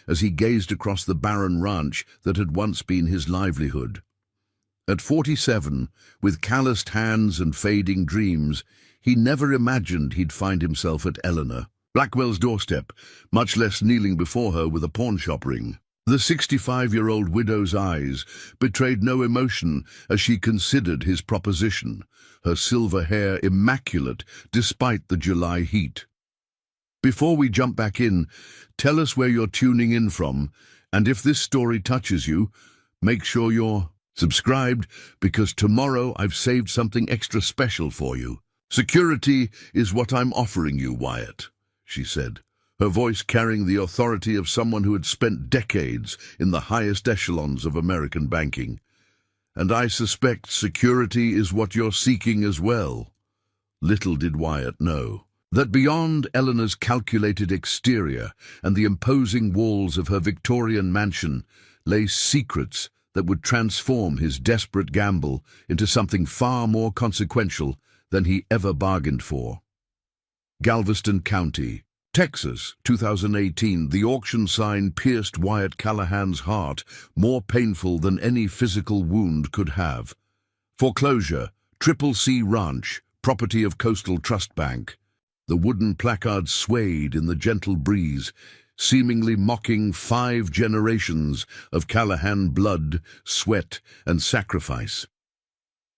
as he gazed across the barren ranch that had once been his livelihood. At 47, with calloused hands and fading dreams, he never imagined he'd find himself at Eleanor Blackwell's doorstep, much less kneeling before her with a pawnshop ring. The 65-year-old widow's eyes betrayed no emotion as she considered his proposition, her silver hair immaculate despite the July heat. Before we jump back in, tell us where you're tuning in from, and if this story touches you, make sure you're subscribed, because tomorrow I've saved something extra special for you. Security is what I'm offering you, Wyatt, she said, her voice carrying the authority of someone who had spent decades in the highest echelons of American banking. And I suspect security is what you're seeking as well. Little did Wyatt know that beyond Eleanor's calculated exterior and the imposing walls of her Victorian mansion lay secrets that would transform his desperate gamble into something far more consequential than he ever bargained for. Galveston County, Texas, 2018. The auction sign pierced Wyatt Callahan's heart, more painful than any physical wound could have. Foreclosure, Triple C Ranch, property of Coastal Trust Bank. The wooden placard swayed in the gentle breeze, seemingly mocking 5 generations of Callahan blood, sweat, and sacrifice.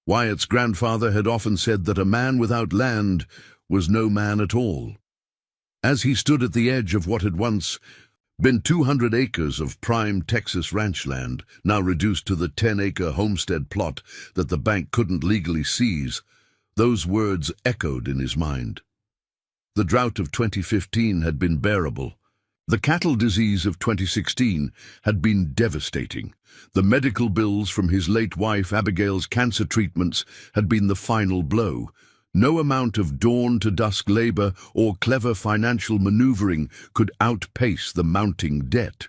Wyatt's grandfather had often said that a man without land was no man at all. As he stood at the edge of what had once been 200 acres of prime Texas ranch land, now reduced to the 10-acre homestead plot that the bank couldn't legally seize, those words echoed in his mind. The drought of 2015 had been bearable. The cattle disease of 2016 had been devastating. The medical bills from his late wife Abigail's cancer treatments had been the final blow. No amount of dawn-to-dusk labor or clever financial maneuvering could outpace the mounting debt.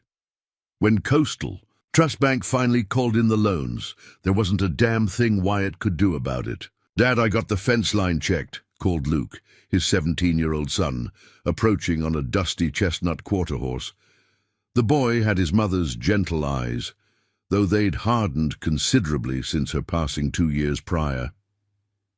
When Coastal Trust Bank finally called in the loans, there wasn't a damn thing Wyatt could do about it. "Dad, I got the fence line checked," called Luke, his 17-year-old son, approaching on a dusty chestnut quarter-horse. The boy had his mother's gentle eyes, though they'd hardened considerably since her passing 2 years prior.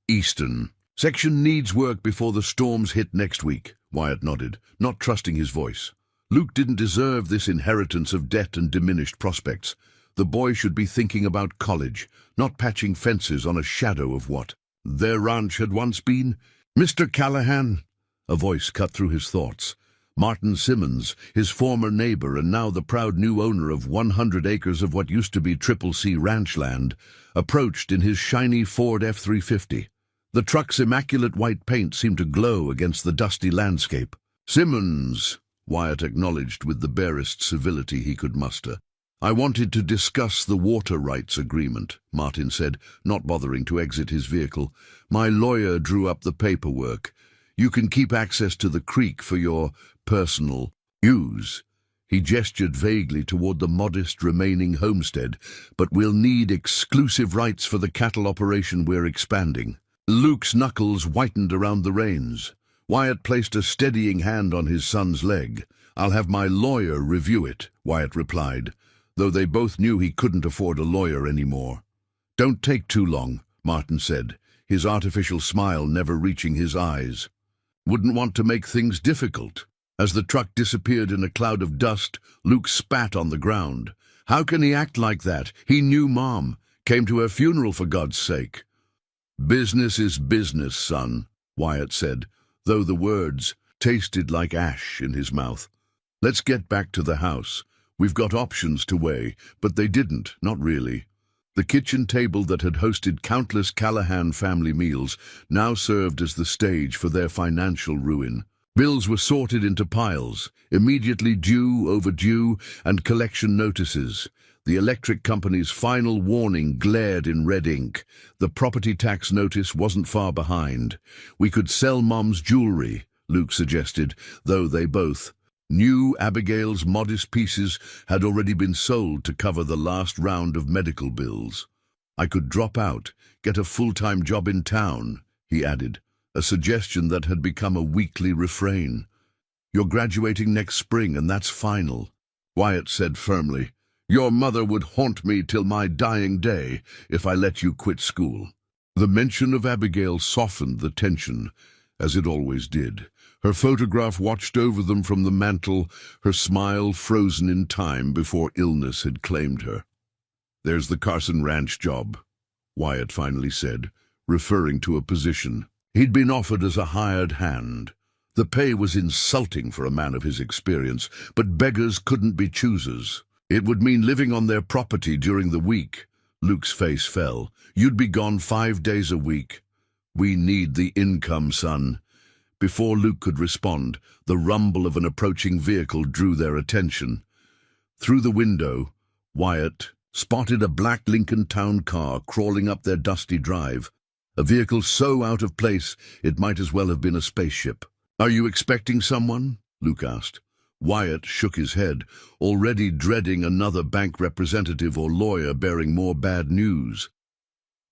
"Eastern section needs work before the storms hit next week," Wyatt nodded, not trusting his voice. Luke didn't deserve this inheritance of debt and diminished prospects. The boy should be thinking about college, not patching fences on a shadow of what their ranch had once been. "Mr. Callahan," a voice cut through his thoughts. Martin Simmons, his former neighbor and now the proud new owner of 100 acres of what used to be Triple C ranch land, approached in his shiny Ford F-350. The truck's immaculate white paint seemed to glow against the dusty landscape. "Simmons," Wyatt acknowledged with the barest civility he could muster. "I wanted to discuss the water rights agreement," Martin said, not bothering to exit his vehicle. "My lawyer drew up the paperwork. You can keep access to the creek for your personal use." He gestured vaguely toward the modest remaining homestead. "But we'll need exclusive rights for the cattle operation we're expanding." Luke's knuckles whitened around the reins. Wyatt placed a steadying hand on his son's leg. "I'll have my lawyer review it," Wyatt replied, though they both knew he couldn't afford a lawyer anymore. "Don't take too long," Martin said, his artificial smile never reaching his eyes. "Wouldn't want to make things difficult." As the truck disappeared in a cloud of dust, Luke spat on the ground. "How can he act like that? He knew Mom. Came to her funeral, for God's sake." "Business is business, son," Wyatt said, though the words tasted like ash in his mouth. "Let's get back to the house. We've got options to weigh," but they didn't, not really. The kitchen table that had hosted countless Callahan family meals now served as the stage for their financial ruin. Bills were sorted into piles, immediately due, overdue, and collection notices. The electric company's final warning glared in red ink. The property tax notice wasn't far behind. "We could sell Mom's jewelry," Luke suggested, though they both knew Abigail's modest pieces had already been sold to cover the last round of medical bills. "I could drop out, get a full-time job in town," he added, a suggestion that had become a weekly refrain. "You're graduating next spring, and that's final." Wyatt said firmly. "Your mother would haunt me till my dying day if I let you quit school." The mention of Abigail softened the tension, as it always did. Her photograph watched over them from the mantel, her smile frozen in time before illness had claimed her. "There's the Carson Ranch job," Wyatt finally said, referring to a position. He'd been offered as a hired hand. The pay was insulting for a man of his experience, but beggars couldn't be choosers. It would mean living on their property during the week. Luke's face fell. "You'd be gone 5 days a week." "We need the income, son." Before Luke could respond, the rumble of an approaching vehicle drew their attention. Through the window, Wyatt spotted a black Lincoln Town car crawling up their dusty drive, a vehicle so out of place it might as well have been a spaceship. "Are you expecting someone?" Luke asked. Wyatt shook his head, already dreading another bank representative or lawyer bearing more bad news.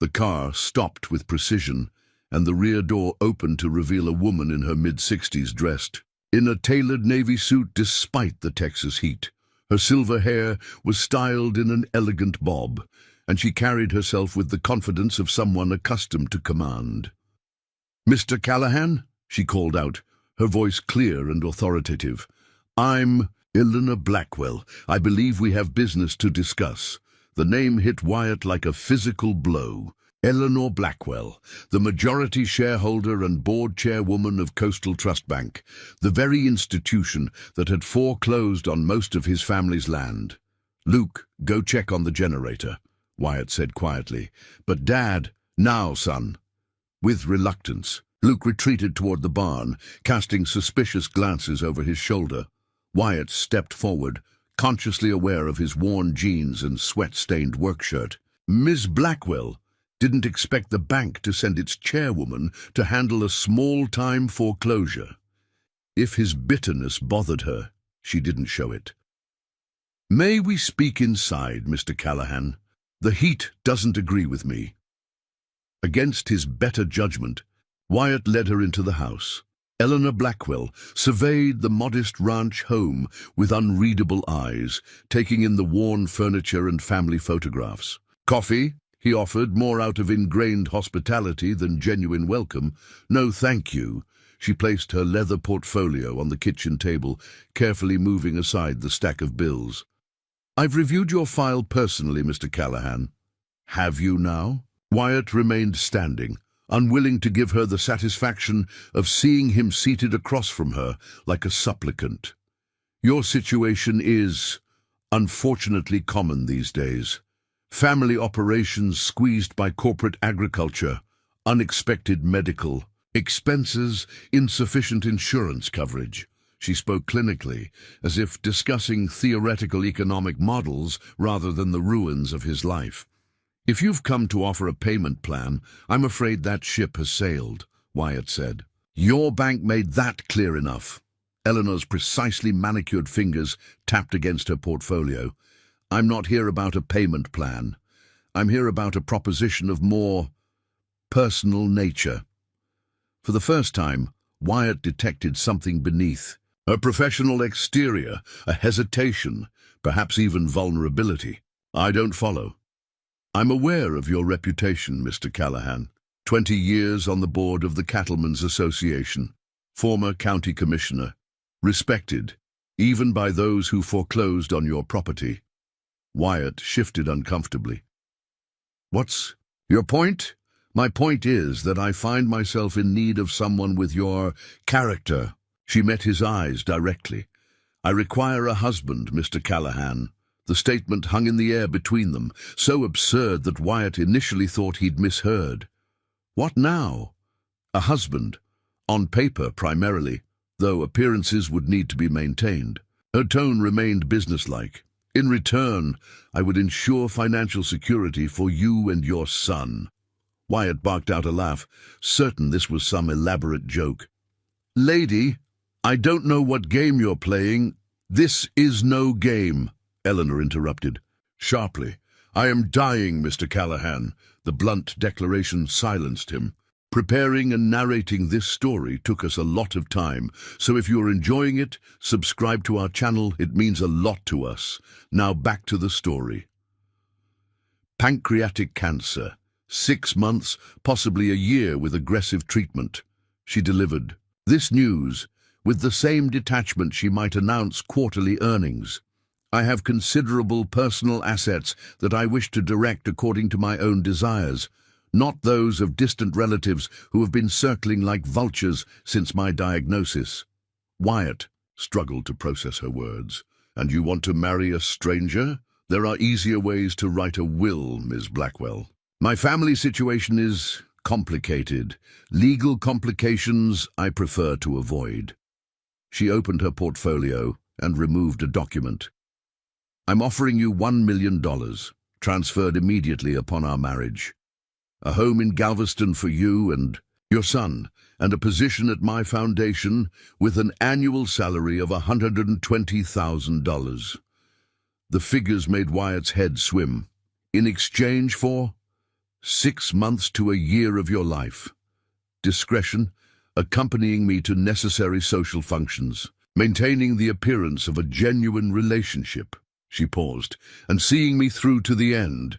The car stopped with precision, and the rear door opened to reveal a woman in her mid-60s dressed in a tailored navy suit despite the Texas heat. Her silver hair was styled in an elegant bob, and she carried herself with the confidence of someone accustomed to command. "Mr. Callahan?" she called out, her voice clear and authoritative. "I'm Eleanor Blackwell. I believe we have business to discuss." The name hit Wyatt like a physical blow. Eleanor Blackwell, the majority shareholder and board chairwoman of Coastal Trust Bank, the very institution that had foreclosed on most of his family's land. "Luke, go check on the generator," Wyatt said quietly. "But Dad—" "Now, son." With reluctance, Luke retreated toward the barn, casting suspicious glances over his shoulder. Wyatt stepped forward, consciously aware of his worn jeans and sweat-stained work shirt. "Miss Blackwell didn't expect the bank to send its chairwoman to handle a small-time foreclosure." If his bitterness bothered her, she didn't show it. "May we speak inside, Mr. Callahan? The heat doesn't agree with me." Against his better judgment, Wyatt led her into the house. Eleanor Blackwell surveyed the modest ranch home with unreadable eyes, taking in the worn furniture and family photographs. "Coffee?" he offered, more out of ingrained hospitality than genuine welcome. "No, thank you." She placed her leather portfolio on the kitchen table, carefully moving aside the stack of bills. "I've reviewed your file personally, Mr. Callahan." "Have you now?" Wyatt remained standing, unwilling to give her the satisfaction of seeing him seated across from her like a supplicant. "Your situation is, unfortunately, common these days. Family operations squeezed by corporate agriculture, unexpected medical expenses, insufficient insurance coverage." She spoke clinically, as if discussing theoretical economic models rather than the ruins of his life. "If you've come to offer a payment plan, I'm afraid that ship has sailed," Wyatt said. "Your bank made that clear enough." Eleanor's precisely manicured fingers tapped against her portfolio. "I'm not here about a payment plan. I'm here about a proposition of more personal nature." For the first time, Wyatt detected something beneath her professional exterior, a hesitation, perhaps even vulnerability. "I don't follow." "I'm aware of your reputation, Mr. Callahan. 20 years on the board of the Cattlemen's Association, former county commissioner, respected, even by those who foreclosed on your property." Wyatt shifted uncomfortably. "What's your point?" "My point is that I find myself in need of someone with your character." She met his eyes directly. "I require a husband, Mr. Callahan." The statement hung in the air between them, so absurd that Wyatt initially thought he'd misheard. What now? A husband, on paper primarily, though appearances would need to be maintained. Her tone remained businesslike. "In return, I would ensure financial security for you and your son." Wyatt barked out a laugh, certain this was some elaborate joke. "Lady, I don't know what game you're playing." "This is no game," Eleanor interrupted, sharply. "I am dying, Mr. Callahan." The blunt declaration silenced him. Preparing and narrating this story took us a lot of time, so if you're enjoying it, subscribe to our channel. It means a lot to us. Now back to the story. Pancreatic cancer. 6 months, possibly a year with aggressive treatment. She delivered. This news, with the same detachment she might announce quarterly earnings. I have considerable personal assets that I wish to direct according to my own desires, not those of distant relatives who have been circling like vultures since my diagnosis. Wyatt struggled to process her words. And you want to marry a stranger? There are easier ways to write a will, Ms. Blackwell. My family situation is complicated. Legal complications I prefer to avoid. She opened her portfolio and removed a document. I'm offering you $1 million, transferred immediately upon our marriage. A home in Galveston for you and your son, and a position at my foundation with an annual salary of $120,000. The figures made Wyatt's head swim. In exchange for 6 months to a year of your life. Discretion, accompanying me to necessary social functions, maintaining the appearance of a genuine relationship. She paused, and seeing me through to the end.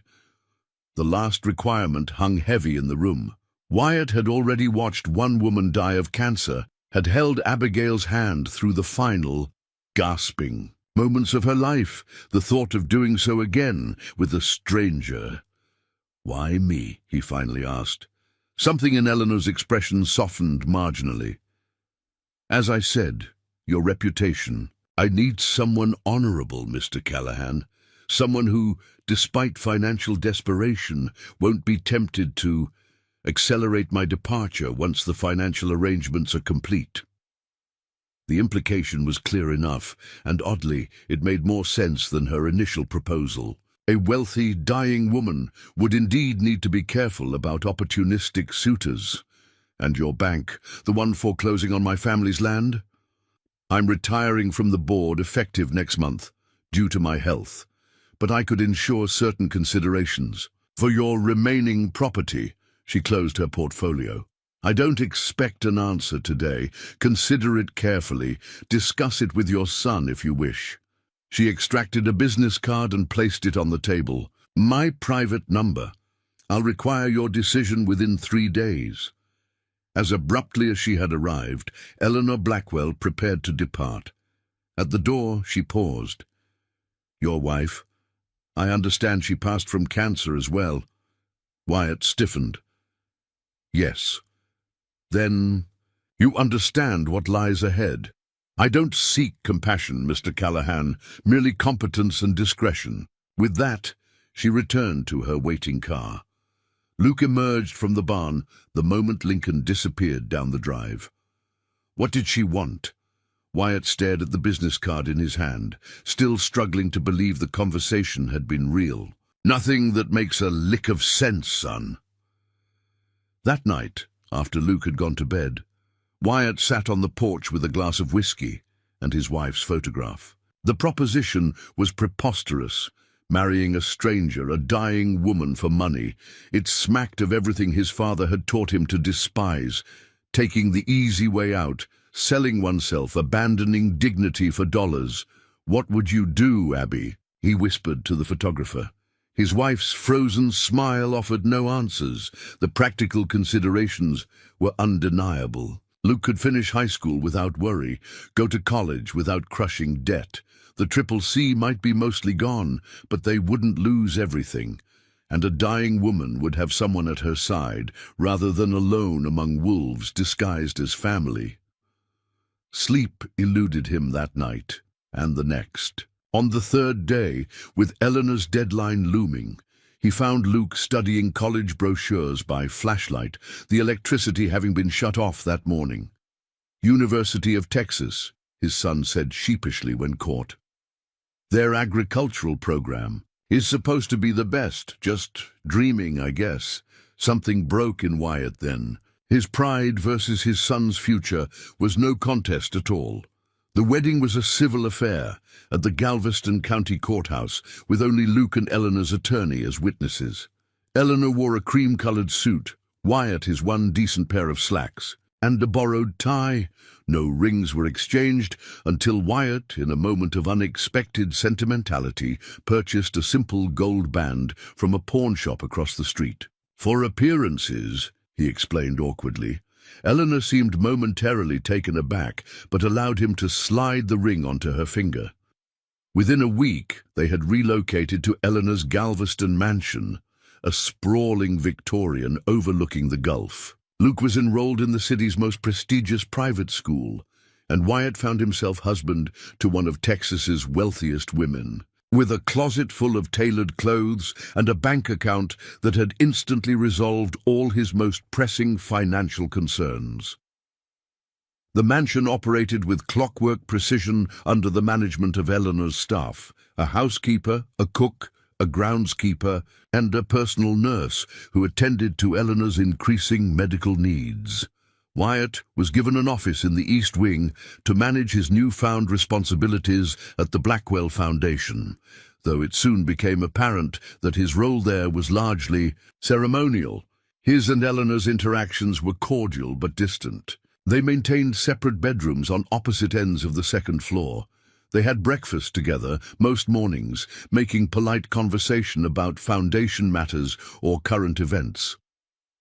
The last requirement hung heavy in the room. Wyatt had already watched one woman die of cancer, had held Abigail's hand through the final, gasping moments of her life, the thought of doing so again with a stranger. Why me? He finally asked. Something in Eleanor's expression softened marginally. As I said, your reputation. I need someone honorable, Mr. Cowhand. Someone who, despite financial desperation, won't be tempted to accelerate my departure once the financial arrangements are complete. The implication was clear enough, and oddly, it made more sense than her initial proposal. A wealthy, dying woman would indeed need to be careful about opportunistic suitors. And your bank, the one foreclosing on my family's land? I'm retiring from the board effective next month, due to my health. But I could ensure certain considerations. For your remaining property, she closed her portfolio. I don't expect an answer today. Consider it carefully. Discuss it with your son if you wish. She extracted a business card and placed it on the table. My private number. I'll require your decision within 3 days. As abruptly as she had arrived, Eleanor Blackwell prepared to depart. At the door, she paused. Your wife? I understand she passed from cancer as well. Wyatt stiffened. Yes. Then, you understand what lies ahead. I don't seek compassion, Mr. Cowhand, merely competence and discretion. With that, she returned to her waiting car. Luke emerged from the barn the moment Lincoln disappeared down the drive. What did she want? Wyatt stared at the business card in his hand, still struggling to believe the conversation had been real. Nothing that makes a lick of sense, son. That night, after Luke had gone to bed, Wyatt sat on the porch with a glass of whiskey and his wife's photograph. The proposition was preposterous. Marrying a stranger, a dying woman for money. It smacked of everything his father had taught him to despise. Taking the easy way out, selling oneself, abandoning dignity for dollars. What would you do, Abby? He whispered to the photographer. His wife's frozen smile offered no answers. The practical considerations were undeniable. Luke could finish high school without worry, go to college without crushing debt. The CCC might be mostly gone, but they wouldn't lose everything. And a dying woman would have someone at her side, rather than alone among wolves disguised as family. Sleep eluded him that night, and the next. On the third day, with Eleanor's deadline looming, he found Luke studying college brochures by flashlight, the electricity having been shut off that morning. University of Texas, his son said sheepishly when caught. Their agricultural program is supposed to be the best, just dreaming, I guess. Something broke in Wyatt then. His pride versus his son's future was no contest at all. The wedding was a civil affair at the Galveston County Courthouse, with only Luke and Eleanor's attorney as witnesses. Eleanor wore a cream-colored suit, Wyatt his one decent pair of slacks, and a borrowed tie. No rings were exchanged until Wyatt, in a moment of unexpected sentimentality, purchased a simple gold band from a pawn shop across the street. "For appearances," he explained awkwardly. Eleanor seemed momentarily taken aback, but allowed him to slide the ring onto her finger. Within a week, they had relocated to Eleanor's Galveston mansion, a sprawling Victorian overlooking the Gulf. Luke was enrolled in the city's most prestigious private school, and Wyatt found himself husband to one of Texas's wealthiest women, with a closet full of tailored clothes and a bank account that had instantly resolved all his most pressing financial concerns. The mansion operated with clockwork precision under the management of Eleanor's staff, a housekeeper, a cook, a groundskeeper, and a personal nurse who attended to Eleanor's increasing medical needs. Wyatt was given an office in the East Wing to manage his newfound responsibilities at the Blackwell Foundation, though it soon became apparent that his role there was largely ceremonial. His and Eleanor's interactions were cordial but distant. They maintained separate bedrooms on opposite ends of the second floor. They had breakfast together most mornings, making polite conversation about foundation matters or current events.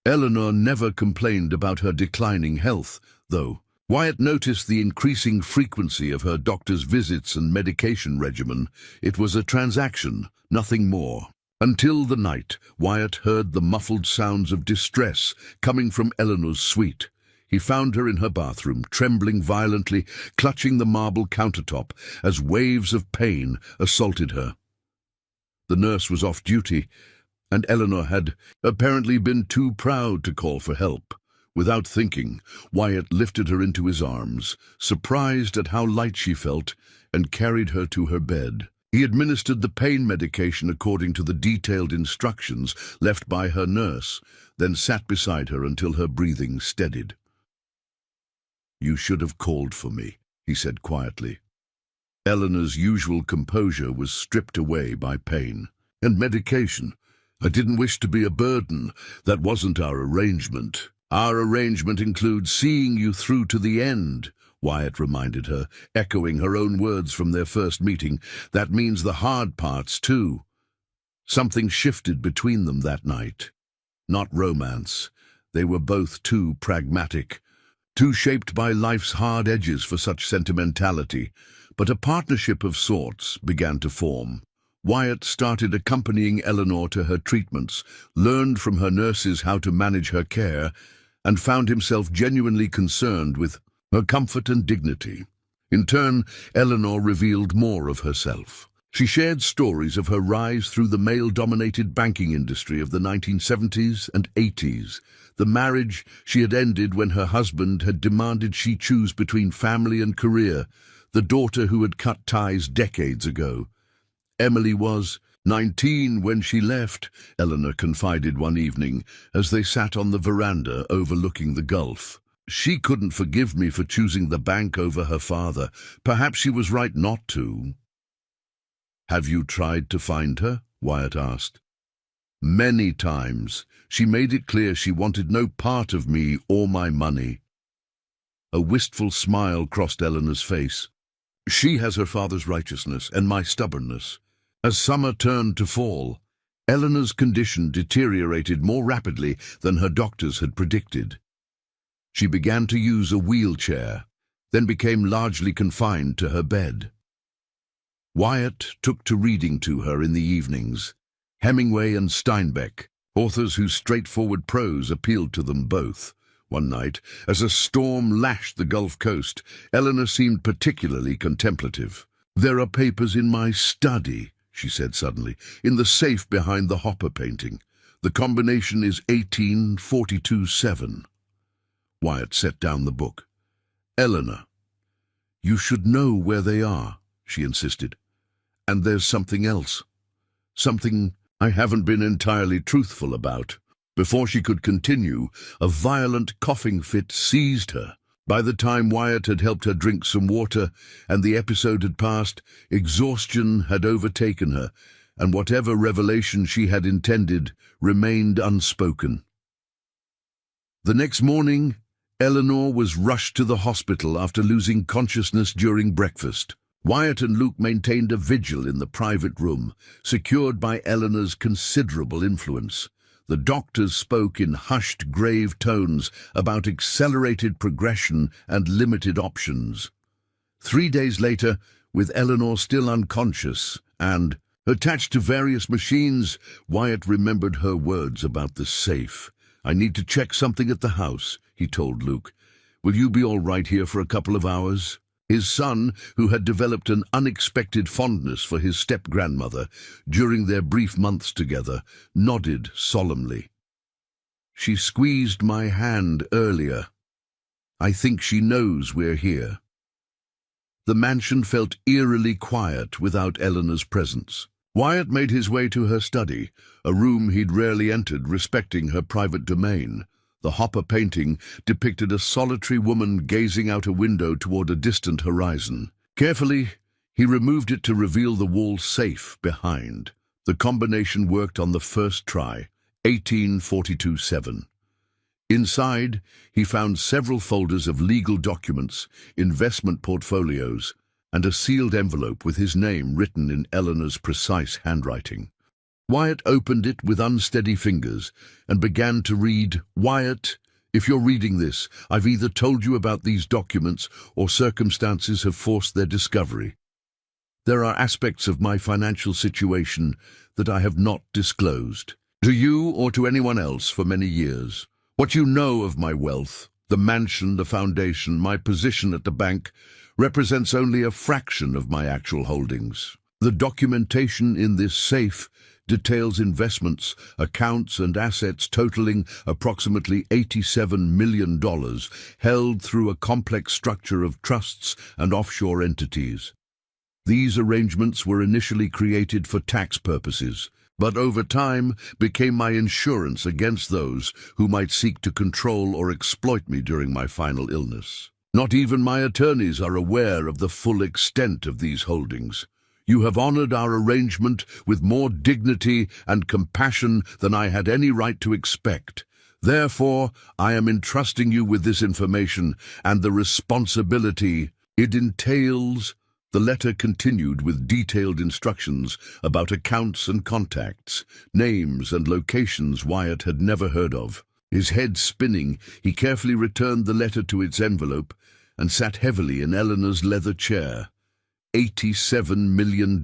Eleanor never complained about her declining health, though. Wyatt noticed the increasing frequency of her doctor's visits and medication regimen. It was a transaction, nothing more. Until the night, Wyatt heard the muffled sounds of distress coming from Eleanor's suite. He found her in her bathroom, trembling violently, clutching the marble countertop as waves of pain assaulted her. The nurse was off duty, and Eleanor had apparently been too proud to call for help. Without thinking, Wyatt lifted her into his arms, surprised at how light she felt, and carried her to her bed. He administered the pain medication according to the detailed instructions left by her nurse, then sat beside her until her breathing steadied. "You should have called for me," he said quietly. Eleanor's usual composure was stripped away by pain and medication. "I didn't wish to be a burden. That wasn't our arrangement. Our arrangement includes seeing you through to the end," Wyatt reminded her, echoing her own words from their first meeting. "That means the hard parts, too." Something shifted between them that night. Not romance. They were both too pragmatic, too shaped by life's hard edges for such sentimentality. But a partnership of sorts began to form. Wyatt started accompanying Eleanor to her treatments, learned from her nurses how to manage her care, and found himself genuinely concerned with her comfort and dignity. In turn, Eleanor revealed more of herself. She shared stories of her rise through the male-dominated banking industry of the 1970s and 80s, the marriage she had ended when her husband had demanded she choose between family and career, the daughter who had cut ties decades ago. "Emily was 19 when she left," Eleanor confided one evening as they sat on the veranda overlooking the Gulf. "She couldn't forgive me for choosing the bank over her father. Perhaps she was right not to." "Have you tried to find her?" Wyatt asked. "Many times. She made it clear she wanted no part of me or my money." A wistful smile crossed Eleanor's face. "She has her father's righteousness and my stubbornness." As summer turned to fall, Eleanor's condition deteriorated more rapidly than her doctors had predicted. She began to use a wheelchair, then became largely confined to her bed. Wyatt took to reading to her in the evenings. Hemingway and Steinbeck, authors whose straightforward prose appealed to them both. One night, as a storm lashed the Gulf Coast, Eleanor seemed particularly contemplative. "There are papers in my study," she said suddenly, "in the safe behind the Hopper painting. The combination is 1842-7. Wyatt set down the book. "Eleanor, you should know where they are," she insisted. "And there's something else. Something I haven't been entirely truthful about." Before she could continue, a violent coughing fit seized her. By the time Wyatt had helped her drink some water and the episode had passed, exhaustion had overtaken her, and whatever revelation she had intended remained unspoken. The next morning, Eleanor was rushed to the hospital after losing consciousness during breakfast. Wyatt and Luke maintained a vigil in the private room, secured by Eleanor's considerable influence. The doctors spoke in hushed, grave tones about accelerated progression and limited options. 3 days later, with Eleanor still unconscious and attached to various machines, Wyatt remembered her words about the safe. "I need to check something at the house," he told Luke. "Will you be all right here for a couple of hours?" His son, who had developed an unexpected fondness for his step-grandmother during their brief months together, nodded solemnly. "She squeezed my hand earlier. I think she knows we're here." The mansion felt eerily quiet without Eleanor's presence. Wyatt made his way to her study, a room he'd rarely entered, respecting her private domain. The Hopper painting depicted a solitary woman gazing out a window toward a distant horizon. Carefully, he removed it to reveal the wall safe behind. The combination worked on the first try, 1842-7. Inside, he found several folders of legal documents, investment portfolios, and a sealed envelope with his name written in Eleanor's precise handwriting. Wyatt opened it with unsteady fingers and began to read, "Wyatt, if you're reading this, I've either told you about these documents or circumstances have forced their discovery. There are aspects of my financial situation that I have not disclosed to you or to anyone else for many years. What you know of my wealth, the mansion, the foundation, my position at the bank, represents only a fraction of my actual holdings. The documentation in this safe details investments, accounts and assets totaling approximately $87 million held through a complex structure of trusts and offshore entities. These arrangements were initially created for tax purposes, but over time became my insurance against those who might seek to control or exploit me during my final illness. Not even my attorneys are aware of the full extent of these holdings. You have honored our arrangement with more dignity and compassion than I had any right to expect. Therefore, I am entrusting you with this information and the responsibility it entails." The letter continued with detailed instructions about accounts and contacts, names and locations Wyatt had never heard of. His head spinning, he carefully returned the letter to its envelope and sat heavily in Eleanor's leather chair. $87 million.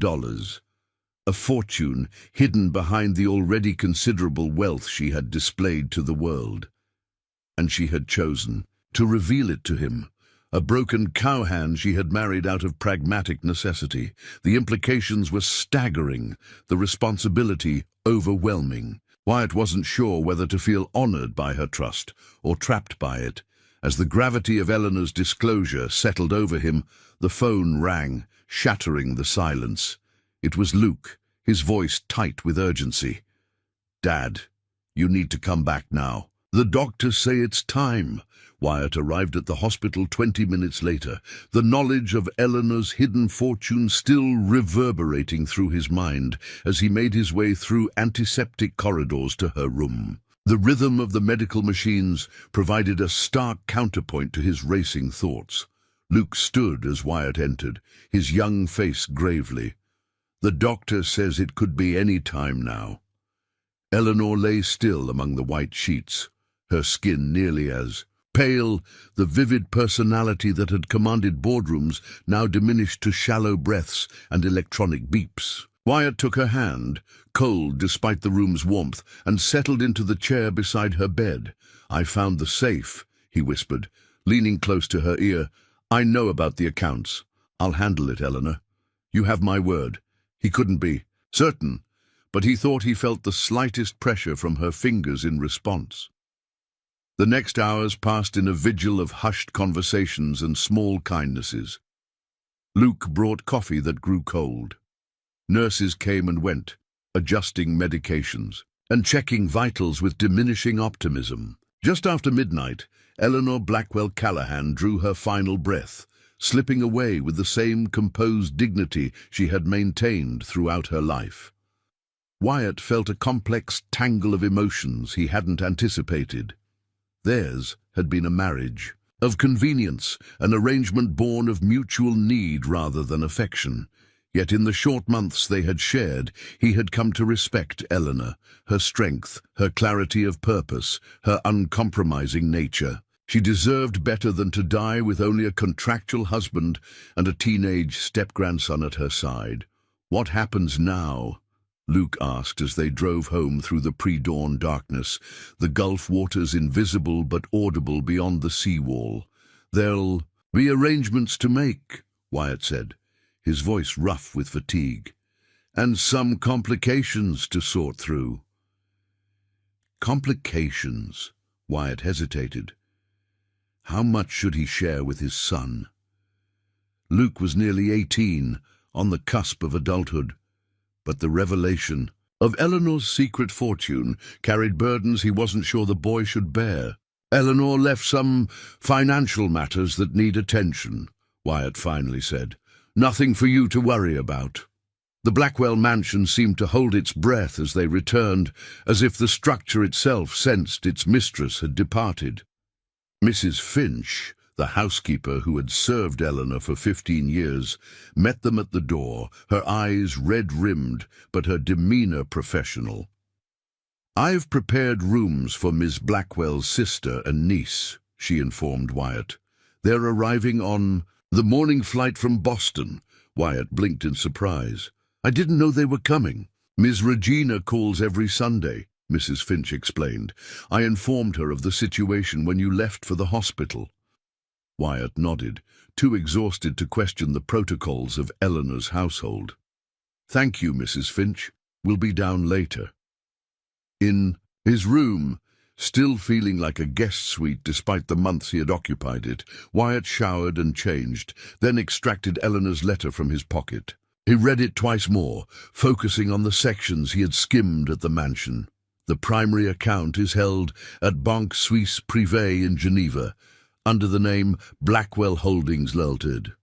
A fortune hidden behind the already considerable wealth she had displayed to the world. And she had chosen to reveal it to him. A broken cowhand she had married out of pragmatic necessity. The implications were staggering, the responsibility overwhelming. Wyatt wasn't sure whether to feel honored by her trust or trapped by it. As the gravity of Eleanor's disclosure settled over him, the phone rang, shattering the silence. It was Luke, his voice tight with urgency. "Dad, you need to come back now. The doctors say it's time." Wyatt arrived at the hospital 20 minutes later, the knowledge of Eleanor's hidden fortune still reverberating through his mind as he made his way through antiseptic corridors to her room. The rhythm of the medical machines provided a stark counterpoint to his racing thoughts. Luke stood as Wyatt entered, his young face gravely. "The doctor says it could be any time now." Eleanor lay still among the white sheets, her skin nearly as pale, the vivid personality that had commanded boardrooms now diminished to shallow breaths and electronic beeps. Wyatt took her hand, cold despite the room's warmth, and settled into the chair beside her bed. "I found the safe," he whispered, leaning close to her ear. "I know about the accounts. I'll handle it, Eleanor. You have my word." He couldn't be certain, but he thought he felt the slightest pressure from her fingers in response. The next hours passed in a vigil of hushed conversations and small kindnesses. Luke brought coffee that grew cold. Nurses came and went, adjusting medications, and checking vitals with diminishing optimism. Just after midnight, Eleanor Blackwell Callahan drew her final breath, slipping away with the same composed dignity she had maintained throughout her life. Wyatt felt a complex tangle of emotions he hadn't anticipated. Theirs had been a marriage of convenience, an arrangement born of mutual need rather than affection. Yet in the short months they had shared, he had come to respect Eleanor, her strength, her clarity of purpose, her uncompromising nature. She deserved better than to die with only a contractual husband and a teenage step-grandson at her side. "What happens now?" Luke asked as they drove home through the pre-dawn darkness, the Gulf waters invisible but audible beyond the seawall. "There'll be arrangements to make," Wyatt said, his voice rough with fatigue, "and some complications to sort through." Complications? Wyatt hesitated. How much should he share with his son? Luke was nearly 18, on the cusp of adulthood, but the revelation of Eleanor's secret fortune carried burdens he wasn't sure the boy should bear. "Eleanor left some financial matters that need attention," Wyatt finally said. "Nothing for you to worry about." The Blackwell mansion seemed to hold its breath as they returned, as if the structure itself sensed its mistress had departed. Mrs. Finch, the housekeeper who had served Eleanor for 15 years, met them at the door, her eyes red-rimmed, but her demeanor professional. "I've prepared rooms for Miss Blackwell's sister and niece," she informed Wyatt. "They're arriving on the morning flight from Boston." Wyatt blinked in surprise. "I didn't know they were coming." "Miss Regina calls every Sunday," Mrs. Finch explained. "I informed her of the situation when you left for the hospital." Wyatt nodded, too exhausted to question the protocols of Eleanor's household. "Thank you, Mrs. Finch. We'll be down later." In his room, still feeling like a guest suite despite the months he had occupied it, Wyatt showered and changed, then extracted Eleanor's letter from his pocket. He read it twice more, focusing on the sections he had skimmed at the mansion. The primary account is held at Banque Suisse Privée in Geneva, under the name Blackwell Holdings Limited.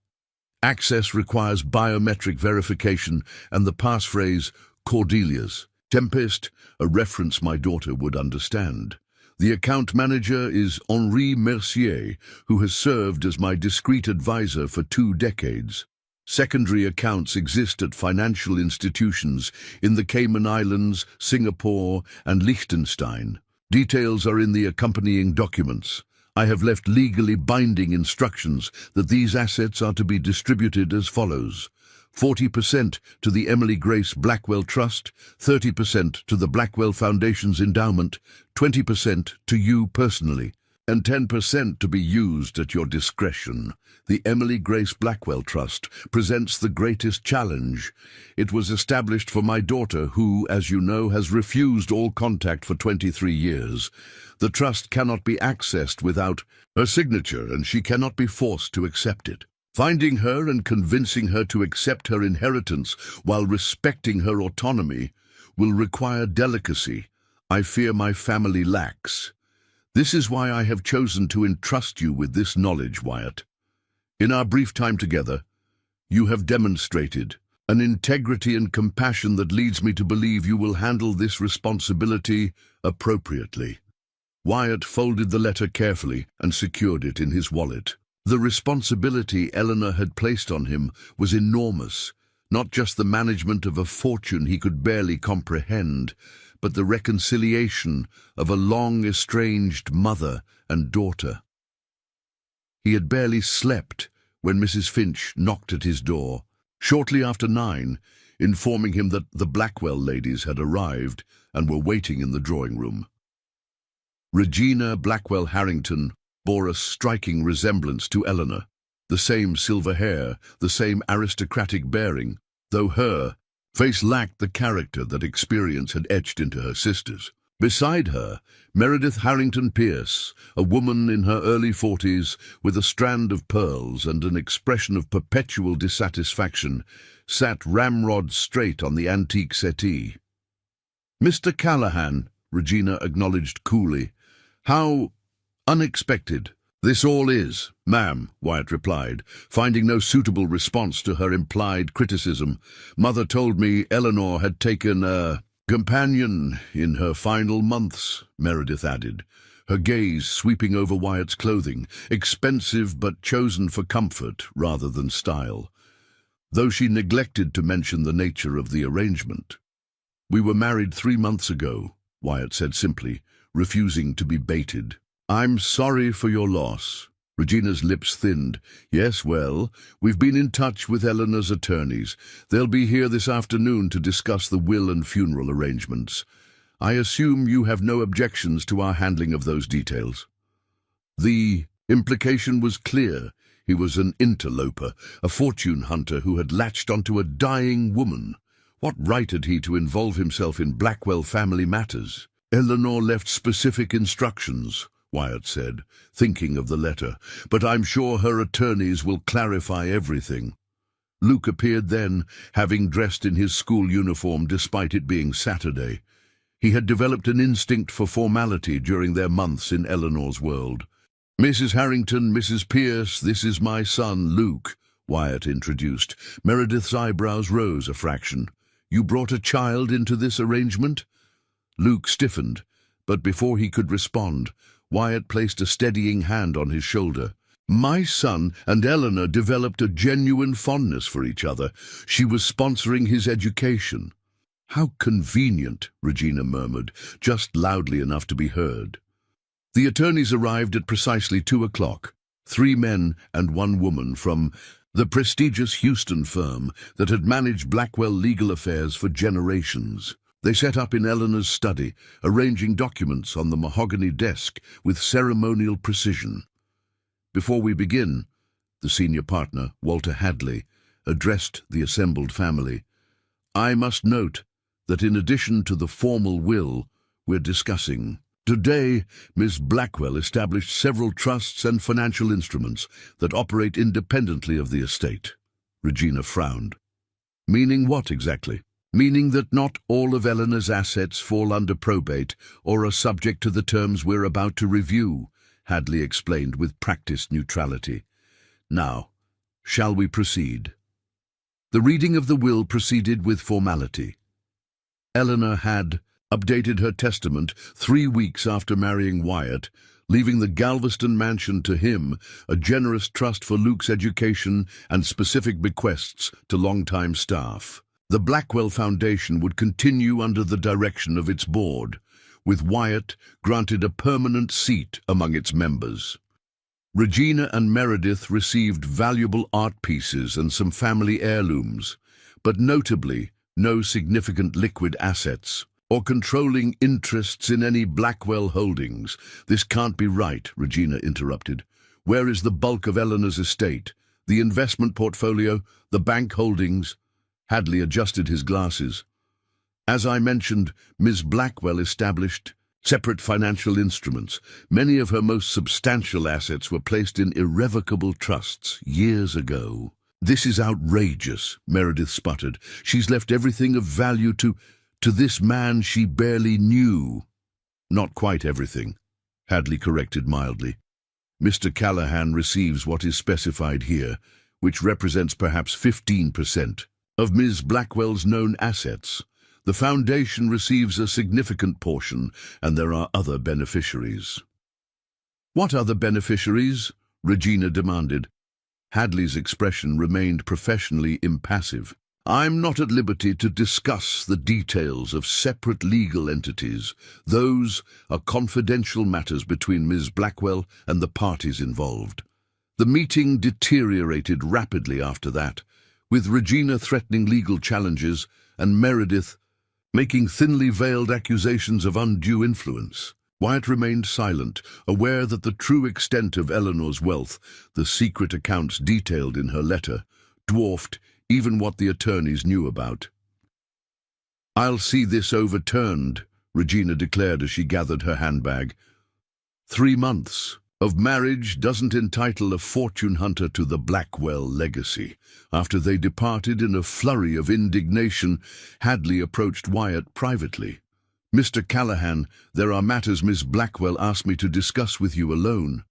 Access requires biometric verification and the passphrase Cordelia's. Tempest, a reference my daughter would understand. The account manager is Henri Mercier, who has served as my discreet advisor for 2 decades. Secondary accounts exist at financial institutions in the Cayman Islands, Singapore, and Liechtenstein. Details are in the accompanying documents. I have left legally binding instructions that these assets are to be distributed as follows: 40% to the Emily Grace Blackwell Trust, 30% to the Blackwell Foundation's endowment, 20% to you personally, and 10% to be used at your discretion. The Emily Grace Blackwell Trust presents the greatest challenge. It was established for my daughter, who, as you know, has refused all contact for 23 years. The trust cannot be accessed without her signature, and she cannot be forced to accept it. Finding her and convincing her to accept her inheritance while respecting her autonomy will require delicacy I fear my family lacks. This is why I have chosen to entrust you with this knowledge, Wyatt. In our brief time together, you have demonstrated an integrity and compassion that leads me to believe you will handle this responsibility appropriately. Wyatt folded the letter carefully and secured it in his wallet. The responsibility Eleanor had placed on him was enormous, not just the management of a fortune he could barely comprehend, but the reconciliation of a long-estranged mother and daughter. He had barely slept when Mrs. Finch knocked at his door, shortly after 9, informing him that the Blackwell ladies had arrived and were waiting in the drawing room. Regina Blackwell Harrington bore a striking resemblance to Eleanor, the same silver hair, the same aristocratic bearing, though her face lacked the character that experience had etched into her sister's. Beside her, Meredith Harrington Pierce, a woman in her early 40s with a strand of pearls and an expression of perpetual dissatisfaction, sat ramrod straight on the antique settee. "Mr. Callahan," Regina acknowledged coolly. "How unexpected." "This all is, ma'am," Wyatt replied, finding no suitable response to her implied criticism. "Mother told me Eleanor had taken a companion in her final months," Meredith added, her gaze sweeping over Wyatt's clothing, expensive but chosen for comfort rather than style, though she neglected to mention the nature of the arrangement. "We were married 3 months ago," Wyatt said simply, refusing to be baited. "I'm sorry for your loss." Regina's lips thinned. "Yes, well, we've been in touch with Eleanor's attorneys. They'll be here this afternoon to discuss the will and funeral arrangements. I assume you have no objections to our handling of those details." The implication was clear. He was an interloper, a fortune hunter who had latched onto a dying woman. What right had he to involve himself in Blackwell family matters? "Eleanor left specific instructions," Wyatt said, thinking of the letter, "but I'm sure her attorneys will clarify everything." Luke appeared then, having dressed in his school uniform despite it being Saturday. He had developed an instinct for formality during their months in Eleanor's world. "Mrs. Harrington, Mrs. Pierce, this is my son, Luke," Wyatt introduced. Meredith's eyebrows rose a fraction. "You brought a child into this arrangement?" Luke stiffened, but before he could respond, Wyatt placed a steadying hand on his shoulder. "My son and Eleanor developed a genuine fondness for each other. She was sponsoring his education." "How convenient," Regina murmured, just loudly enough to be heard. The attorneys arrived at precisely 2 o'clock, 3 men and 1 woman from the prestigious Houston firm that had managed Blackwell legal affairs for generations. They set up in Eleanor's study, arranging documents on the mahogany desk with ceremonial precision. "Before we begin," the senior partner, Walter Hadley, addressed the assembled family, "I must note that in addition to the formal will we're discussing, today Ms. Blackwell established several trusts and financial instruments that operate independently of the estate." Regina frowned. "Meaning what exactly?" "Meaning that not all of Eleanor's assets fall under probate or are subject to the terms we're about to review," Hadley explained with practiced neutrality. "Now, shall we proceed?" The reading of the will proceeded with formality. Eleanor had updated her testament 3 weeks after marrying Wyatt, leaving the Galveston mansion to him, a generous trust for Luke's education and specific bequests to longtime staff. The Blackwell Foundation would continue under the direction of its board, with Wyatt granted a permanent seat among its members. Regina and Meredith received valuable art pieces and some family heirlooms, but notably no significant liquid assets or controlling interests in any Blackwell holdings. "This can't be right," Regina interrupted. "Where is the bulk of Eleanor's estate? The investment portfolio? The bank holdings?" Hadley adjusted his glasses. "As I mentioned, Ms. Blackwell established separate financial instruments. Many of her most substantial assets were placed in irrevocable trusts years ago." "This is outrageous," Meredith sputtered. "She's left everything of value to this man she barely knew." "Not quite everything," Hadley corrected mildly. "Mr. Callahan receives what is specified here, which represents perhaps 15% of Ms. Blackwell's known assets. The Foundation receives a significant portion, and there are other beneficiaries." "What other beneficiaries?" Regina demanded. Hadley's expression remained professionally impassive. "I'm not at liberty to discuss the details of separate legal entities. Those are confidential matters between Ms. Blackwell and the parties involved." The meeting deteriorated rapidly after that, with Regina threatening legal challenges and Meredith making thinly veiled accusations of undue influence. Wyatt remained silent, aware that the true extent of Eleanor's wealth, the secret accounts detailed in her letter, dwarfed even what the attorneys knew about. "I'll see this overturned," Regina declared as she gathered her handbag. 3 months of marriage doesn't entitle a fortune hunter to the Blackwell legacy. After they departed in a flurry of indignation, Hadley approached Wyatt privately. "Mr. Callahan, there are matters Miss Blackwell asked me to discuss with you alone."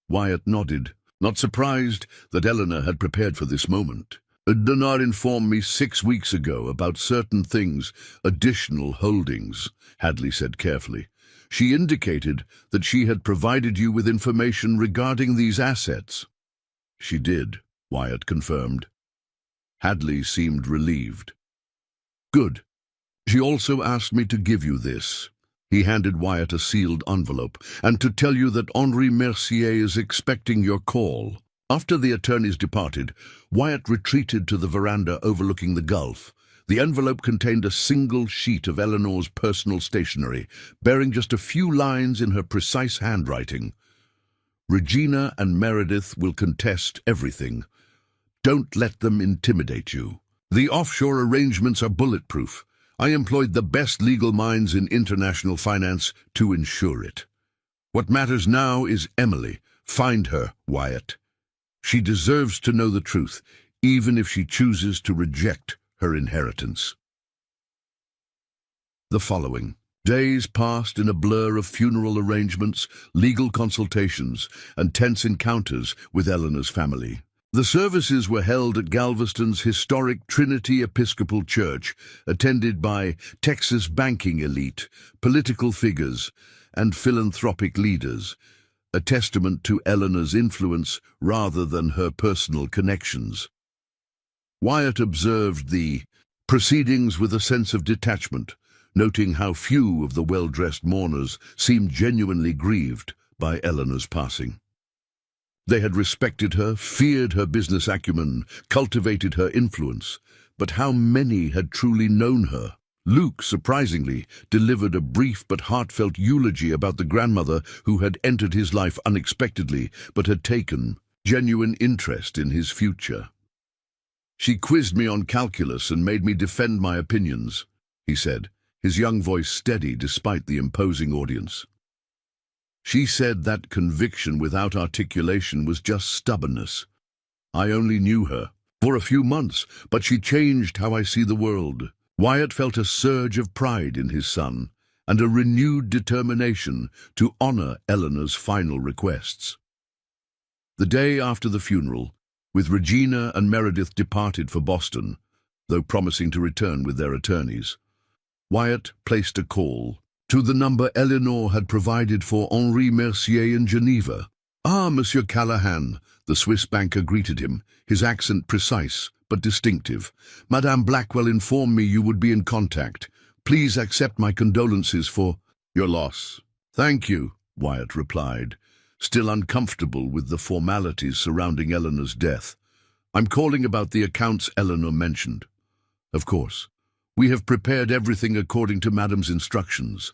Wyatt nodded, not surprised that Eleanor had prepared for this moment. "Eleanor informed me 6 weeks ago about certain things, additional holdings," Hadley said carefully. She indicated that she had provided you with information regarding these assets. She did, Wyatt confirmed. Hadley seemed relieved. Good. She also asked me to give you this. He handed Wyatt a sealed envelope, and to tell you that Henri Mercier is expecting your call. After the attorneys departed, Wyatt retreated to the veranda overlooking the Gulf. The envelope contained a single sheet of Eleanor's personal stationery, bearing just a few lines in her precise handwriting. Regina and Meredith will contest everything. Don't let them intimidate you. The offshore arrangements are bulletproof. I employed the best legal minds in international finance to ensure it. What matters now is Emily. Find her, Wyatt. She deserves to know the truth, even if she chooses to reject her inheritance. The following days passed in a blur of funeral arrangements, legal consultations, and tense encounters with Eleanor's family. The services were held at Galveston's historic Trinity Episcopal Church, attended by Texas banking elite, political figures, and philanthropic leaders, a testament to Eleanor's influence rather than her personal connections. Wyatt observed the proceedings with a sense of detachment, noting how few of the well-dressed mourners seemed genuinely grieved by Eleanor's passing. They had respected her, feared her business acumen, cultivated her influence, but how many had truly known her? Luke, surprisingly, delivered a brief but heartfelt eulogy about the grandmother who had entered his life unexpectedly but had taken genuine interest in his future. She quizzed me on calculus and made me defend my opinions, he said, his young voice steady despite the imposing audience. She said that conviction without articulation was just stubbornness. I only knew her for a few months, but she changed how I see the world. Wyatt felt a surge of pride in his son and a renewed determination to honor Eleanor's final requests. The day after the funeral, with Regina and Meredith departed for Boston, though promising to return with their attorneys, Wyatt placed a call to the number Eleanor had provided for Henri Mercier in Geneva. "Ah, Monsieur Callahan," the Swiss banker greeted him, his accent precise but distinctive. "Madame Blackwell informed me you would be in contact. Please accept my condolences for your loss." "Thank you," Wyatt replied, still uncomfortable with the formalities surrounding Eleanor's death. "I'm calling about the accounts Eleanor mentioned." "Of course. We have prepared everything according to Madame's instructions.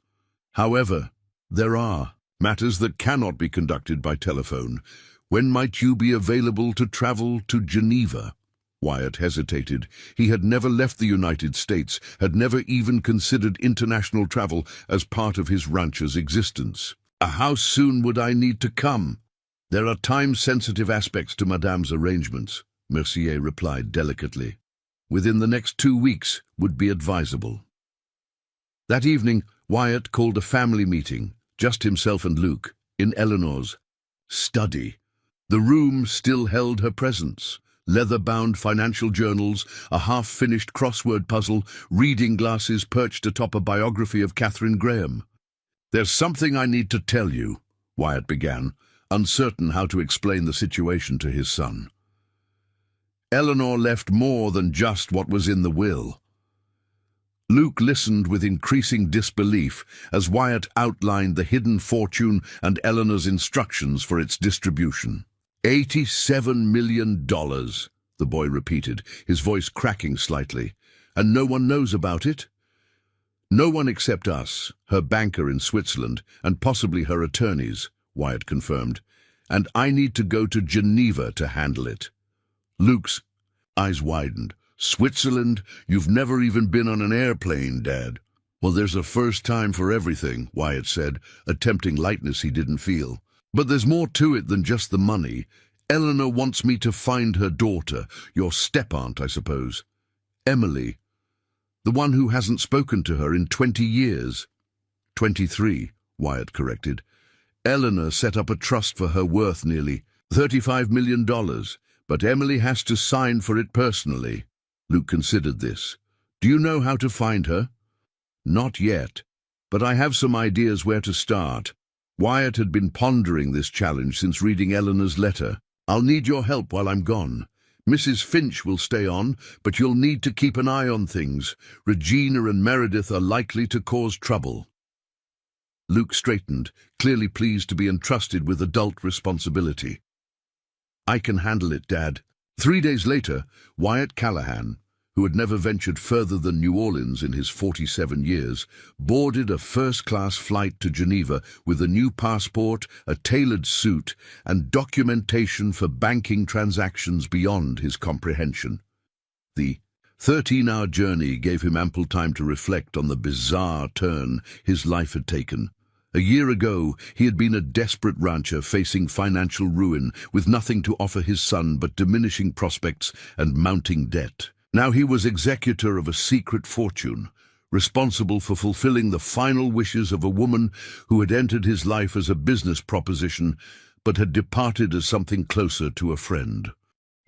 However, there are matters that cannot be conducted by telephone. When might you be available to travel to Geneva?" Wyatt hesitated. He had never left the United States, had never even considered international travel as part of his rancher's existence. "How soon would I need to come?" "There are time-sensitive aspects to Madame's arrangements," Mercier replied delicately. "Within the next 2 weeks would be advisable." That evening, Wyatt called a family meeting, just himself and Luke, in Eleanor's study. The room still held her presence. Leather-bound financial journals, a half-finished crossword puzzle, reading glasses perched atop a biography of Catherine Graham. "There's something I need to tell you," Wyatt began, uncertain how to explain the situation to his son. "Eleanor left more than just what was in the will." Luke listened with increasing disbelief as Wyatt outlined the hidden fortune and Eleanor's instructions for its distribution. $87 million, the boy repeated, his voice cracking slightly. "And no one knows about it?" "No one except us, her banker in Switzerland, and possibly her attorneys," Wyatt confirmed. "And I need to go to Geneva to handle it." Luke's eyes widened. "Switzerland? You've never even been on an airplane, Dad." "Well, there's a first time for everything," Wyatt said, attempting lightness he didn't feel. "But there's more to it than just the money. Eleanor wants me to find her daughter, your step-aunt, I suppose. Emily, the one who hasn't spoken to her in 20 years. 23, Wyatt corrected. Eleanor set up a trust for her worth nearly $35 million, but Emily has to sign for it personally." Luke considered this. "Do you know how to find her?" "Not yet. but I have some ideas where to start. Wyatt had been pondering this challenge since reading Eleanor's letter. I'll need your help while I'm gone. Mrs. Finch will stay on, but you'll need to keep an eye on things. Regina and Meredith are likely to cause trouble. Luke straightened, clearly pleased to be entrusted with adult responsibility. I can handle it, Dad. 3 days later, Wyatt Callahan, who had never ventured further than New Orleans in his 47 years, boarded a first-class flight to Geneva with a new passport, a tailored suit, and documentation for banking transactions beyond his comprehension. The 13-hour journey gave him ample time to reflect on the bizarre turn his life had taken. A year ago, he had been a desperate rancher facing financial ruin, with nothing to offer his son but diminishing prospects and mounting debt. Now he was executor of a secret fortune, responsible for fulfilling the final wishes of a woman who had entered his life as a business proposition, but had departed as something closer to a friend.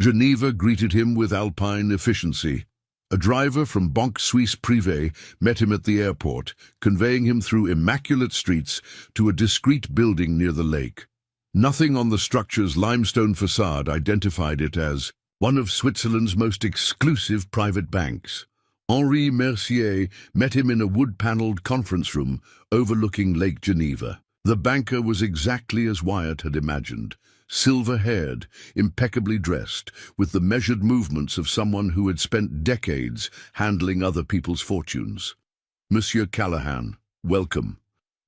Geneva greeted him with alpine efficiency. A driver from Banque Suisse Privé met him at the airport, conveying him through immaculate streets to a discreet building near the lake. Nothing on the structure's limestone facade identified it as one of Switzerland's most exclusive private banks. Henri Mercier met him in a wood-paneled conference room overlooking Lake Geneva. The banker was exactly as Wyatt had imagined, silver-haired, impeccably dressed, with the measured movements of someone who had spent decades handling other people's fortunes. Monsieur Callahan, welcome.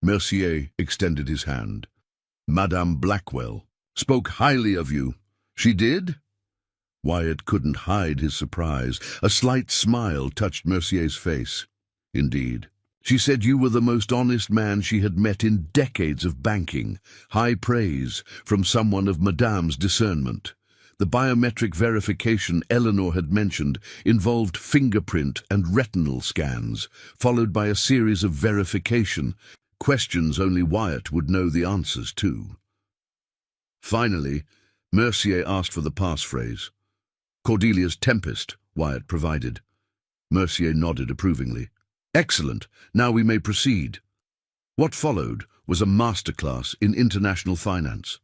Mercier extended his hand. Madame Blackwell spoke highly of you. She did? Wyatt couldn't hide his surprise. A slight smile touched Mercier's face. Indeed. She said you were the most honest man she had met in decades of banking. High praise from someone of Madame's discernment. The biometric verification Eleanor had mentioned involved fingerprint and retinal scans, followed by a series of verification, questions only Wyatt would know the answers to. Finally, Mercier asked for the passphrase. Cordelia's Tempest, Wyatt provided. Mercier nodded approvingly. Excellent. Now we may proceed. What followed was a masterclass in international finance.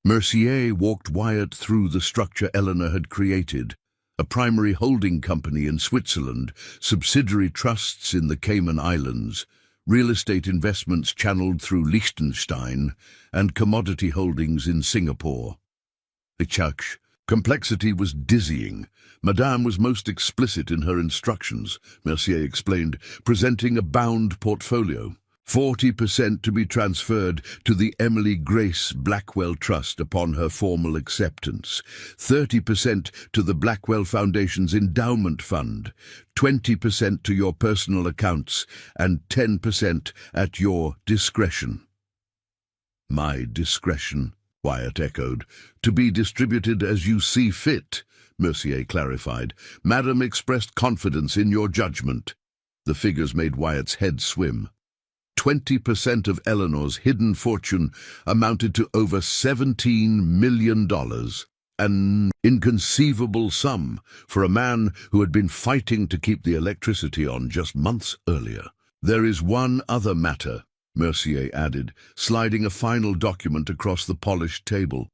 Mercier walked Wyatt through the structure Eleanor had created, a primary holding company in Switzerland, subsidiary trusts in the Cayman Islands, real estate investments channeled through Liechtenstein, and commodity holdings in Singapore. Complexity was dizzying. Madame was most explicit in her instructions, Mercier explained, presenting a bound portfolio. 40% to be transferred to the Emily Grace Blackwell Trust upon her formal acceptance, 30% to the Blackwell Foundation's endowment fund, 20% to your personal accounts, and 10% at your discretion. My discretion, Wyatt echoed. To be distributed as you see fit, Mercier clarified. Madame expressed confidence in your judgment. The figures made Wyatt's head swim. 20% of Eleanor's hidden fortune amounted to over $17 million, an inconceivable sum for a man who had been fighting to keep the electricity on just months earlier. There is one other matter, Mercier added, sliding a final document across the polished table.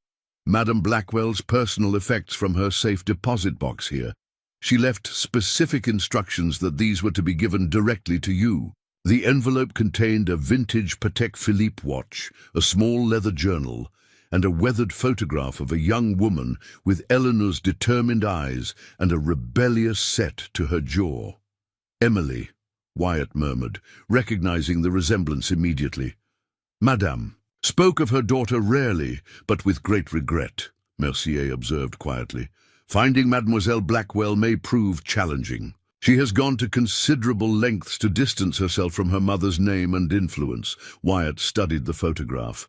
Madame Blackwell's personal effects from her safe deposit box here. She left specific instructions that these were to be given directly to you. The envelope contained a vintage Patek Philippe watch, a small leather journal, and a weathered photograph of a young woman with Eleanor's determined eyes and a rebellious set to her jaw. Emily, Wyatt murmured, recognizing the resemblance immediately. Madame spoke of her daughter rarely, but with great regret, Mercier observed quietly. Finding Mademoiselle Blackwell may prove challenging. She has gone to considerable lengths to distance herself from her mother's name and influence. Wyatt studied the photograph.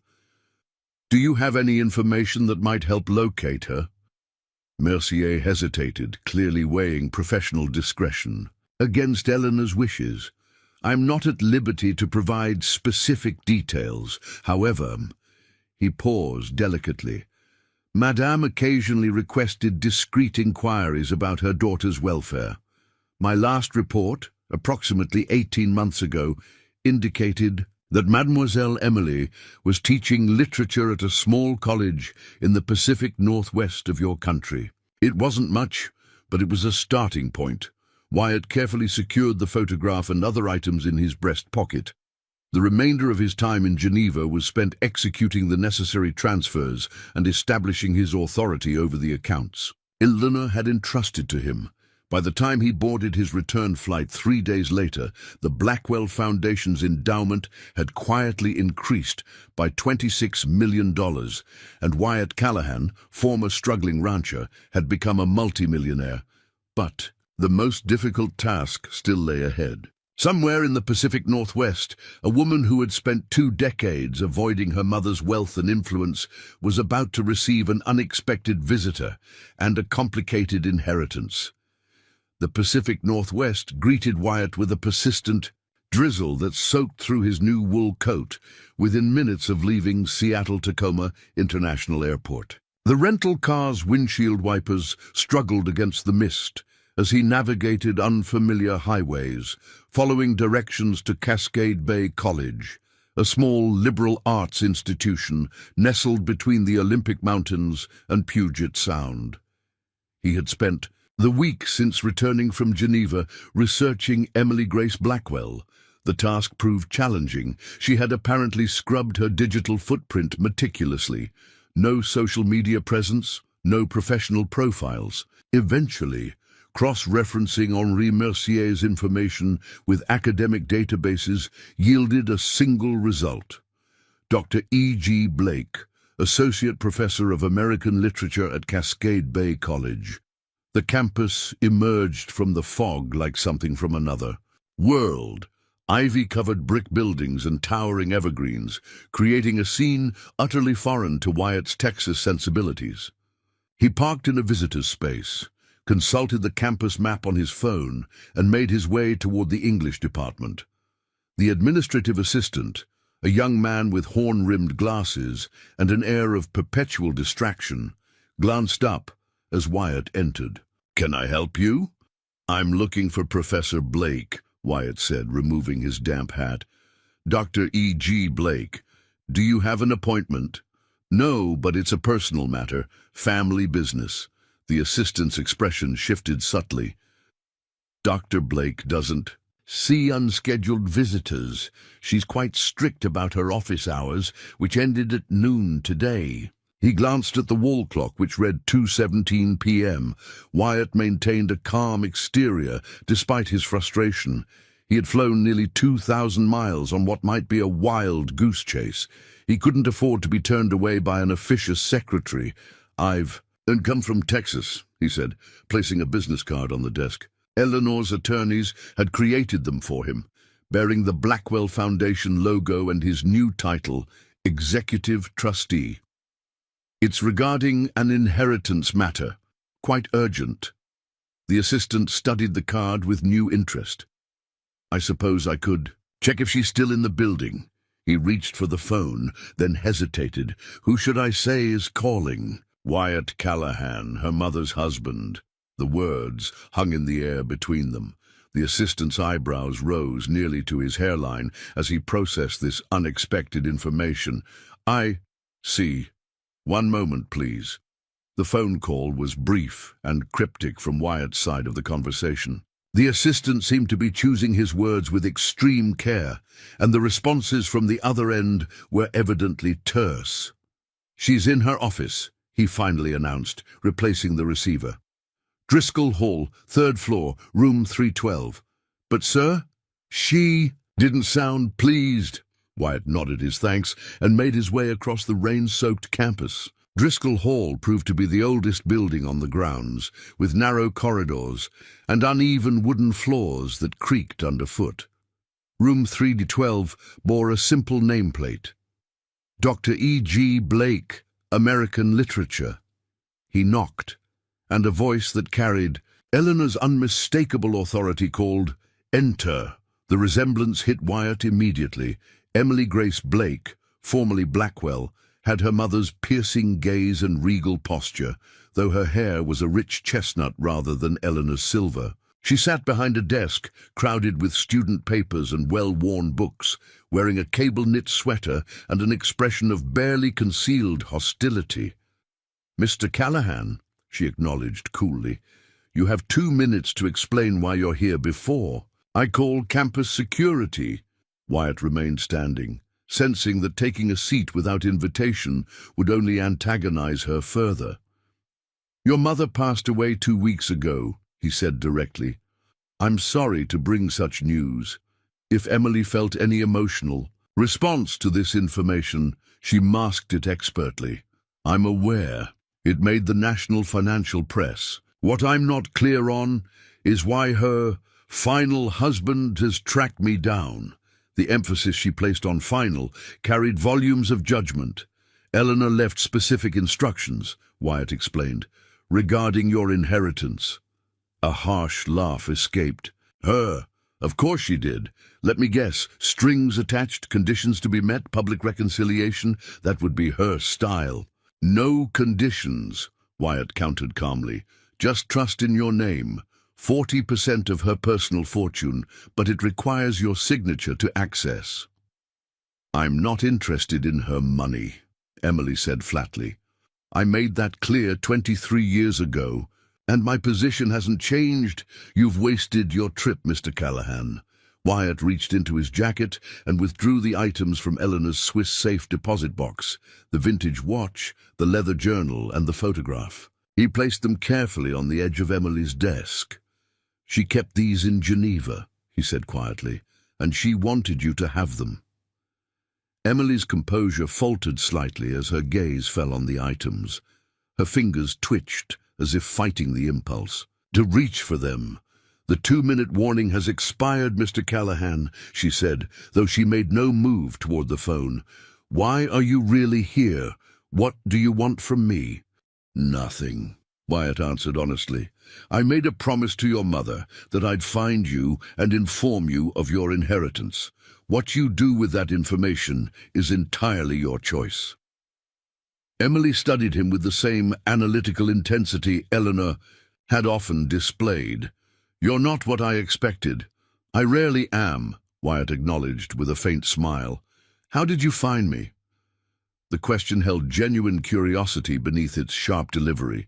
Do you have any information that might help locate her? Mercier hesitated, clearly weighing professional discretion against Eleanor's wishes. I'm not at liberty to provide specific details. However, he paused delicately. Madame occasionally requested discreet inquiries about her daughter's welfare. My last report, approximately 18 months ago, indicated that Mademoiselle Emily was teaching literature at a small college in the Pacific Northwest of your country. It wasn't much, but it was a starting point. Wyatt carefully secured the photograph and other items in his breast pocket. The remainder of his time in Geneva was spent executing the necessary transfers and establishing his authority over the accounts Eleanor had entrusted to him. By the time he boarded his return flight 3 days later, the Blackwell Foundation's endowment had quietly increased by $26 million, and Wyatt Callahan, former struggling rancher, had become a multimillionaire. But the most difficult task still lay ahead. Somewhere in the Pacific Northwest, a woman who had spent 2 decades avoiding her mother's wealth and influence was about to receive an unexpected visitor and a complicated inheritance. The Pacific Northwest greeted Wyatt with a persistent drizzle that soaked through his new wool coat within minutes of leaving Seattle-Tacoma International Airport. The rental car's windshield wipers struggled against the mist as he navigated unfamiliar highways, following directions to Cascade Bay College, a small liberal arts institution nestled between the Olympic Mountains and Puget Sound. He had spent the week since returning from Geneva researching Emily Grace Blackwell. The task proved challenging. She had apparently scrubbed her digital footprint meticulously. No social media presence, no professional profiles. Eventually, cross-referencing Henri Mercier's information with academic databases yielded a single result. Dr. E.G. Blake, Associate Professor of American Literature at Cascade Bay College. The campus emerged from the fog like something from another world. Ivy-covered brick buildings and towering evergreens, creating a scene utterly foreign to Wyatt's Texas sensibilities. He parked in a visitor's space, consulted the campus map on his phone, and made his way toward the English department. The administrative assistant, a young man with horn-rimmed glasses and an air of perpetual distraction, glanced up as Wyatt entered. "Can I help you?" "I'm looking for Professor Blake," Wyatt said, removing his damp hat. "Dr. E.G. Blake. Do you have an appointment?" "No, but it's a personal matter. Family business." The assistant's expression shifted subtly. "Dr. Blake doesn't see unscheduled visitors. She's quite strict about her office hours, which ended at noon today." He glanced at the wall clock, which read 2:17 p.m. Wyatt maintained a calm exterior despite his frustration. He had flown nearly 2,000 miles on what might be a wild goose chase. He couldn't afford to be turned away by an officious secretary. "I've come from Texas," he said, placing a business card on the desk. Eleanor's attorneys had created them for him, bearing the Blackwell Foundation logo and his new title, Executive Trustee. "It's regarding an inheritance matter. Quite urgent." The assistant studied the card with new interest. "I suppose I could check if she's still in the building." He reached for the phone, then hesitated. "Who should I say is calling?" "Wyatt Callahan, her mother's husband." The words hung in the air between them. The assistant's eyebrows rose nearly to his hairline as he processed this unexpected information. "I see. One moment, please." The phone call was brief and cryptic from Wyatt's side of the conversation. The assistant seemed to be choosing his words with extreme care, and the responses from the other end were evidently terse. "She's in her office," he finally announced, replacing the receiver. "Driscoll Hall, 3rd floor, room 312. But, sir?" She didn't sound pleased. Wyatt nodded his thanks and made his way across the rain-soaked campus. Driscoll Hall proved to be the oldest building on the grounds, with narrow corridors and uneven wooden floors that creaked underfoot. Room 312 bore a simple nameplate. Dr. E.G. Blake, American Literature. He knocked, and a voice that carried Eleanor's unmistakable authority called, "Enter." The resemblance hit Wyatt immediately. Emily Grace Blake, formerly Blackwell, had her mother's piercing gaze and regal posture, though her hair was a rich chestnut rather than Eleanor's silver. She sat behind a desk crowded with student papers and well-worn books, wearing a cable-knit sweater and an expression of barely concealed hostility. "Mr. Cowhand," she acknowledged coolly, "you have 2 minutes to explain why you're here before. I call campus security." Wyatt remained standing, sensing that taking a seat without invitation would only antagonize her further. "Your mother passed away 2 weeks ago," he said directly. "I'm sorry to bring such news." If Emily felt any emotional response to this information, she masked it expertly. "I'm aware. It made the national financial press. What I'm not clear on is why her final husband has tracked me down." The emphasis she placed on final carried volumes of judgment. "Eleanor left specific instructions," Wyatt explained, "regarding your inheritance." A harsh laugh escaped. "Her? Of course she did. Let me guess, strings attached, conditions to be met, public reconciliation. That would be her style." "No conditions," Wyatt countered calmly. "Just trust in your name. 40% of her personal fortune, but it requires your signature to access." "I'm not interested in her money," Emily said flatly. "I made that clear 23 years ago, and my position hasn't changed." "You've wasted your trip, Mr. Cowhand." Wyatt reached into his jacket and withdrew the items from Eleanor's Swiss safe deposit box, the vintage watch, the leather journal, and the photograph. He placed them carefully on the edge of Emily's desk. "She kept these in Geneva," he said quietly, "and she wanted you to have them." Emily's composure faltered slightly as her gaze fell on the items. Her fingers twitched, as if fighting the impulse to reach for them. "The 2-minute warning has expired, Mr. Cowhand," she said, though she made no move toward the phone. "Why are you really here? What do you want from me?" "Nothing," Wyatt answered honestly. "I made a promise to your mother that I'd find you and inform you of your inheritance. What you do with that information is entirely your choice." Emily studied him with the same analytical intensity Eleanor had often displayed. "You're not what I expected." "I rarely am," Wyatt acknowledged with a faint smile. "How did you find me?" The question held genuine curiosity beneath its sharp delivery.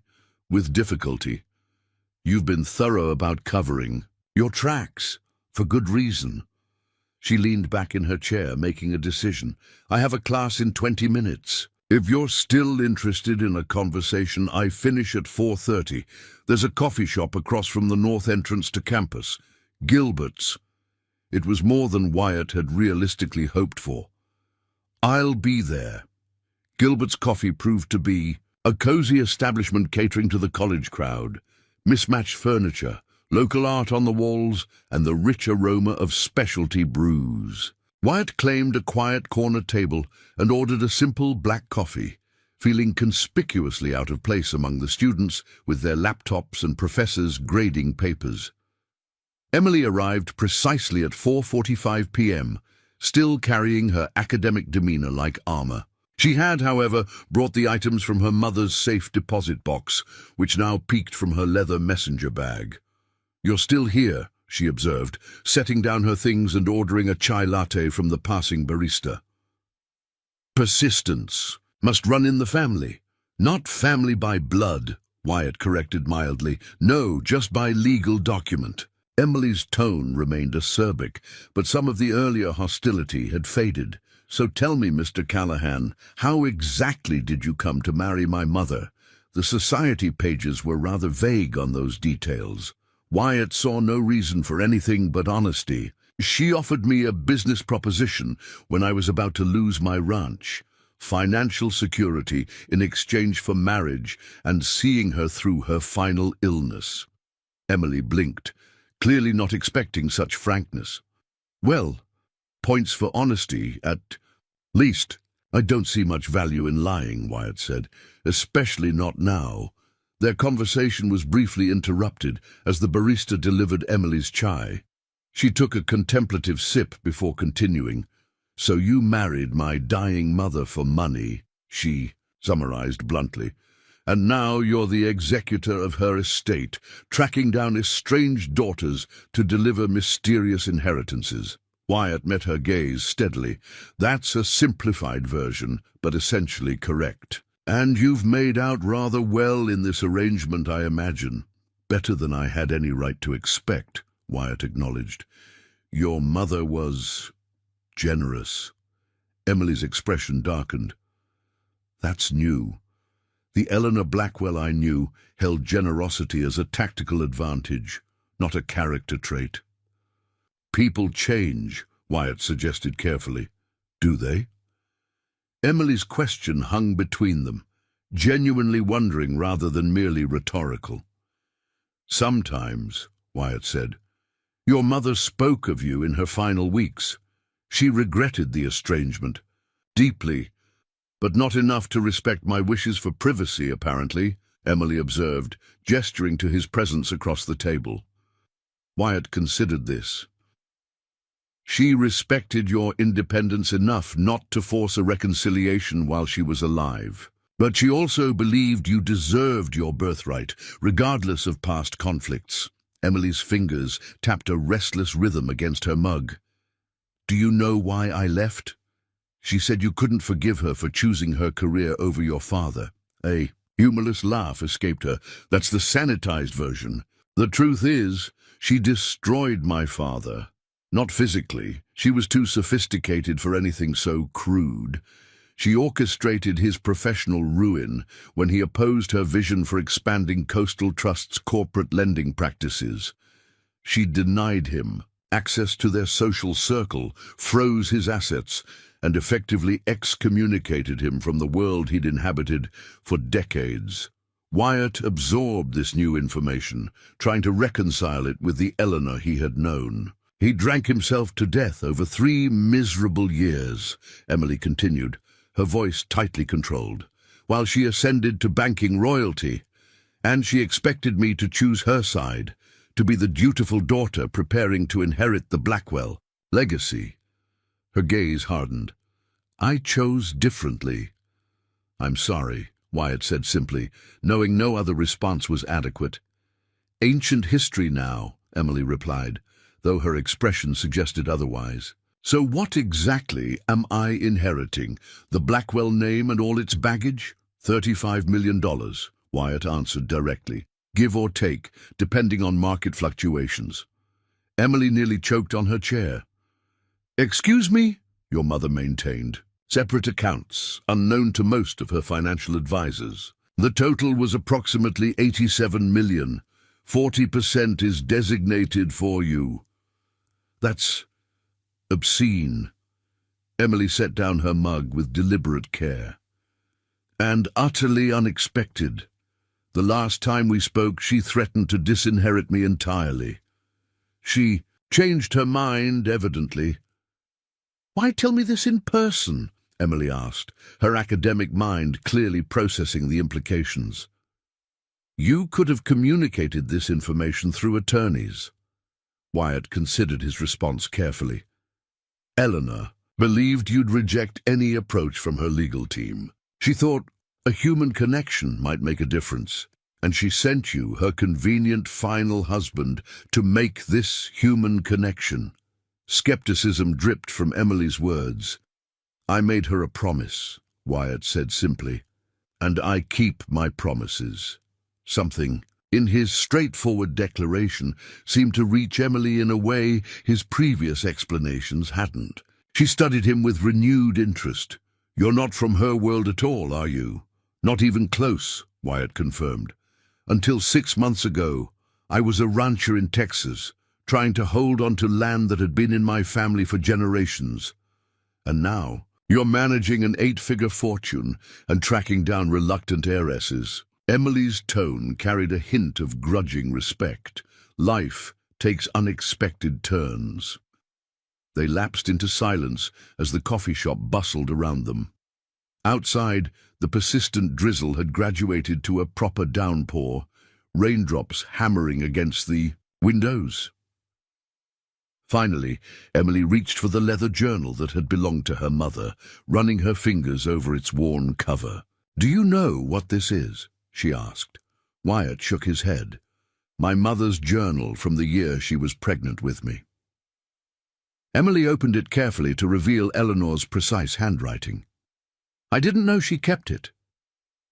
"With difficulty. You've been thorough about covering your tracks, for good reason." She leaned back in her chair, making a decision. "I have a class in 20 minutes. If you're still interested in a conversation, I finish at 4:30. There's a coffee shop across from the north entrance to campus, Gilbert's." It was more than Wyatt had realistically hoped for. "I'll be there." Gilbert's Coffee proved to be a cozy establishment catering to the college crowd. Mismatched furniture, local art on the walls, and the rich aroma of specialty brews. Wyatt claimed a quiet corner table and ordered a simple black coffee, feeling conspicuously out of place among the students with their laptops and professors grading papers. Emily arrived precisely at 4:45 p.m., still carrying her academic demeanor like armor. She had, however, brought the items from her mother's safe deposit box, which now peeked from her leather messenger bag. "You're still here," she observed, setting down her things and ordering a chai latte from the passing barista. "Persistence must run in the family." "Not family by blood," Wyatt corrected mildly. "No, just by legal document." Emily's tone remained acerbic, but some of the earlier hostility had faded. "So tell me, Mr. Cowhand, how exactly did you come to marry my mother?" The society pages were rather vague on those details. Wyatt saw no reason for anything but honesty. "She offered me a business proposition when I was about to lose my ranch. Financial security in exchange for marriage and seeing her through her final illness." Emily blinked, clearly not expecting such frankness. "Well, points for honesty at least." "I don't see much value in lying," Wyatt said, "especially not now." Their conversation was briefly interrupted as the barista delivered Emily's chai. She took a contemplative sip before continuing. "So you married my dying mother for money," she summarized bluntly. And now you're the executor of her estate, tracking down estranged daughters to deliver mysterious inheritances. Wyatt met her gaze steadily. That's a simplified version, but essentially correct. And you've made out rather well in this arrangement, I imagine. Better than I had any right to expect, Wyatt acknowledged. Your mother was generous. Emily's expression darkened. That's new. The Eleanor Blackwell I knew held generosity as a tactical advantage, not a character trait. People change, Wyatt suggested carefully. Do they? Emily's question hung between them, genuinely wondering rather than merely rhetorical. Sometimes, Wyatt said. Your mother spoke of you in her final weeks. She regretted the estrangement, deeply, but not enough to respect my wishes for privacy, apparently, Emily observed, gesturing to his presence across the table. Wyatt considered this. She respected your independence enough not to force a reconciliation while she was alive. But she also believed you deserved your birthright, regardless of past conflicts. Emily's fingers tapped a restless rhythm against her mug. Do you know why I left? She said you couldn't forgive her for choosing her career over your father. A humorless laugh escaped her. That's the sanitized version. The truth is, she destroyed my father. Not physically. She was too sophisticated for anything so crude. She orchestrated his professional ruin when he opposed her vision for expanding Coastal Trust's corporate lending practices. She denied him access to their social circle, froze his assets, and effectively excommunicated him from the world he'd inhabited for decades. Wyatt absorbed this new information, trying to reconcile it with the Eleanor he had known. He drank himself to death over 3 miserable years, Emily continued, her voice tightly controlled, while she ascended to banking royalty, and she expected me to choose her side, to be the dutiful daughter preparing to inherit the Blackwell legacy. Her gaze hardened. I chose differently. I'm sorry, Wyatt said simply, knowing no other response was adequate. Ancient history now, Emily replied, though her expression suggested otherwise. So what exactly am I inheriting? The Blackwell name and all its baggage? $35 million, Wyatt answered directly, give or take, depending on market fluctuations. Emily nearly choked on her chair. Excuse me? Your mother maintained. Separate accounts, unknown to most of her financial advisors. The total was approximately $87 million. 40% is designated for you. That's obscene. Emily set down her mug with deliberate care. And utterly unexpected. The last time we spoke, she threatened to disinherit me entirely. She changed her mind, evidently. Why tell me this in person? Emily asked, her academic mind clearly processing the implications. You could have communicated this information through attorneys. Wyatt considered his response carefully. Eleanor believed you'd reject any approach from her legal team. She thought a human connection might make a difference, and she sent you, her convenient final husband, to make this human connection. Skepticism dripped from Emily's words. I made her a promise, Wyatt said simply, and I keep my promises. Something in his straightforward declaration seemed to reach Emily in a way his previous explanations hadn't. She studied him with renewed interest. You're not from her world at all, are you? Not even close, Wyatt confirmed. Until 6 months ago, I was a rancher in Texas, trying to hold on to land that had been in my family for generations. And now, you're managing an 8-figure fortune and tracking down reluctant heiresses. Emily's tone carried a hint of grudging respect. Life takes unexpected turns. They lapsed into silence as the coffee shop bustled around them. Outside, the persistent drizzle had graduated to a proper downpour, raindrops hammering against the windows. Finally, Emily reached for the leather journal that had belonged to her mother, running her fingers over its worn cover. Do you know what this is? she asked. Wyatt shook his head. My mother's journal from the year she was pregnant with me. Emily opened it carefully to reveal Eleanor's precise handwriting. I didn't know she kept it.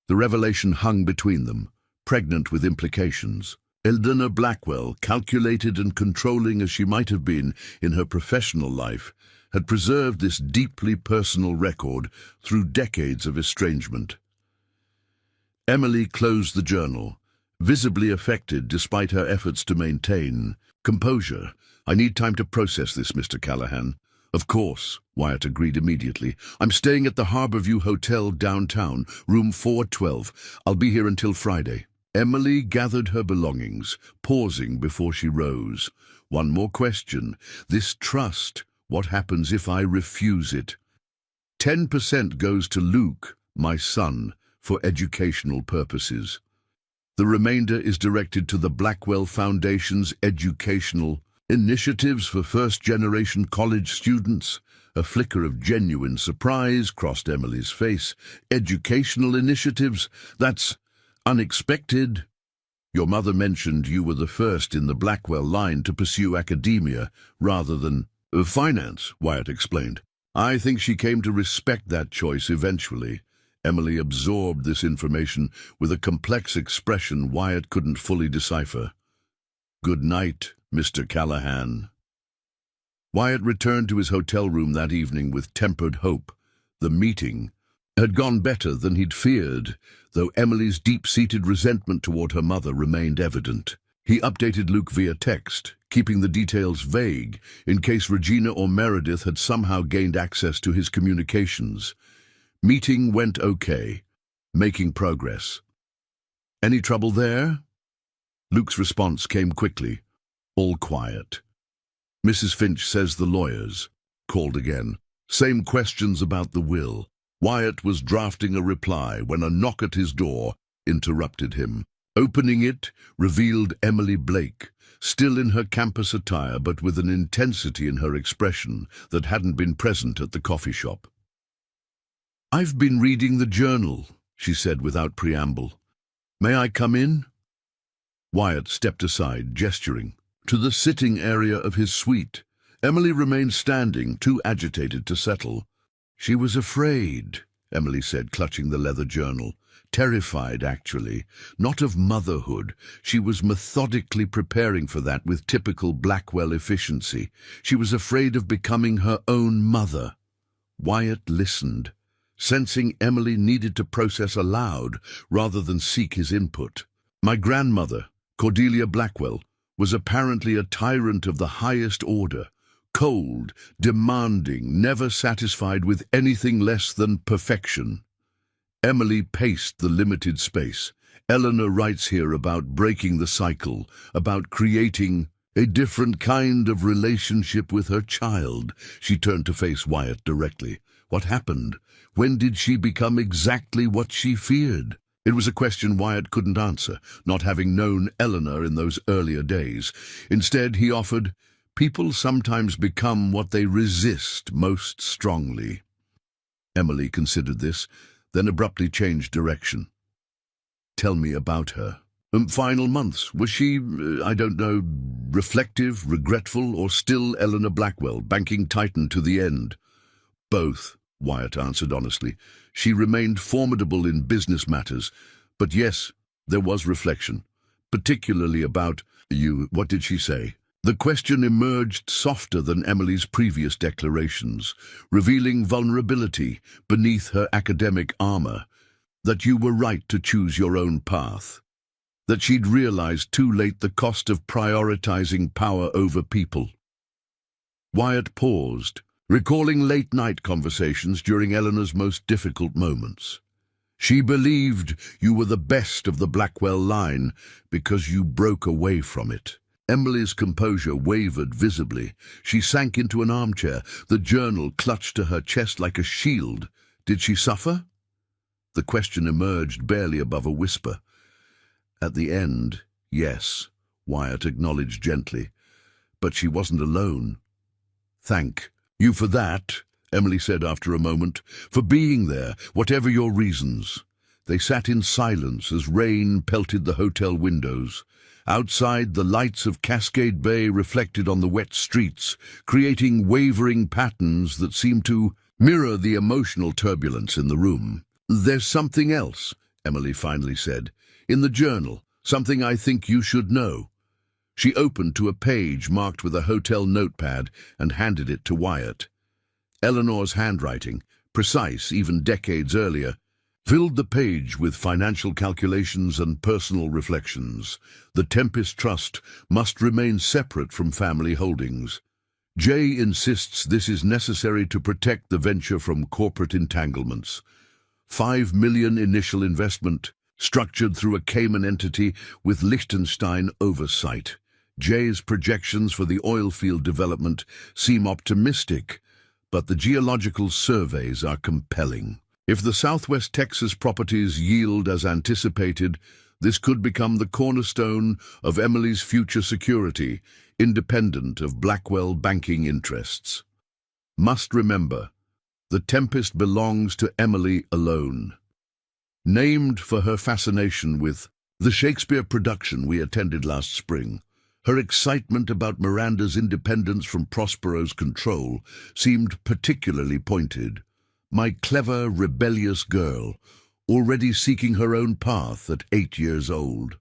The revelation hung between them, pregnant with implications. Eleanor Blackwell, calculated and controlling as she might have been in her professional life, had preserved this deeply personal record through decades of estrangement. Emily closed the journal, visibly affected despite her efforts to maintain composure. I need time to process this, Mr. Cowhand. Of course, Wyatt agreed immediately. I'm staying at the Harborview Hotel downtown, room 412. I'll be here until Friday. Emily gathered her belongings, pausing before she rose. One more question. This trust, what happens if I refuse it? 10% goes to Luke, my son, for educational purposes. The remainder is directed to the Blackwell Foundation's educational initiatives for first-generation college students. A flicker of genuine surprise crossed Emily's face. Educational initiatives? That's unexpected. Your mother mentioned you were the first in the Blackwell line to pursue academia rather than finance, Wyatt explained. I think she came to respect that choice eventually. Emily absorbed this information with a complex expression Wyatt couldn't fully decipher. Good night, Mr. Cowhand. Wyatt returned to his hotel room that evening with tempered hope. The meeting had gone better than he'd feared, though Emily's deep-seated resentment toward her mother remained evident. He updated Luke via text, keeping the details vague in case Regina or Meredith had somehow gained access to his communications. Meeting went okay, making progress. Any trouble there? Luke's response came quickly. All quiet. Mrs. Finch says the lawyers. Called again. Same questions about the will. Wyatt was drafting a reply when a knock at his door interrupted him. Opening it revealed Emily Blake, still in her campus attire but with an intensity in her expression that hadn't been present at the coffee shop. I've been reading the journal, she said without preamble. May I come in? Wyatt stepped aside, gesturing to the sitting area of his suite. Emily remained standing, too agitated to settle. She was afraid, Emily said, clutching the leather journal. Terrified, actually. Not of motherhood. She was methodically preparing for that with typical Blackwell efficiency. She was afraid of becoming her own mother. Wyatt listened, sensing Emily needed to process aloud rather than seek his input. My grandmother, Cordelia Blackwell, was apparently a tyrant of the highest order. Cold, demanding, never satisfied with anything less than perfection. Emily paced the limited space. Eleanor writes here about breaking the cycle, about creating a different kind of relationship with her child. She turned to face Wyatt directly. What happened? When did she become exactly what she feared? It was a question Wyatt couldn't answer, not having known Eleanor in those earlier days. Instead, he offered, people sometimes become what they resist most strongly. Emily considered this, then abruptly changed direction. Tell me about her. Final months. Was she, I don't know, reflective, regretful, or still Eleanor Blackwell, banking titan to the end? Both, Wyatt answered honestly. She remained formidable in business matters, but yes, there was reflection, particularly about you. What did she say? The question emerged softer than Emily's previous declarations, revealing vulnerability beneath her academic armor, that you were right to choose your own path, that she'd realized too late the cost of prioritizing power over people. Wyatt paused, recalling late-night conversations during Eleanor's most difficult moments. She believed you were the best of the Blackwell line because you broke away from it. Emily's composure wavered visibly. She sank into an armchair, the journal clutched to her chest like a shield. Did she suffer? The question emerged barely above a whisper. At the end, yes, Wyatt acknowledged gently. But she wasn't alone. Thank you for that, Emily said after a moment, for being there, whatever your reasons. They sat in silence as rain pelted the hotel windows. Outside, the lights of Cascade Bay reflected on the wet streets, creating wavering patterns that seemed to mirror the emotional turbulence in the room. "There's something else," Emily finally said, "in the journal, something I think you should know." She opened to a page marked with a hotel notepad and handed it to Wyatt. Eleanor's handwriting, precise even decades earlier, filled the page with financial calculations and personal reflections. The Tempest Trust must remain separate from family holdings. Jay insists this is necessary to protect the venture from corporate entanglements. $5 million initial investment, structured through a Cayman entity with Liechtenstein oversight. Jay's projections for the oil field development seem optimistic, but the geological surveys are compelling. If the Southwest Texas properties yield as anticipated, this could become the cornerstone of Emily's future security, independent of Blackwell banking interests. Must remember, the Tempest belongs to Emily alone. Named for her fascination with the Shakespeare production we attended last spring, her excitement about Miranda's independence from Prospero's control seemed particularly pointed. My clever, rebellious girl, already seeking her own path at 8 years old.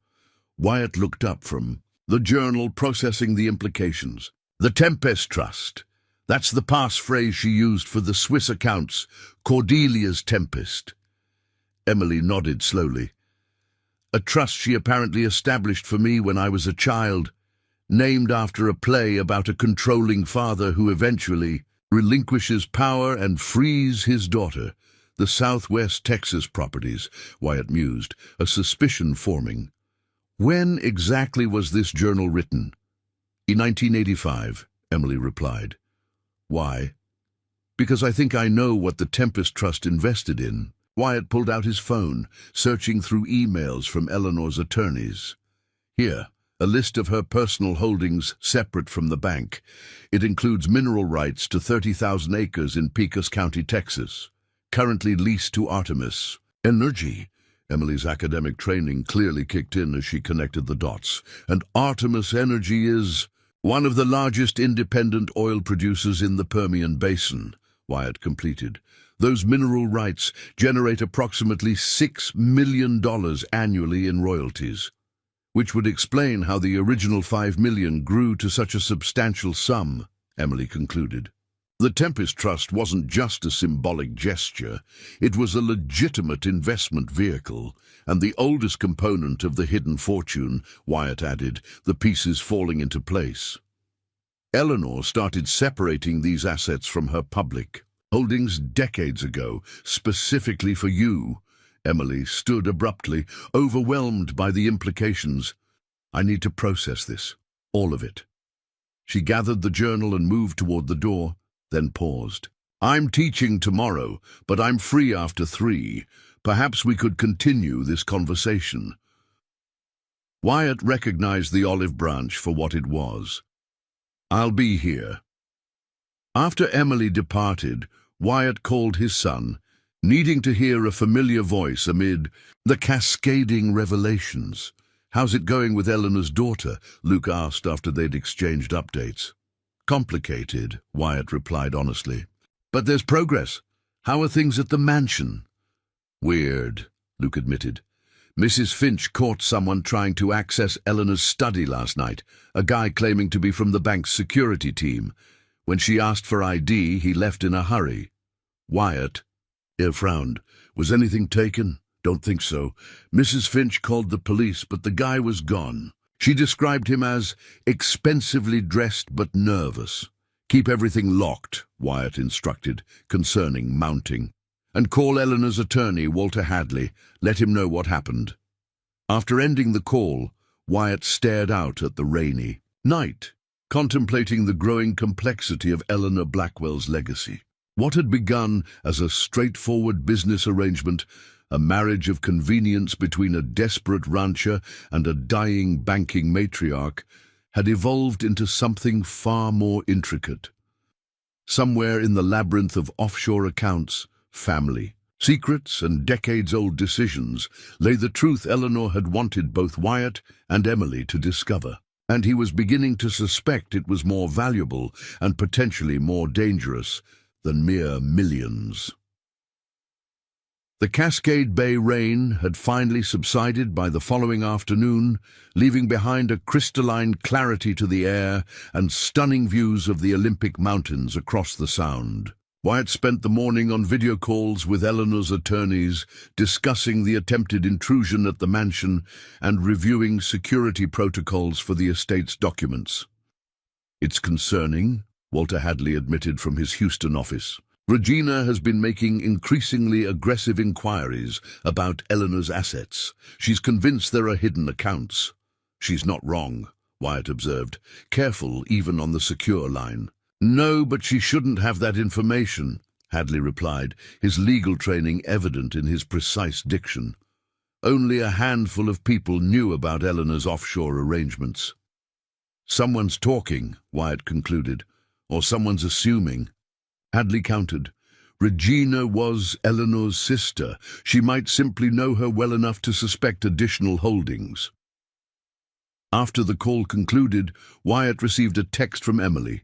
Wyatt looked up from the journal, processing the implications. The Tempest Trust. That's the passphrase she used for the Swiss accounts, Cordelia's Tempest. Emily nodded slowly. A trust she apparently established for me when I was a child, named after a play about a controlling father who eventually relinquishes power and frees his daughter. The Southwest Texas properties, Wyatt mused, a suspicion forming. When exactly was this journal written? In 1985, Emily replied. Why? Because I think I know what the Tempest Trust invested in. Wyatt pulled out his phone, searching through emails from Eleanor's attorneys. Here, a list of her personal holdings separate from the bank. It includes mineral rights to 30,000 acres in Pecos County, Texas, currently leased to Artemis Energy. Emily's academic training clearly kicked in as she connected the dots. And Artemis Energy is one of the largest independent oil producers in the Permian Basin, Wyatt completed. Those mineral rights generate approximately $6 million annually in royalties, which would explain how the original $5 million grew to such a substantial sum, Emily concluded. The Tempest Trust wasn't just a symbolic gesture, it was a legitimate investment vehicle, and the oldest component of the hidden fortune, Wyatt added, the pieces falling into place. Eleanor started separating these assets from her public holdings decades ago, specifically for you. Emily stood abruptly, overwhelmed by the implications. I need to process this, all of it. She gathered the journal and moved toward the door, then paused. I'm teaching tomorrow, but I'm free after 3. Perhaps we could continue this conversation. Wyatt recognized the olive branch for what it was. I'll be here. After Emily departed, Wyatt called his son, needing to hear a familiar voice amid the cascading revelations. How's it going with Eleanor's daughter? Luke asked after they'd exchanged updates. Complicated, Wyatt replied honestly. But there's progress. How are things at the mansion? Weird, Luke admitted. Mrs. Finch caught someone trying to access Eleanor's study last night, a guy claiming to be from the bank's security team. When she asked for ID, he left in a hurry. Wyatt frowned. Was anything taken? Don't think so. Mrs. Finch called the police, but the guy was gone. She described him as expensively dressed but nervous. Keep everything locked, Wyatt instructed, concerning mounting. And call Eleanor's attorney, Walter Hadley. Let him know what happened. After ending the call, Wyatt stared out at the rainy night, contemplating the growing complexity of Eleanor Blackwell's legacy. What had begun as a straightforward business arrangement, a marriage of convenience between a desperate rancher and a dying banking matriarch, had evolved into something far more intricate. Somewhere in the labyrinth of offshore accounts, family, Secrets and decades-old decisions lay the truth Eleanor had wanted both Wyatt and Emily to discover, and he was beginning to suspect it was more valuable and potentially more dangerous than mere millions. The Cascade Bay rain had finally subsided by the following afternoon, leaving behind a crystalline clarity to the air and stunning views of the Olympic Mountains across the Sound. Wyatt spent the morning on video calls with Eleanor's attorneys, discussing the attempted intrusion at the mansion and reviewing security protocols for the estate's documents. "It's concerning," Walter Hadley admitted from his Houston office. "Regina has been making increasingly aggressive inquiries about Eleanor's assets. She's convinced there are hidden accounts." "She's not wrong," Wyatt observed, careful even on the secure line. "No, but she shouldn't have that information," Hadley replied, his legal training evident in his precise diction. Only a handful of people knew about Eleanor's offshore arrangements. "Someone's talking," Wyatt concluded, "or someone's assuming." Hadley countered. Regina was Eleanor's sister. She might simply know her well enough to suspect additional holdings. After the call concluded, Wyatt received a text from Emily.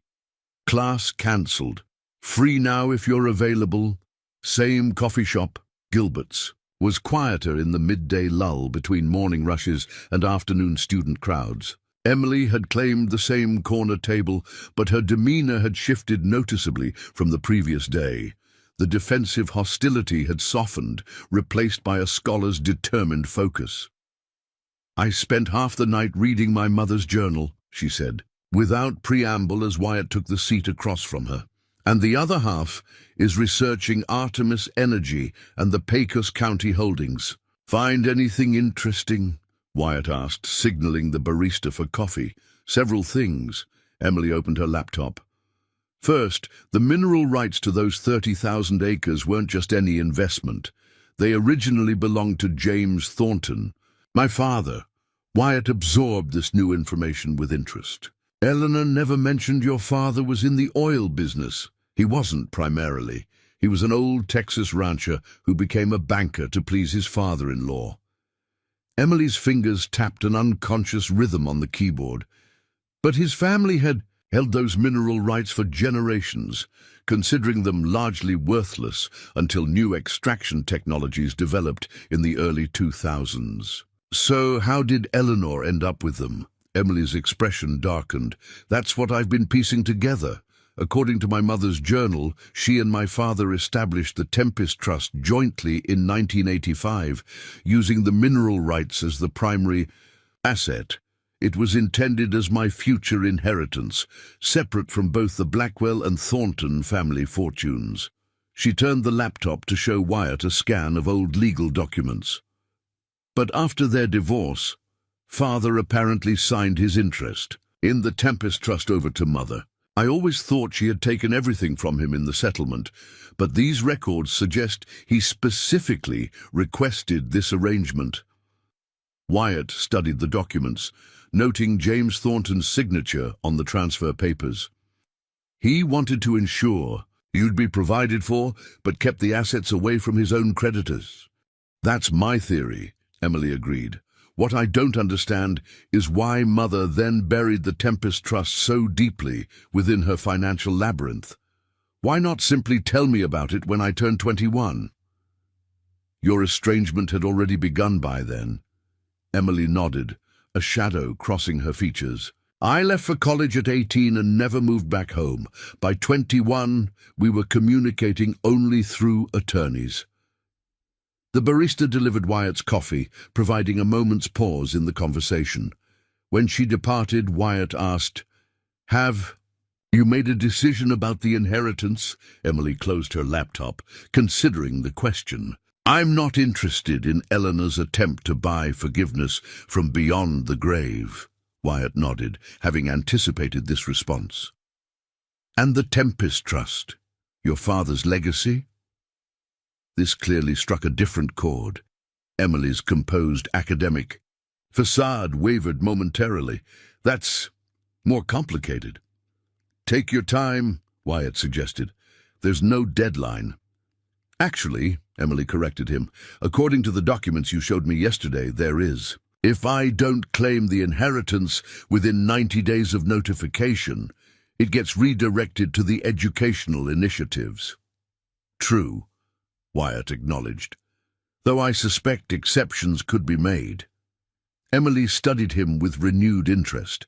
"Class cancelled. Free now if you're available. Same coffee shop, Gilbert's." Was quieter in the midday lull between morning rushes and afternoon student crowds. Emily had claimed the same corner table, but her demeanor had shifted noticeably from the previous day. The defensive hostility had softened, replaced by a scholar's determined focus. "I spent half the night reading my mother's journal," she said, without preamble as Wyatt took the seat across from her. "And the other half is researching Artemis Energy and the Pecos County holdings." "Find anything interesting?" Wyatt asked, signaling the barista for coffee. "Several things." Emily opened her laptop. "First, the mineral rights to those 30,000 acres weren't just any investment. They originally belonged to James Thornton, my father." Wyatt absorbed this new information with interest. "Eleanor never mentioned your father was in the oil business." "He wasn't, primarily. He was an old Texas rancher who became a banker to please his father-in-law." Emily's fingers tapped an unconscious rhythm on the keyboard. "But his family had held those mineral rights for generations, considering them largely worthless until new extraction technologies developed in the early 2000s. So how did Eleanor end up with them?" Emily's expression darkened. "That's what I've been piecing together. According to my mother's journal, she and my father established the Tempest Trust jointly in 1985, using the mineral rights as the primary asset. It was intended as my future inheritance, separate from both the Blackwell and Thornton family fortunes." She turned the laptop to show Wyatt a scan of old legal documents. "But after their divorce, father apparently signed his interest in the Tempest Trust over to mother. I always thought she had taken everything from him in the settlement, but these records suggest he specifically requested this arrangement." Wyatt studied the documents, noting James Thornton's signature on the transfer papers. "He wanted to ensure you'd be provided for, but kept the assets away from his own creditors." "That's my theory," Emily agreed. "What I don't understand is why Mother then buried the Tempest Trust so deeply within her financial labyrinth. Why not simply tell me about it when I turned 21? "Your estrangement had already begun by then." Emily nodded, a shadow crossing her features. "I left for college at 18 and never moved back home. By 21, we were communicating only through attorneys." The barista delivered Wyatt's coffee, providing a moment's pause in the conversation. When she departed, Wyatt asked, "Have you made a decision about the inheritance?" Emily closed her laptop, considering the question. "I'm not interested in Eleanor's attempt to buy forgiveness from beyond the grave," Wyatt nodded, having anticipated this response. "And the Tempest Trust, your father's legacy?" This clearly struck a different chord. Emily's composed academic facade wavered momentarily. "That's more complicated." "Take your time," Wyatt suggested. "There's no deadline." Actually, Emily corrected him, according to the documents you showed me yesterday, there is. If I don't claim the inheritance within 90 days of notification, it gets redirected to the educational initiatives. True, Wyatt acknowledged, though I suspect exceptions could be made. Emily studied him with renewed interest.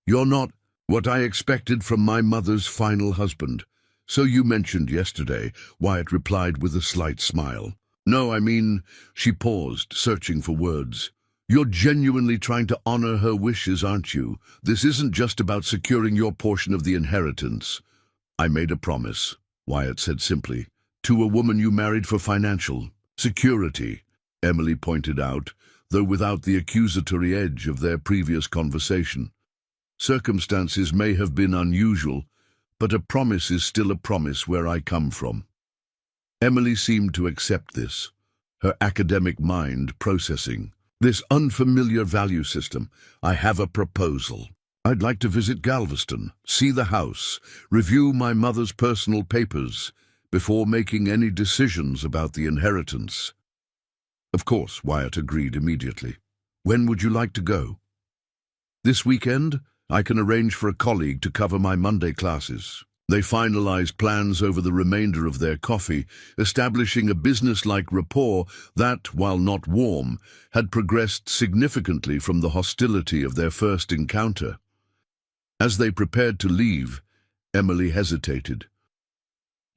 You're not what I expected from my mother's final husband. So you mentioned yesterday, Wyatt replied with a slight smile. No, I mean, she paused, searching for words. You're genuinely trying to honor her wishes, aren't you? This isn't just about securing your portion of the inheritance. I made a promise, Wyatt said simply, to a woman you married for financial security, Emily pointed out, though without the accusatory edge of their previous conversation. Circumstances may have been unusual, but a promise is still a promise where I come from. Emily seemed to accept this, her academic mind processing. This unfamiliar value system. I have a proposal. I'd like to visit Galveston, see the house, review my mother's personal papers, before making any decisions about the inheritance. Of course, Wyatt agreed immediately. When would you like to go? This weekend? I can arrange for a colleague to cover my Monday classes. They finalized plans over the remainder of their coffee, establishing a business-like rapport that, while not warm, had progressed significantly from the hostility of their first encounter. As they prepared to leave, Emily hesitated.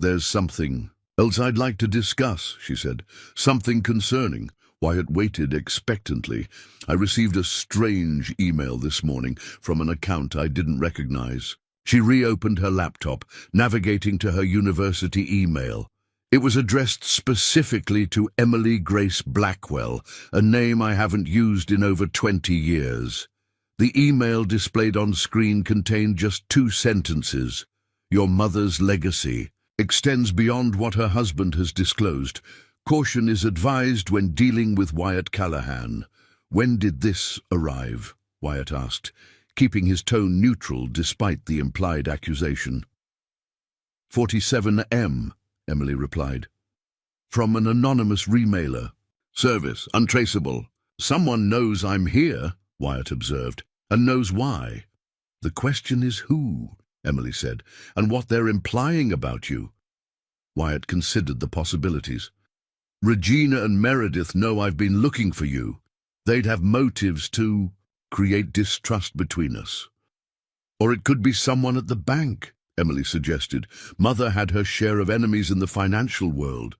There's something else I'd like to discuss, she said. Something concerning. Wyatt waited expectantly. I received a strange email this morning from an account I didn't recognize. She reopened her laptop, navigating to her university email. It was addressed specifically to Emily Grace Blackwell, a name I haven't used in over 20 years. The email displayed on screen contained just 2 sentences. Your mother's legacy extends beyond what her husband has disclosed. Caution is advised when dealing with Wyatt Callahan. When did this arrive? Wyatt asked, keeping his tone neutral despite the implied accusation. 47 M, Emily replied. From an anonymous remailer. Service untraceable. Someone knows I'm here, Wyatt observed, and knows why. The question is who, Emily said, and what they're implying about you. Wyatt considered the possibilities. Regina and Meredith know I've been looking for you. They'd have motives to create distrust between us. Or it could be someone at the bank, Emily suggested. Mother had her share of enemies in the financial world.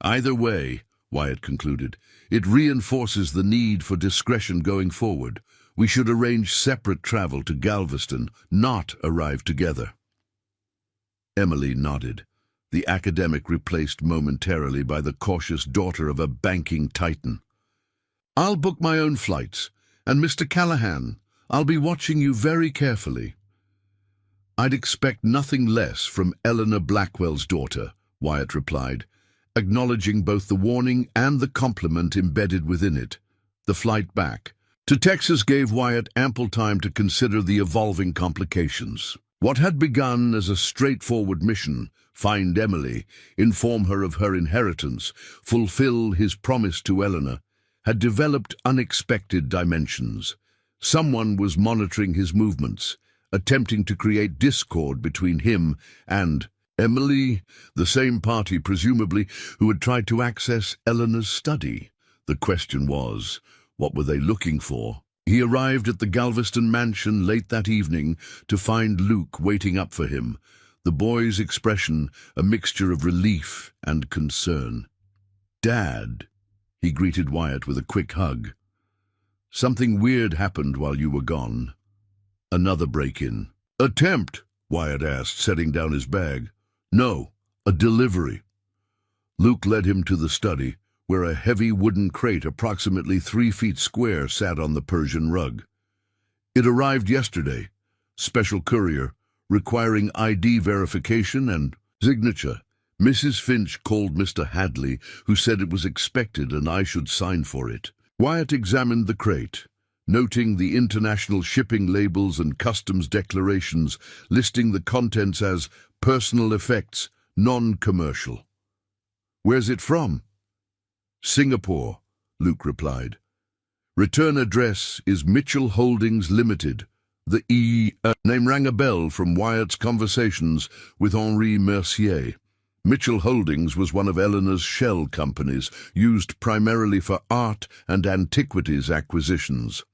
Either way, Wyatt concluded, it reinforces the need for discretion going forward. We should arrange separate travel to Galveston, not arrive together. Emily nodded, the academic replaced momentarily by the cautious daughter of a banking titan. I'll book my own flights, and Mr. Callahan, I'll be watching you very carefully. I'd expect nothing less from Eleanor Blackwell's daughter, Wyatt replied, acknowledging both the warning and the compliment embedded within it. The flight back to Texas gave Wyatt ample time to consider the evolving complications. What had begun as a straightforward mission, find Emily, inform her of her inheritance, fulfill his promise to Eleanor, had developed unexpected dimensions. Someone was monitoring his movements, attempting to create discord between him and Emily, the same party, presumably, who had tried to access Eleanor's study. The question was, what were they looking for? He arrived at the Galveston mansion late that evening to find Luke waiting up for him, the boy's expression a mixture of relief and concern. Dad, he greeted Wyatt with a quick hug. Something weird happened while you were gone. Another break-in. Attempt, Wyatt asked, setting down his bag. No, a delivery. Luke led him to the study, where a heavy wooden crate approximately 3 feet square sat on the Persian rug. It arrived yesterday. Special courier, requiring ID verification and signature. Mrs. Finch called Mr. Hadley, who said it was expected and I should sign for it. Wyatt examined the crate, noting the international shipping labels and customs declarations, listing the contents as personal effects, non-commercial. Where's it from? Singapore, Luke replied. Return address is Mitchell Holdings Limited. The name rang a bell from Wyatt's conversations with Henri Mercier. Mitchell Holdings was one of Eleanor's shell companies, used primarily for art and antiquities acquisitions.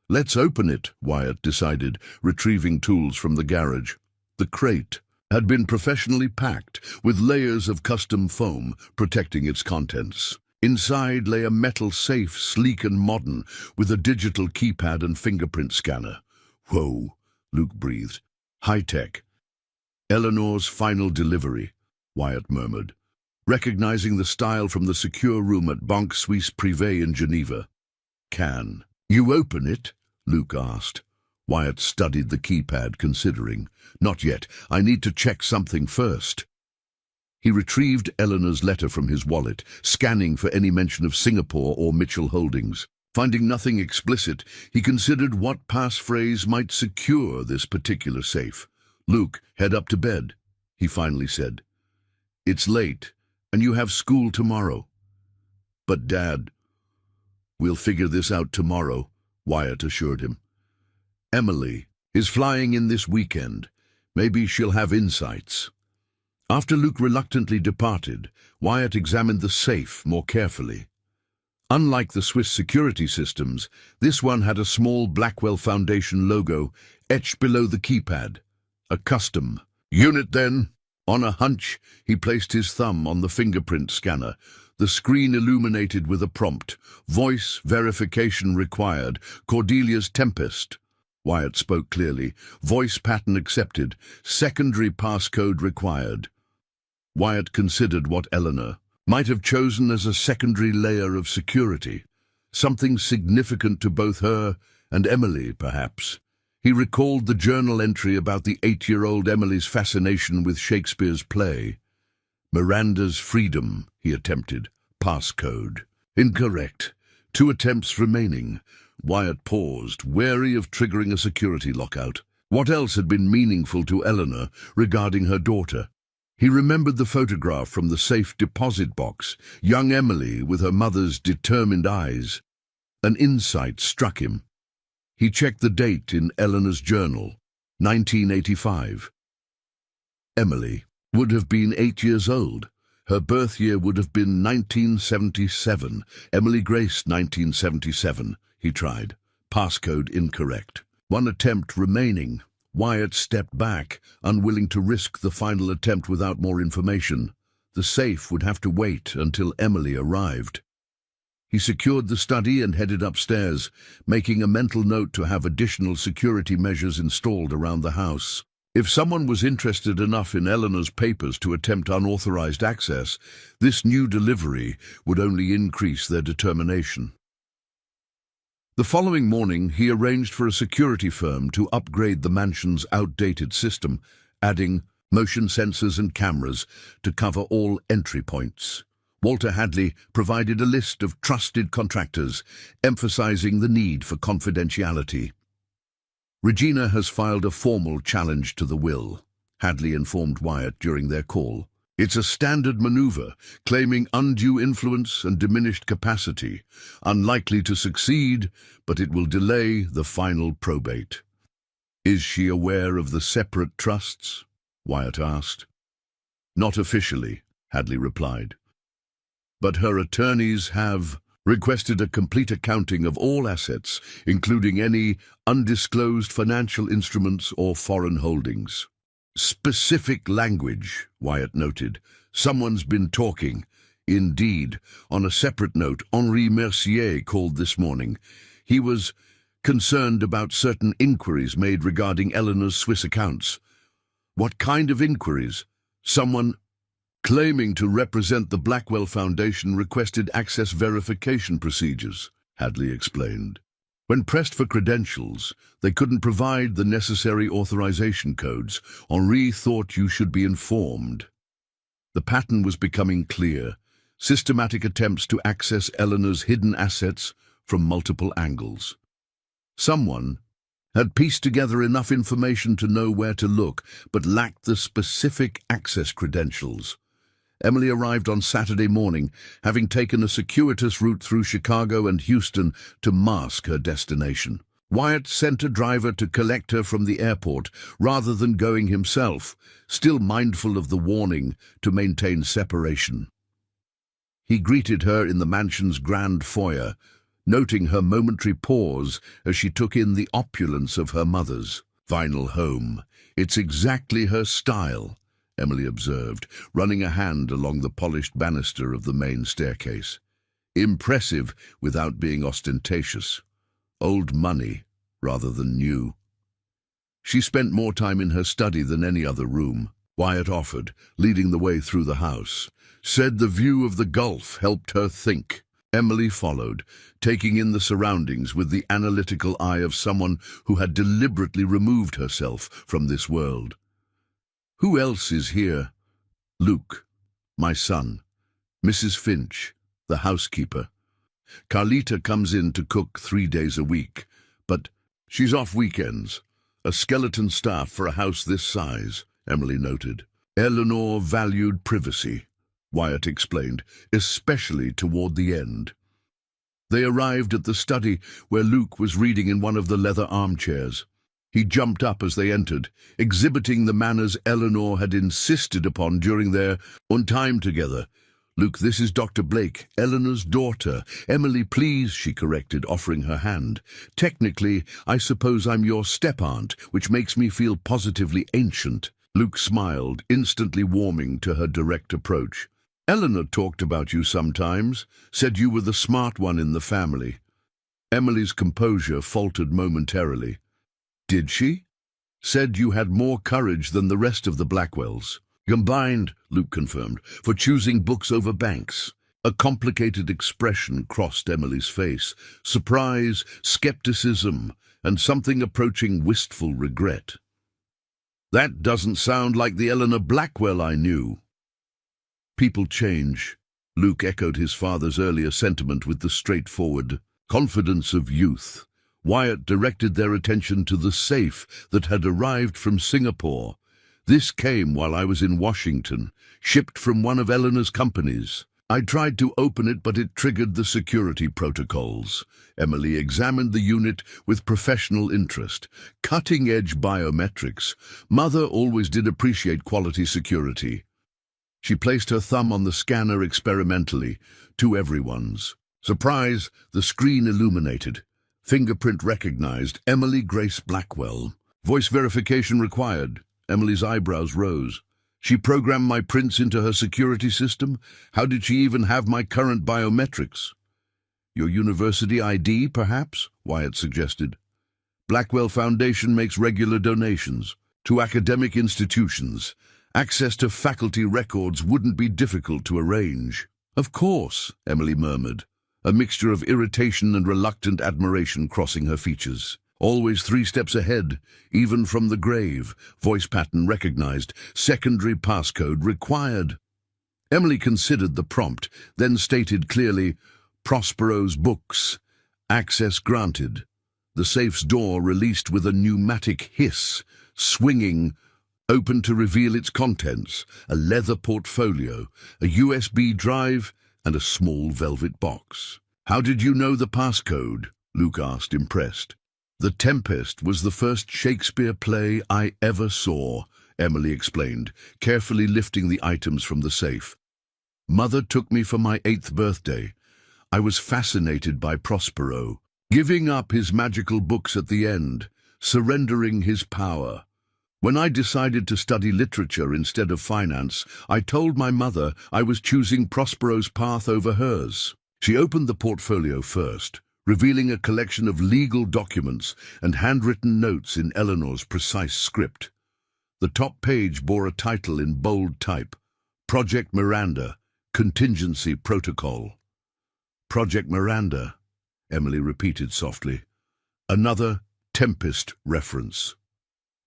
Let's open it, Wyatt decided, retrieving tools from the garage. The crate had been professionally packed, with layers of custom foam protecting its contents. Inside lay a metal safe, sleek and modern, with a digital keypad and fingerprint scanner. Whoa, Luke breathed. High-tech. Eleanor's final delivery, Wyatt murmured, recognizing the style from the secure room at Banque Suisse Privé in Geneva. Can you open it? Luke asked. Wyatt studied the keypad, considering. Not yet. I need to check something first. He retrieved Eleanor's letter from his wallet, scanning for any mention of Singapore or Mitchell Holdings. Finding nothing explicit, he considered what passphrase might secure this particular safe. Luke, head up to bed, he finally said. It's late, and you have school tomorrow. But, Dad, we'll figure this out tomorrow, Wyatt assured him. Emily is flying in this weekend. Maybe she'll have insights. After Luke reluctantly departed, Wyatt examined the safe more carefully. Unlike the Swiss security systems, this one had a small Blackwell Foundation logo etched below the keypad. A custom unit, then. On a hunch, he placed his thumb on the fingerprint scanner. The screen illuminated with a prompt. Voice verification required. Cordelia's Tempest. Wyatt spoke clearly. Voice pattern accepted. Secondary passcode required. Wyatt considered what Eleanor might have chosen as a secondary layer of security. Something significant to both her and Emily, perhaps. He recalled the journal entry about the 8-year-old Emily's fascination with Shakespeare's play. Miranda's freedom, he attempted. Passcode. Incorrect. 2 attempts remaining. Wyatt paused, wary of triggering a security lockout. What else had been meaningful to Eleanor regarding her daughter? He remembered the photograph from the safe deposit box, young Emily with her mother's determined eyes. An insight struck him. He checked the date in Eleanor's journal, 1985. Emily would have been 8 years old. Her birth year would have been 1977. Emily Grace, 1977, he tried. Passcode incorrect. 1 attempt remaining. Wyatt stepped back, unwilling to risk the final attempt without more information. The safe would have to wait until Emily arrived. He secured the study and headed upstairs, making a mental note to have additional security measures installed around the house. If someone was interested enough in Eleanor's papers to attempt unauthorized access, this new delivery would only increase their determination. The following morning, he arranged for a security firm to upgrade the mansion's outdated system, adding motion sensors and cameras to cover all entry points. Walter Hadley provided a list of trusted contractors, emphasizing the need for confidentiality. Regina has filed a formal challenge to the will, Hadley informed Wyatt during their call. It's a standard maneuver, claiming undue influence and diminished capacity. Unlikely to succeed, but it will delay the final probate. Is she aware of the separate trusts? Wyatt asked. Not officially, Hadley replied. But her attorneys have requested a complete accounting of all assets, including any undisclosed financial instruments or foreign holdings. Specific language, Wyatt noted. Someone's been talking. Indeed. On a separate note, Henri Mercier called this morning. He was concerned about certain inquiries made regarding Eleanor's Swiss accounts. What kind of inquiries? Someone claiming to represent the Blackwell Foundation requested access verification procedures, Hadley explained. When pressed for credentials, they couldn't provide the necessary authorization codes. Henri thought you should be informed. The pattern was becoming clear. Systematic attempts to access Eleanor's hidden assets from multiple angles. Someone had pieced together enough information to know where to look, but lacked the specific access credentials. Emily arrived on Saturday morning, having taken a circuitous route through Chicago and Houston to mask her destination. Wyatt sent a driver to collect her from the airport rather than going himself, still mindful of the warning to maintain separation. He greeted her in the mansion's grand foyer, noting her momentary pause as she took in the opulence of her mother's vinyl home. "It's exactly her style," Emily observed, running a hand along the polished banister of the main staircase. "Impressive without being ostentatious. Old money rather than new." She spent more time in her study than any other room, Wyatt offered, leading the way through the house. Said the view of the Gulf helped her think. Emily followed, taking in the surroundings with the analytical eye of someone who had deliberately removed herself from this world. "Who else is here?" "Luke, my son. Mrs. Finch, the housekeeper. Carlita comes in to cook 3 days a week, but she's off weekends. A skeleton staff for a house this size," Emily noted. "Eleanor valued privacy," Wyatt explained, "especially toward the end." They arrived at the study where Luke was reading in one of the leather armchairs. He jumped up as they entered, exhibiting the manners Eleanor had insisted upon during their time together. "Luke, this is Dr. Blake, Eleanor's daughter. Emily, please," she corrected, offering her hand. "Technically, I suppose I'm your step-aunt, which makes me feel positively ancient." Luke smiled, instantly warming to her direct approach. "Eleanor talked about you sometimes, said you were the smart one in the family." Emily's composure faltered momentarily. "Did she?" "Said you had more courage than the rest of the Blackwells." "Combined," Luke confirmed, "for choosing books over banks." A complicated expression crossed Emily's face: surprise, skepticism, and something approaching wistful regret. "That doesn't sound like the Eleanor Blackwell I knew." "People change." Luke echoed his father's earlier sentiment with the straightforward confidence of youth. Wyatt directed their attention to the safe that had arrived from Singapore. "This came while I was in Washington, shipped from one of Eleanor's companies. I tried to open it, but it triggered the security protocols." Emily examined the unit with professional interest. "Cutting-edge biometrics. Mother always did appreciate quality security." She placed her thumb on the scanner experimentally, to everyone's surprise. The screen illuminated. Fingerprint recognized. Emily Grace Blackwell. Voice verification required. Emily's eyebrows rose. "She programmed my prints into her security system? How did she even have my current biometrics?" "Your university ID, perhaps?" Wyatt suggested. "Blackwell Foundation makes regular donations to academic institutions. Access to faculty records wouldn't be difficult to arrange." "Of course," Emily murmured, a mixture of irritation and reluctant admiration crossing her features. "Always 3 steps ahead, even from the grave." Voice pattern recognized. "Secondary passcode required." Emily considered the prompt, then stated clearly, "Prospero's books. Access granted." The safe's door released with a pneumatic hiss, swinging open to reveal its contents: a leather portfolio, a USB drive, and a small velvet box. "How did you know the passcode?" Luke asked, impressed. "The Tempest was the first Shakespeare play I ever saw," Emily explained, carefully lifting the items from the safe. "Mother took me for my 8th birthday. I was fascinated by Prospero, giving up his magical books at the end, surrendering his power. When I decided to study literature instead of finance, I told my mother I was choosing Prospero's path over hers." She opened the portfolio first, revealing a collection of legal documents and handwritten notes in Eleanor's precise script. The top page bore a title in bold type: Project Miranda, Contingency Protocol. "Project Miranda," Emily repeated softly. "Another Tempest reference."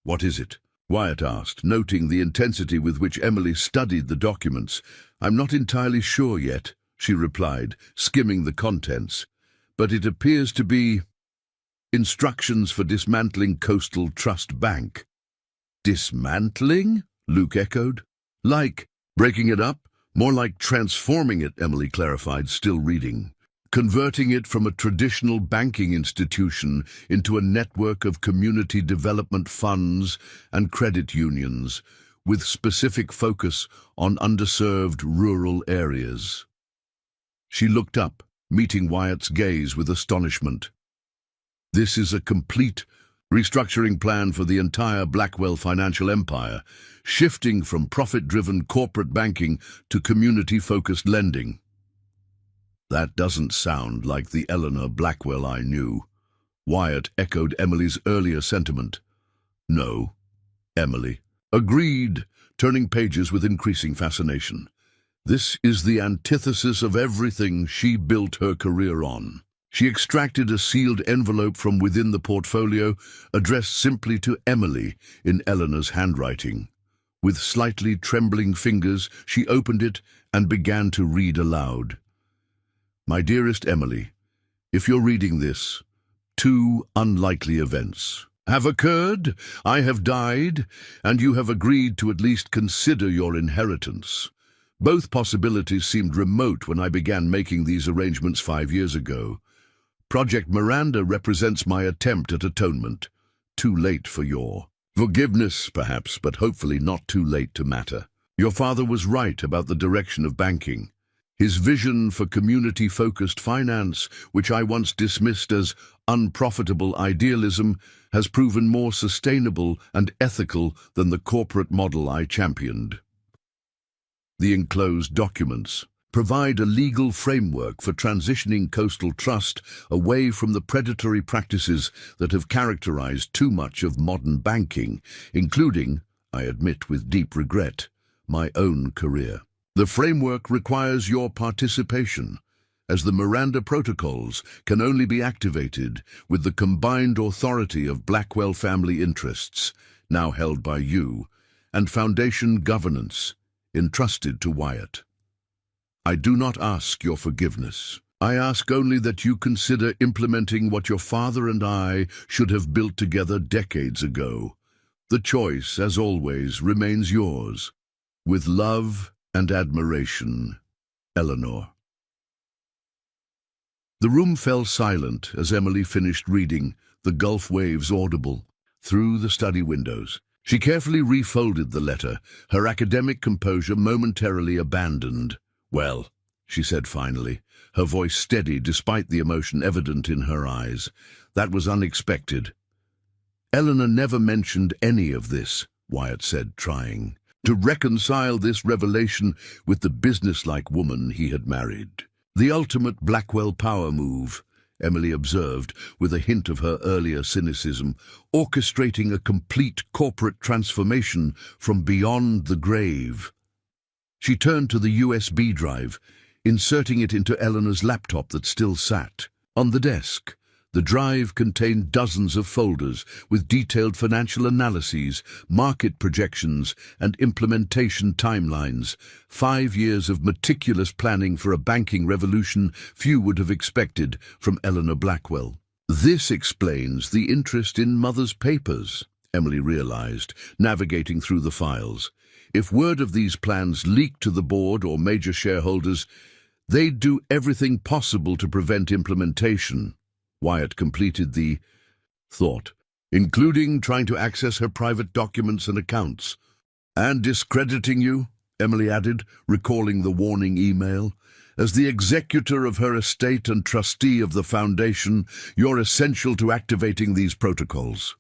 "What is it?" Wyatt asked, noting the intensity with which Emily studied the documents. "I'm not entirely sure yet," she replied, skimming the contents. "But it appears to be instructions for dismantling Coastal Trust Bank." "Dismantling?" Luke echoed. "Like breaking it up, More like transforming it, Emily clarified, still reading. Converting it from a traditional banking institution into a network of community development funds and credit unions, with specific focus on underserved rural areas. She looked up, meeting Wyatt's gaze with astonishment. This is a complete restructuring plan for the entire Blackwell financial empire, shifting from profit-driven corporate banking to community-focused lending. That doesn't sound like the Eleanor Blackwell I knew. Wyatt echoed Emily's earlier sentiment. No, Emily agreed, turning pages with increasing fascination. This is the antithesis of everything she built her career on. She extracted a sealed envelope from within the portfolio, addressed simply to Emily in Eleanor's handwriting. With slightly trembling fingers, she opened it and began to read aloud. My dearest Emily, if you're reading this, two unlikely events have occurred. I have died, and you have agreed to at least consider your inheritance. Both possibilities seemed remote when I began making these arrangements 5 years ago. Project Miranda represents my attempt at atonement. Too late for your forgiveness, perhaps, but hopefully not too late to matter. Your father was right about the direction of banking. His vision for community-focused finance, which I once dismissed as unprofitable idealism, has proven more sustainable and ethical than the corporate model I championed. The enclosed documents provide a legal framework for transitioning Coastal Trust away from the predatory practices that have characterized too much of modern banking, including, I admit with deep regret, my own career. The framework requires your participation, as the Miranda Protocols can only be activated with the combined authority of Blackwell family interests, now held by you, and Foundation governance, entrusted to Wyatt. I do not ask your forgiveness. I ask only that you consider implementing what your father and I should have built together decades ago. The choice, as always, remains yours. With love and admiration, Eleanor. The room fell silent as Emily finished reading, the Gulf waves audible, through the study windows. She carefully refolded the letter, her academic composure momentarily abandoned. Well, she said finally, her voice steady despite the emotion evident in her eyes. That was unexpected. Eleanor never mentioned any of this, Wyatt said, trying to reconcile this revelation with the businesslike woman he had married. The ultimate Blackwell power move, Emily observed, with a hint of her earlier cynicism, orchestrating a complete corporate transformation from beyond the grave. She turned to the USB drive, inserting it into Eleanor's laptop that still sat on the desk. The drive contained dozens of folders with detailed financial analyses, market projections, and implementation timelines. 5 years of meticulous planning for a banking revolution few would have expected from Eleanor Blackwell. This explains the interest in Mother's papers, Emily realized, navigating through the files. If word of these plans leaked to the board or major shareholders, they'd do everything possible to prevent implementation. Wyatt completed the thought, including trying to access her private documents and accounts. And discrediting you, Emily added, recalling the warning email. As the executor of her estate and trustee of the foundation, you're essential to activating these protocols.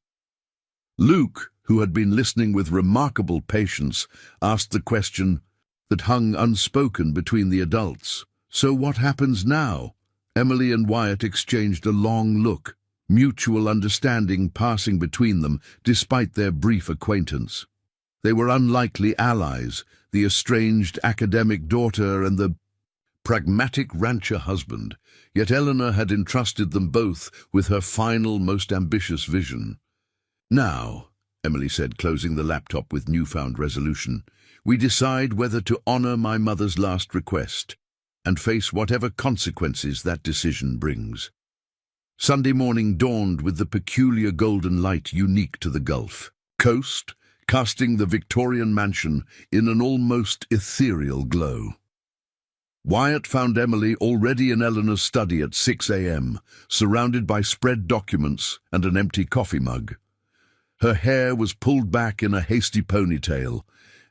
Luke, who had been listening with remarkable patience, asked the question that hung unspoken between the adults. So what happens now? Emily and Wyatt exchanged a long look, mutual understanding passing between them despite their brief acquaintance. They were unlikely allies, the estranged academic daughter and the pragmatic rancher husband, yet Eleanor had entrusted them both with her final, most ambitious vision. Now, Emily said, closing the laptop with newfound resolution, we decide whether to honor my mother's last request and face whatever consequences that decision brings. Sunday morning dawned with the peculiar golden light unique to the Gulf Coast, casting the Victorian mansion in an almost ethereal glow. Wyatt found Emily already in Eleanor's study at 6 a.m., surrounded by spread documents and an empty coffee mug. Her hair was pulled back in a hasty ponytail,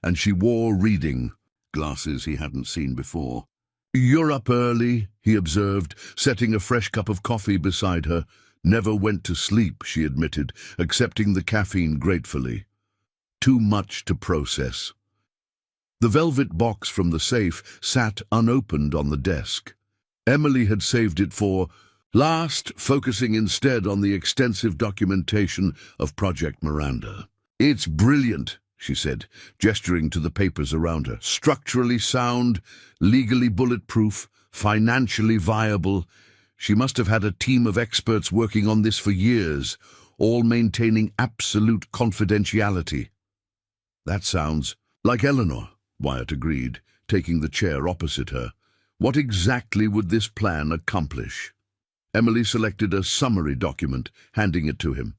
and she wore reading glasses he hadn't seen before. "You're up early," he observed, setting a fresh cup of coffee beside her. "Never went to sleep," she admitted, accepting the caffeine gratefully. Too much to process. The velvet box from the safe sat unopened on the desk. Emily had saved it for last, focusing instead on the extensive documentation of Project Miranda. "It's brilliant," she said, gesturing to the papers around her. "Structurally sound, legally bulletproof, financially viable. She must have had a team of experts working on this for years, all maintaining absolute confidentiality." "That sounds like Eleanor," Wyatt agreed, taking the chair opposite her. "What exactly would this plan accomplish?" Emily selected a summary document, handing it to him.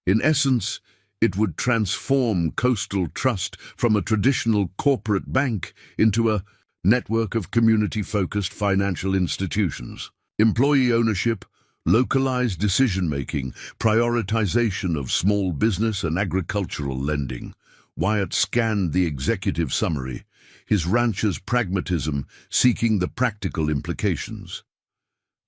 "In essence, it would transform Coastal Trust from a traditional corporate bank into a network of community-focused financial institutions. Employee ownership, localized decision-making, prioritization of small business and agricultural lending." Wyatt scanned the executive summary, his rancher's pragmatism seeking the practical implications.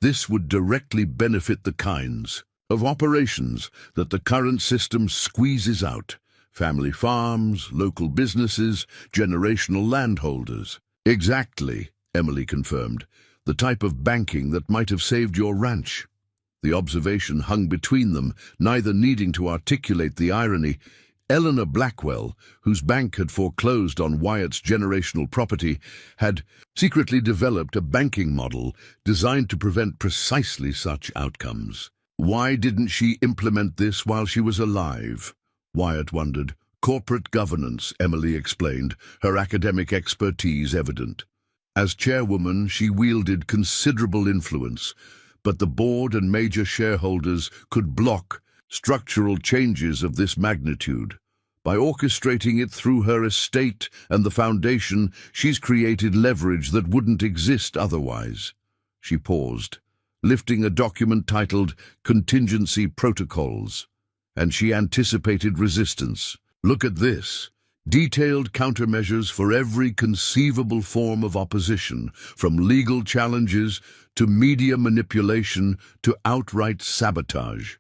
This would directly benefit the kinds of operations that the current system squeezes out: family farms, local businesses, generational landholders. "Exactly," Emily confirmed, "the type of banking that might have saved your ranch." The observation hung between them, neither needing to articulate the irony. Eleanor Blackwell, whose bank had foreclosed on Wyatt's generational property, had secretly developed a banking model designed to prevent precisely such outcomes. Why didn't she implement this while she was alive? Wyatt wondered. "Corporate governance," Emily explained, her academic expertise evident. As chairwoman, she wielded considerable influence, but the board and major shareholders could block structural changes of this magnitude. By orchestrating it through her estate and the foundation, she's created leverage that wouldn't exist otherwise. She paused, lifting a document titled Contingency Protocols, and she anticipated resistance. "Look at this. Detailed countermeasures for every conceivable form of opposition, from legal challenges to media manipulation to outright sabotage."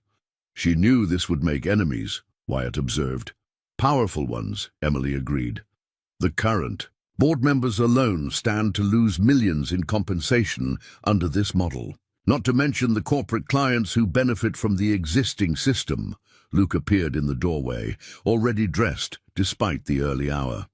She knew this would make enemies, Wyatt observed. "Powerful ones," Emily agreed. "The current board members alone stand to lose millions in compensation under this model. Not to mention the corporate clients who benefit from the existing system." Luke appeared in the doorway, already dressed despite the early hour.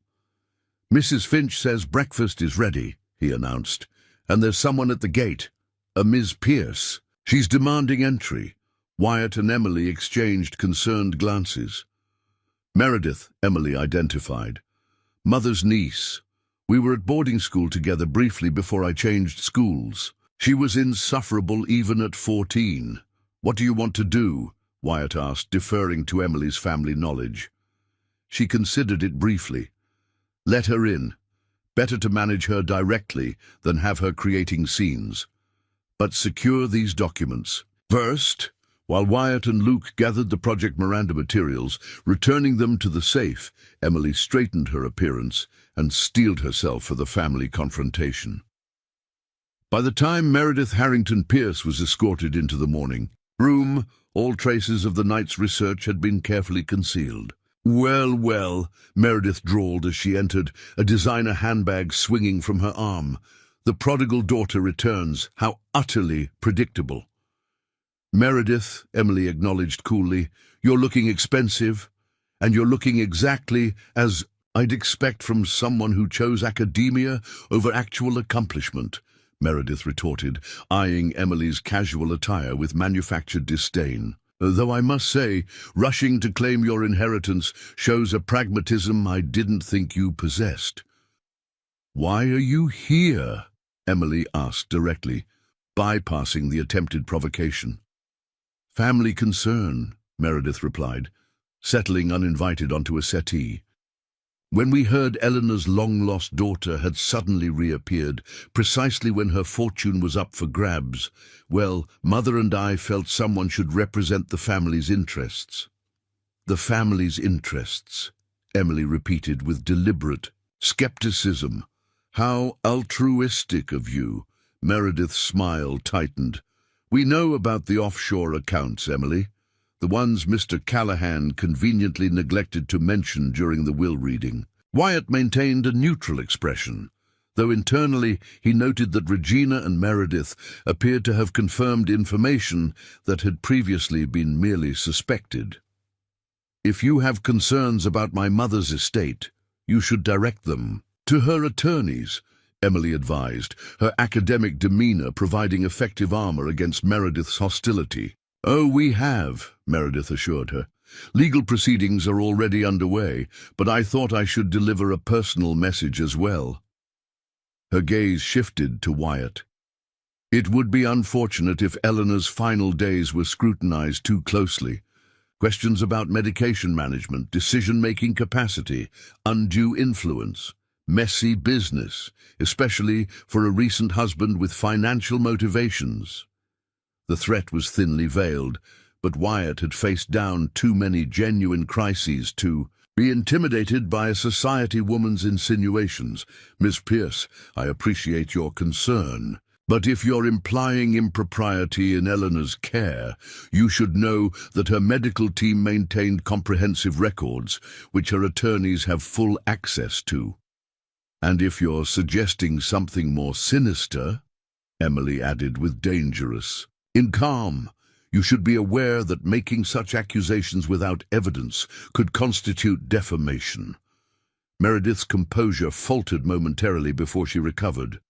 "Mrs. Finch says breakfast is ready," he announced, "and there's someone at the gate, a Ms. Pierce. She's demanding entry." Wyatt and Emily exchanged concerned glances. "Meredith," Emily identified. "Mother's niece. We were at boarding school together briefly before I changed schools. She was insufferable even at 14. "What do you want to do?" Wyatt asked, deferring to Emily's family knowledge. She considered it briefly. "Let her in. Better to manage her directly than have her creating scenes. But secure these documents. First," while Wyatt and Luke gathered the Project Miranda materials, returning them to the safe, Emily straightened her appearance and steeled herself for the family confrontation. By the time Meredith Harrington Pierce was escorted into the morning room, all traces of the night's research had been carefully concealed. "Well, well," Meredith drawled as she entered, a designer handbag swinging from her arm. "The prodigal daughter returns. How utterly predictable." "Meredith," Emily acknowledged coolly, "you're looking expensive, and you're looking exactly as I'd expect from someone who chose academia over actual accomplishment," Meredith retorted, eyeing Emily's casual attire with manufactured disdain. "Though I must say, rushing to claim your inheritance shows a pragmatism I didn't think you possessed." "Why are you here?" Emily asked directly, bypassing the attempted provocation. "Family concern," Meredith replied, settling uninvited onto a settee. When we heard Eleanor's long-lost daughter had suddenly reappeared, precisely when her fortune was up for grabs, well, Mother and I felt someone should represent the family's interests. The family's interests, Emily repeated with deliberate skepticism. How altruistic of you. Meredith's smile tightened. We know about the offshore accounts, Emily. The ones Mr. Cowhand conveniently neglected to mention during the will reading. Wyatt maintained a neutral expression, though internally he noted that Regina and Meredith appeared to have confirmed information that had previously been merely suspected. If you have concerns about my mother's estate, you should direct them to her attorneys, Emily advised, her academic demeanor providing effective armor against Meredith's hostility. Oh, we have, Meredith assured her. Legal proceedings are already underway, but I thought I should deliver a personal message as well. Her gaze shifted to Wyatt. It would be unfortunate if Eleanor's final days were scrutinized too closely. Questions about medication management, decision-making capacity, undue influence, messy business, especially for a recent husband with financial motivations. The threat was thinly veiled, but Wyatt had faced down too many genuine crises to be intimidated by a society woman's insinuations. Miss Pierce, I appreciate your concern, but if you're implying impropriety in Eleanor's care, you should know that her medical team maintained comprehensive records, which her attorneys have full access to. And if you're suggesting something more sinister, Emily added with dangerous calm, you should be aware that making such accusations without evidence could constitute defamation. Meredith's composure faltered momentarily before she recovered.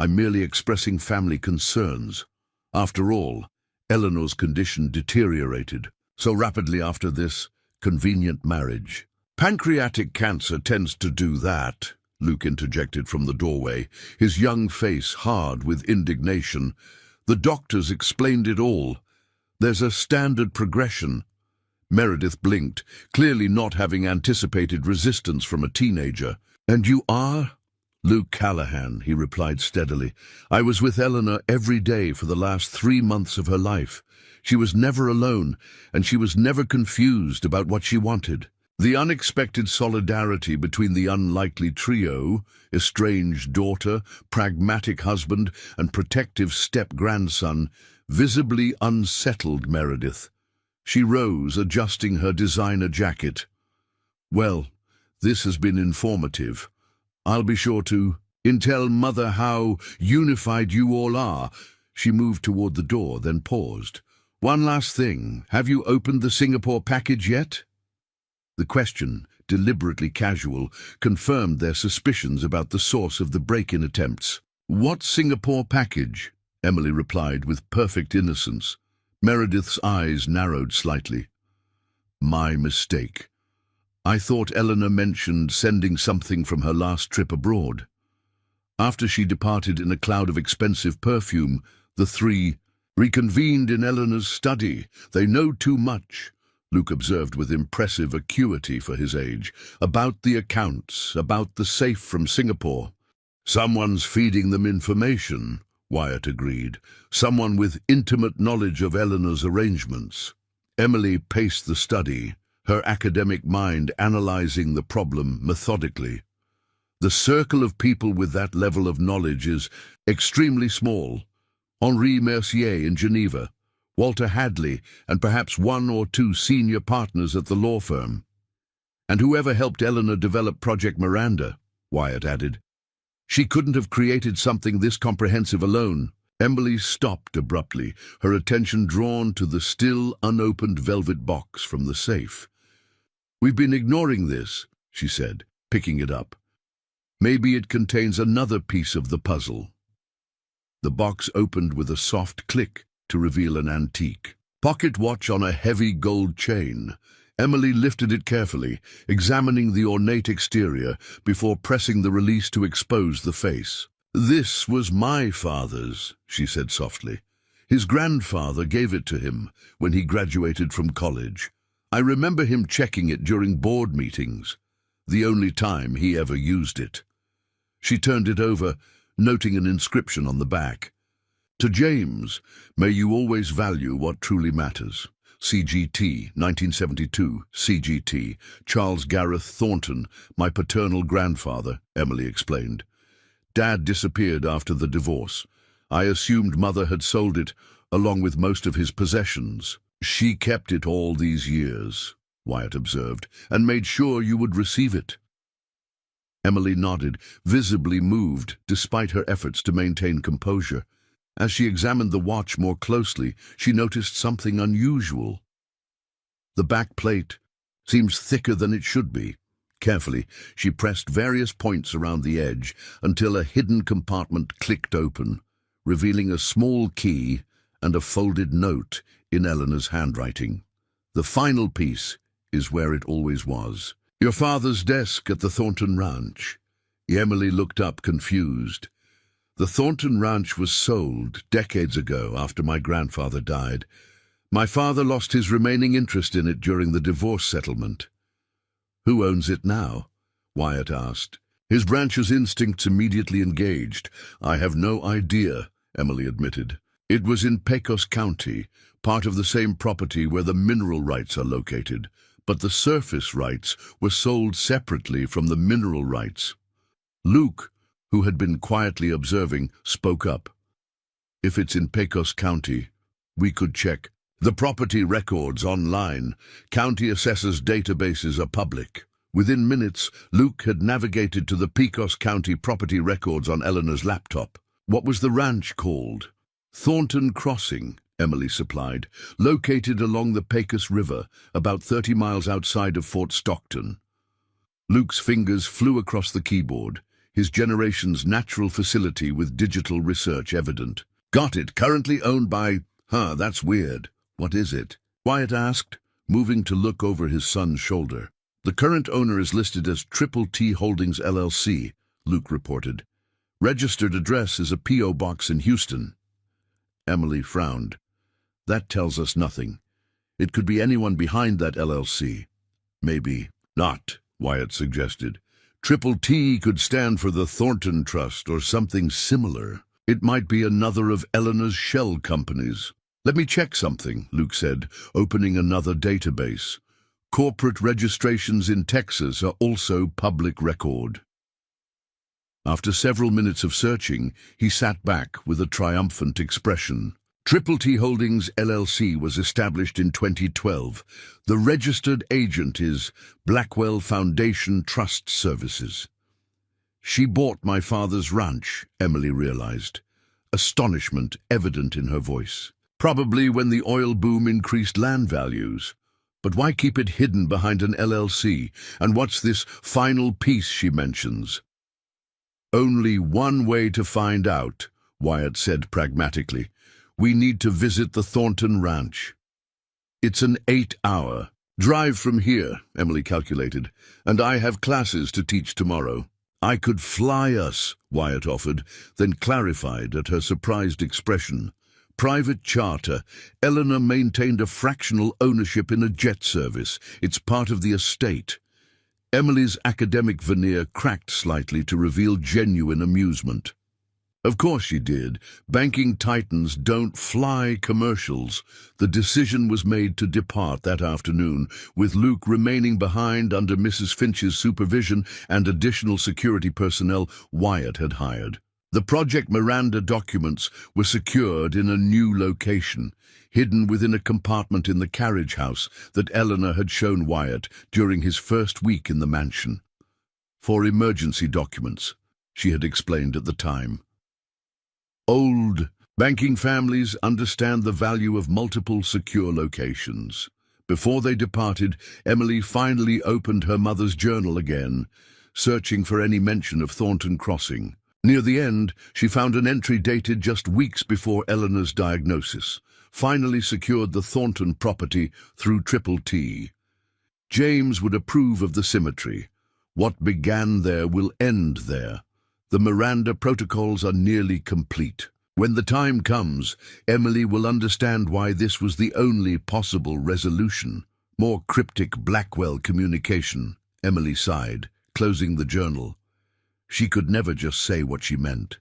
I'm merely expressing family concerns. After all, Eleanor's condition deteriorated so rapidly after this convenient marriage. Pancreatic cancer tends to do that, Luke interjected from the doorway, his young face hard with indignation. The doctors explained it all. There's a standard progression. Meredith blinked, clearly not having anticipated resistance from a teenager. And you are? Luke Cowhand, he replied steadily. I was with Eleanor every day for the last 3 months of her life. She was never alone, and she was never confused about what she wanted. The unexpected solidarity between the unlikely trio, estranged daughter, pragmatic husband, and protective step-grandson, visibly unsettled Meredith. She rose, adjusting her designer jacket. Well, this has been informative. I'll be sure to tell Mother how unified you all are. She moved toward the door, then paused. One last thing. Have you opened the Singapore package yet? The question, deliberately casual, confirmed their suspicions about the source of the break-in attempts. What Singapore package? Emily replied with perfect innocence. Meredith's eyes narrowed slightly. My mistake. I thought Eleanor mentioned sending something from her last trip abroad. After she departed in a cloud of expensive perfume, the three reconvened in Eleanor's study. They know too much, Luke observed with impressive acuity for his age, about the accounts, about the safe from Singapore. Someone's feeding them information, Wyatt agreed. Someone with intimate knowledge of Eleanor's arrangements. Emily paced the study, her academic mind analyzing the problem methodically. The circle of people with that level of knowledge is extremely small. Henri Mercier in Geneva, Walter Hadley, and perhaps 1 or 2 senior partners at the law firm. And whoever helped Eleanor develop Project Miranda, Wyatt added. She couldn't have created something this comprehensive alone. Emily stopped abruptly, her attention drawn to the still unopened velvet box from the safe. We've been ignoring this, she said, picking it up. Maybe it contains another piece of the puzzle. The box opened with a soft click to reveal an antique pocket watch on a heavy gold chain. Emily lifted it carefully, examining the ornate exterior before pressing the release to expose the face. This was my father's, she said softly. His grandfather gave it to him when he graduated from college. I remember him checking it during board meetings. the only time he ever used it. She turned it over, noting an inscription on the back. To James, may you always value what truly matters. CGT, 1972, CGT, Charles Gareth Thornton, my paternal grandfather, Emily explained. Dad disappeared after the divorce. I assumed Mother had sold it, along with most of his possessions. She kept it all these years, Wyatt observed, and made sure you would receive it. Emily nodded, visibly moved despite her efforts to maintain composure. As she examined the watch more closely, she noticed something unusual. The back plate seems thicker than it should be. Carefully, she pressed various points around the edge until a hidden compartment clicked open, revealing a small key and a folded note in Eleanor's handwriting. The final piece is where it always was. Your father's desk at the Thornton Ranch. Emily looked up, confused. The Thornton Ranch was sold decades ago after my grandfather died. My father lost his remaining interest in it during the divorce settlement. Who owns it now? Wyatt asked. His branch's instincts immediately engaged. I have no idea, Emily admitted. It was in Pecos County, part of the same property where the mineral rights are located, but the surface rights were sold separately from the mineral rights. Luke, who had been quietly observing, spoke up. If it's in Pecos County, we could check. The property records online. County assessors' databases are public. Within minutes, Luke had navigated to the Pecos County property records on Eleanor's laptop. What was the ranch called? Thornton Crossing, Emily supplied, located along the Pecos River, about 30 miles outside of Fort Stockton. Luke's fingers flew across the keyboard, his generation's natural facility with digital research evident. Got it, currently owned by... That's weird. What is it? Wyatt asked, moving to look over his son's shoulder. The current owner is listed as Triple T Holdings LLC, Luke reported. Registered address is a P.O. box in Houston. Emily frowned. That tells us nothing. It could be anyone behind that LLC. Maybe not, Wyatt suggested. Triple T could stand for the Thornton Trust or something similar. It might be another of Eleanor's shell companies. Let me check something, Luke said, opening another database. Corporate registrations in Texas are also public record. After several minutes of searching, he sat back with a triumphant expression. Triple T Holdings LLC was established in 2012. The registered agent is Blackwell Foundation Trust Services. She bought my father's ranch, Emily realized, astonishment evident in her voice. Probably when the oil boom increased land values. But why keep it hidden behind an LLC? And what's this final piece she mentions? Only one way to find out, Wyatt said pragmatically. We need to visit the Thornton Ranch. It's an 8-hour drive from here, Emily calculated, and I have classes to teach tomorrow. I could fly us, Wyatt offered, then clarified at her surprised expression. Private charter. Eleanor maintained a fractional ownership in a jet service. It's part of the estate. Emily's academic veneer cracked slightly to reveal genuine amusement. Of course she did. Banking titans don't fly commercials. The decision was made to depart that afternoon, with Luke remaining behind under Mrs. Finch's supervision and additional security personnel Wyatt had hired. The Project Miranda documents were secured in a new location, hidden within a compartment in the carriage house that Eleanor had shown Wyatt during his first week in the mansion. For emergency documents, she had explained at the time. Old banking families understand the value of multiple secure locations. Before they departed, Emily finally opened her mother's journal again, searching for any mention of Thornton Crossing. Near the end, she found an entry dated just weeks before Eleanor's diagnosis. Finally secured the Thornton property through Triple T. James would approve of the symmetry. What began there will end there. The Miranda protocols are nearly complete. When the time comes, Emily will understand why this was the only possible resolution. More cryptic Blackwell communication, Emily sighed, closing the journal. She could never just say what she meant.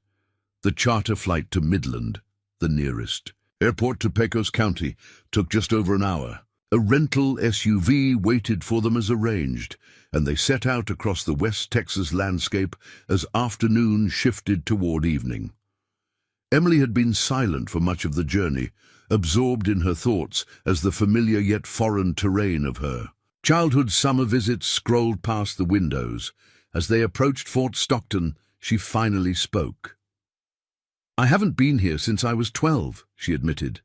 The charter flight to Midland, the nearest airport to Pecos County, took just over an hour. A rental SUV waited for them as arranged, and they set out across the West Texas landscape as afternoon shifted toward evening. Emily had been silent for much of the journey, absorbed in her thoughts as the familiar yet foreign terrain of her childhood summer visits scrolled past the windows. As they approached Fort Stockton, she finally spoke. "I haven't been here since I was 12, she admitted.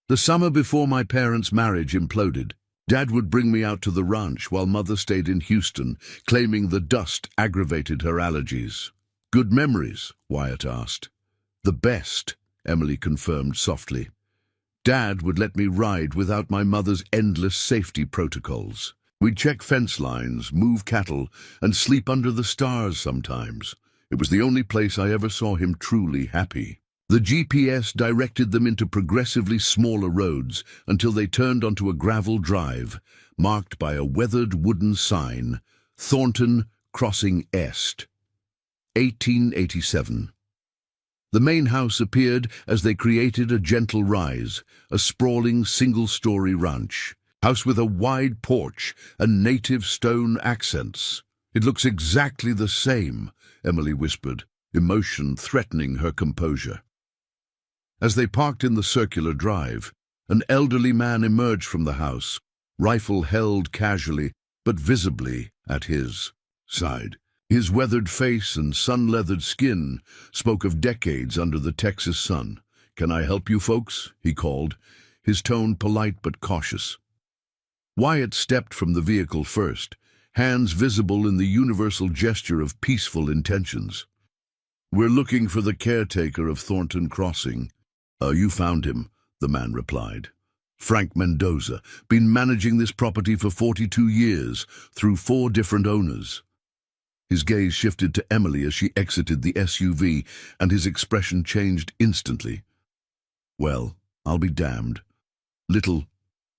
"The summer before my parents' marriage imploded. Dad would bring me out to the ranch while Mother stayed in Houston, claiming the dust aggravated her allergies." "Good memories?" Wyatt asked. "The best," Emily confirmed softly. "Dad would let me ride without my mother's endless safety protocols. We'd check fence lines, move cattle, and sleep under the stars sometimes. It was the only place I ever saw him truly happy." The GPS directed them into progressively smaller roads until they turned onto a gravel drive, marked by a weathered wooden sign, Thornton Crossing Est, 1887. The main house appeared as they created a gentle rise, a sprawling single-story ranch. House with a wide porch and native stone accents. "It looks exactly the same," Emily whispered, emotion threatening her composure. As they parked in the circular drive, an elderly man emerged from the house, rifle held casually but visibly at his side. His weathered face and sun-leathered skin spoke of decades under the Texas sun. "Can I help you folks?" he called, his tone polite but cautious. Wyatt stepped from the vehicle first, hands visible in the universal gesture of peaceful intentions. "We're looking for the caretaker of Thornton Crossing." You found him," the man replied. "Frank Mendoza, been managing this property for 42 years, through 4 different owners." His gaze shifted to Emily as she exited the SUV, and his expression changed instantly. "Well, I'll be damned. Little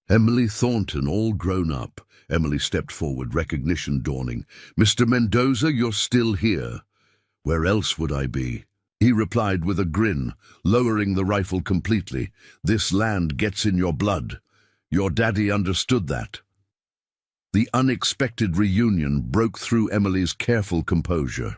Emily Thornton, all grown up." Emily stepped forward, recognition dawning. "Mr. Mendoza, you're still here." "Where else would I be?" he replied with a grin, lowering the rifle completely. "This land gets in your blood. Your daddy understood that." The unexpected reunion broke through Emily's careful composure.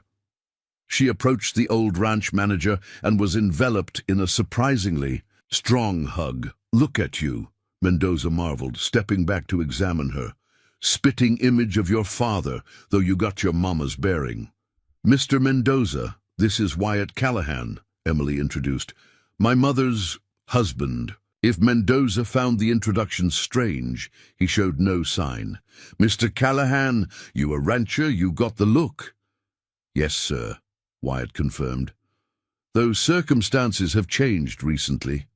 She approached the old ranch manager and was enveloped in a surprisingly strong hug. "Look at you," Mendoza marveled, stepping back to examine her. "Spitting image of your father, though you got your mama's bearing." "Mr. Mendoza, this is Wyatt Callahan," Emily introduced. "My mother's husband." If Mendoza found the introduction strange, he showed no sign. "Mr. Callahan, you a rancher, you got the look." "Yes, sir," Wyatt confirmed. "Those circumstances have changed recently."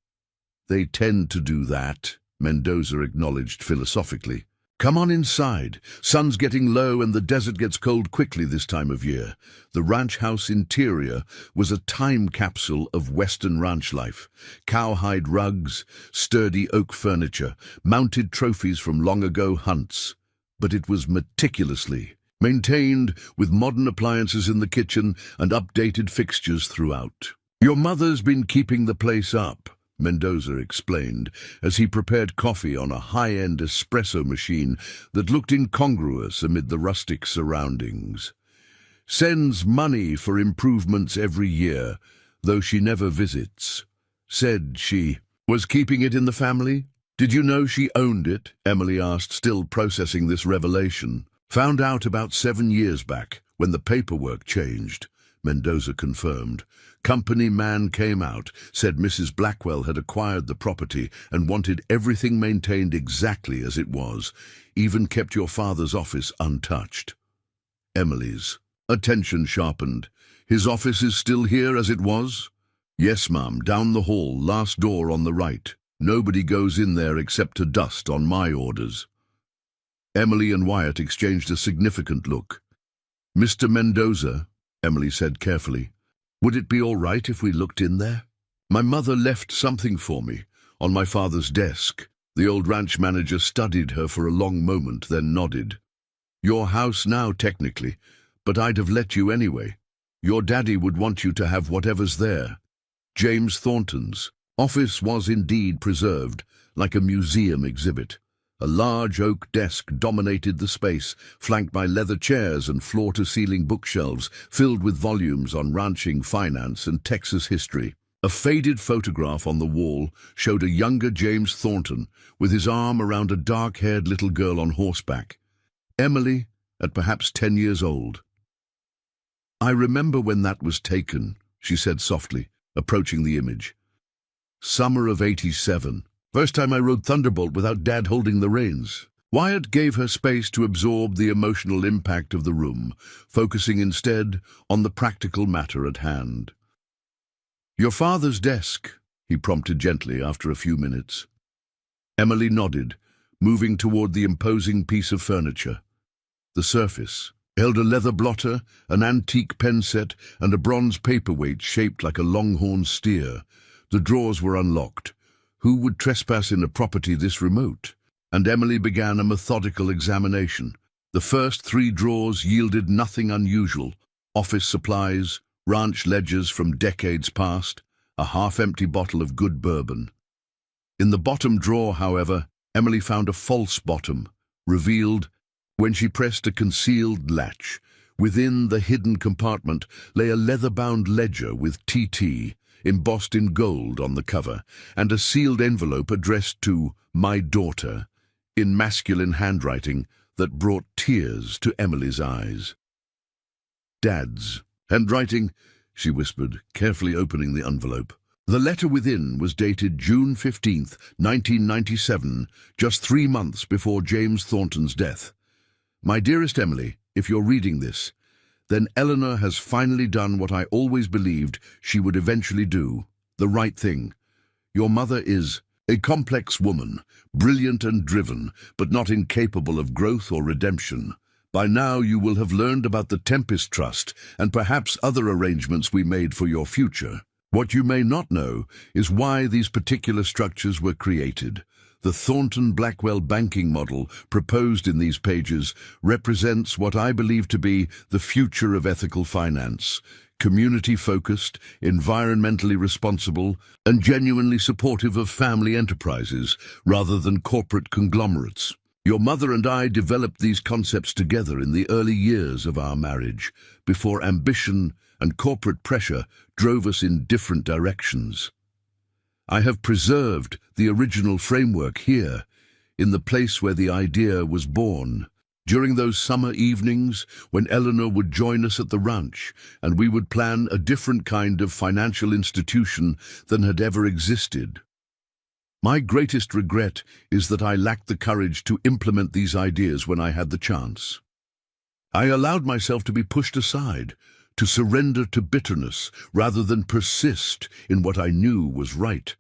"They tend to do that," Mendoza acknowledged philosophically. "Come on inside. Sun's getting low and the desert gets cold quickly this time of year." The ranch house interior was a time capsule of Western ranch life. Cowhide rugs, sturdy oak furniture, mounted trophies from long-ago hunts. But it was meticulously maintained, with modern appliances in the kitchen and updated fixtures throughout. "Your mother's been keeping the place up," Mendoza explained, as he prepared coffee on a high-end espresso machine that looked incongruous amid the rustic surroundings. "Sends money for improvements every year, though she never visits. Said she was keeping it in the family." "Did you know she owned it?" Emily asked, still processing this revelation. "Found out about 7 years back, when the paperwork changed," Mendoza confirmed. "Company man came out, said Mrs. Blackwell had acquired the property and wanted everything maintained exactly as it was, even kept your father's office untouched." Emily's attention sharpened. "His office is still here as it was?" "Yes, ma'am, down the hall, last door on the right. Nobody goes in there except to dust on my orders." Emily and Wyatt exchanged a significant look. "Mr. Mendoza," Emily said carefully, "would it be all right if we looked in there? My mother left something for me, on my father's desk." The old ranch manager studied her for a long moment, then nodded. "Your house now, technically, but I'd have let you anyway. Your daddy would want you to have whatever's there." James Thornton's office was indeed preserved, like a museum exhibit. A large oak desk dominated the space, flanked by leather chairs and floor-to-ceiling bookshelves filled with volumes on ranching, finance, and Texas history. A faded photograph on the wall showed a younger James Thornton with his arm around a dark-haired little girl on horseback. Emily, at perhaps 10 years old. "I remember when that was taken," she said softly, approaching the image. "Summer of '87. First time I rode Thunderbolt without Dad holding the reins." Wyatt gave her space to absorb the emotional impact of the room, focusing instead on the practical matter at hand. "Your father's desk," he prompted gently after a few minutes. Emily nodded, moving toward the imposing piece of furniture. The surface held a leather blotter, an antique pen set, and a bronze paperweight shaped like a longhorn steer. The drawers were unlocked. Who would trespass in a property this remote? And Emily began a methodical examination. The first 3 drawers yielded nothing unusual: office supplies, ranch ledgers from decades past, a half-empty bottle of good bourbon. In the bottom drawer, however, Emily found a false bottom, revealed when she pressed a concealed latch. Within the hidden compartment lay a leather-bound ledger with TT, embossed in gold on the cover, and a sealed envelope addressed to "My daughter," in masculine handwriting that brought tears to Emily's eyes. "Dad's handwriting," she whispered, carefully opening the envelope. The letter within was dated June 15th, 1997, just 3 months before James Thornton's death. "My dearest Emily, if you're reading this, then Eleanor has finally done what I always believed she would eventually do, the right thing. Your mother is a complex woman, brilliant and driven, but not incapable of growth or redemption. By now you will have learned about the Tempest Trust and perhaps other arrangements we made for your future. What you may not know is why these particular structures were created. The Thornton-Blackwell banking model proposed in these pages represents what I believe to be the future of ethical finance: community-focused, environmentally responsible, and genuinely supportive of family enterprises rather than corporate conglomerates. Your mother and I developed these concepts together in the early years of our marriage, before ambition and corporate pressure drove us in different directions. I have preserved the original framework here, in the place where the idea was born. During those summer evenings when Eleanor would join us at the ranch, and we would plan a different kind of financial institution than had ever existed. My greatest regret is that I lacked the courage to implement these ideas when I had the chance. I allowed myself to be pushed aside, to surrender to bitterness rather than persist in what I knew was right.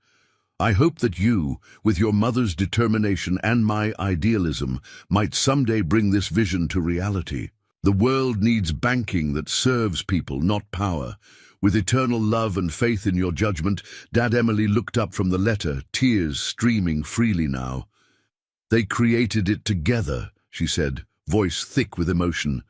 I hope that you, with your mother's determination and my idealism, might someday bring this vision to reality. The world needs banking that serves people, not power. With eternal love and faith in your judgment, Dad. Emily looked up from the letter, tears streaming freely now. They created it together, she said, voice thick with emotion.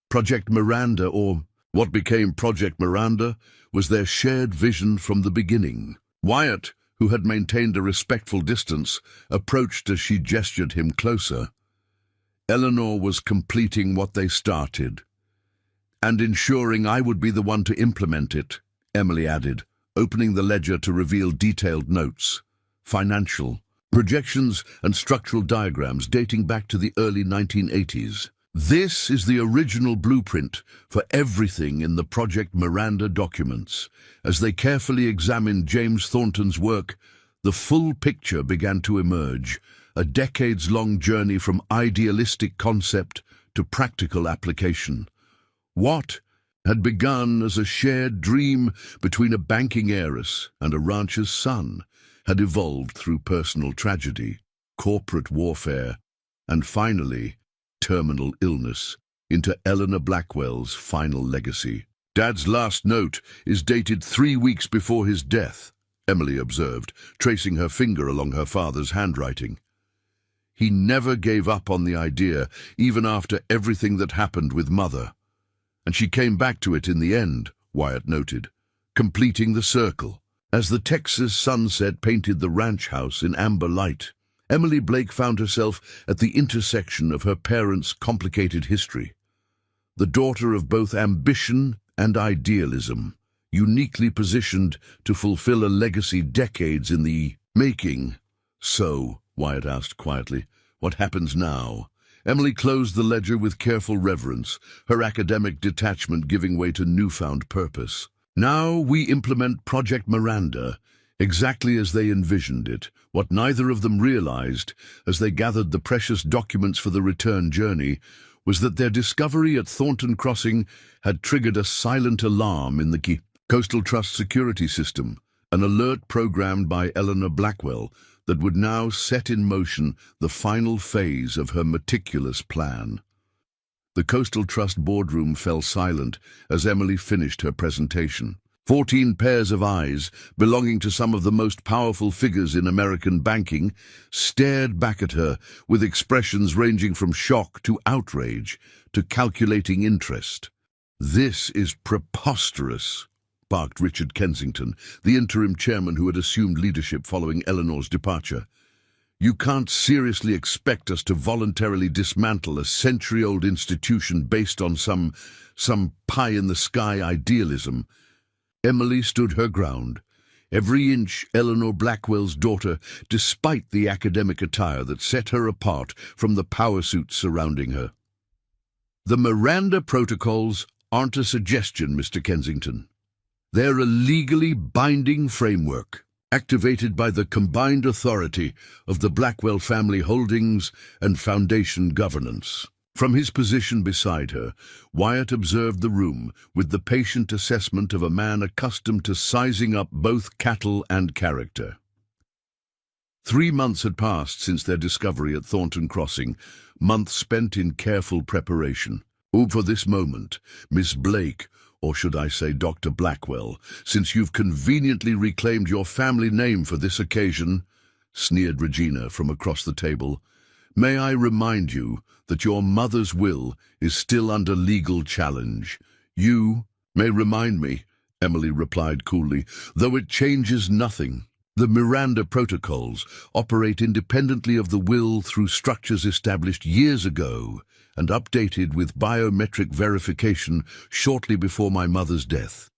Project Miranda, or what became Project Miranda, was their shared vision from the beginning. Wyatt, who had maintained a respectful distance, approached as she gestured him closer. Eleanor was completing what they started, and ensuring I would be the one to implement it, Emily added, opening the ledger to reveal detailed notes, financial, projections and structural diagrams dating back to the early 1980s. This is the original blueprint for everything in the Project Miranda documents. As they carefully examined James Thornton's work, the full picture began to emerge, a decades-long journey from idealistic concept to practical application. What had begun as a shared dream between a banking heiress and a rancher's son had evolved through personal tragedy, corporate warfare, and finally, terminal illness, into Eleanor Blackwell's final legacy. Dad's last note is dated 3 weeks before his death, Emily observed, tracing her finger along her father's handwriting. He never gave up on the idea, even after everything that happened with Mother. And she came back to it in the end, Wyatt noted, completing the circle. As the Texas sunset painted the ranch house in amber light, Emily Blake found herself at the intersection of her parents' complicated history. The daughter of both ambition and idealism, uniquely positioned to fulfill a legacy decades in the making. So, Wyatt asked quietly, what happens now? Emily closed the ledger with careful reverence, her academic detachment giving way to newfound purpose. Now we implement Project Miranda, exactly as they envisioned it. What neither of them realized, as they gathered the precious documents for the return journey, was that their discovery at Thornton Crossing had triggered a silent alarm in the Coastal Trust security system, an alert programmed by Eleanor Blackwell that would now set in motion the final phase of her meticulous plan. The Coastal Trust boardroom fell silent as Emily finished her presentation. 14 pairs of eyes, belonging to some of the most powerful figures in American banking, stared back at her with expressions ranging from shock to outrage to calculating interest. "This is preposterous," barked Richard Kensington, the interim chairman who had assumed leadership following Eleanor's departure. "You can't seriously expect us to voluntarily dismantle a century-old institution based on some pie-in-the-sky idealism." Emily stood her ground, every inch Eleanor Blackwell's daughter, despite the academic attire that set her apart from the power suits surrounding her. "The Miranda Protocols aren't a suggestion, Mr. Kensington. They're a legally binding framework, activated by the combined authority of the Blackwell family holdings and foundation governance." From his position beside her, Wyatt observed the room with the patient assessment of a man accustomed to sizing up both cattle and character. 3 months had passed since their discovery at Thornton Crossing, months spent in careful preparation. "Oh, for this moment, Miss Blake, or should I say Dr. Blackwell, since you've conveniently reclaimed your family name for this occasion," sneered Regina from across the table. "May I remind you that your mother's will is still under legal challenge." "You may remind me," Emily replied coolly, "though it changes nothing. The Miranda Protocols operate independently of the will through structures established years ago and updated with biometric verification shortly before my mother's death."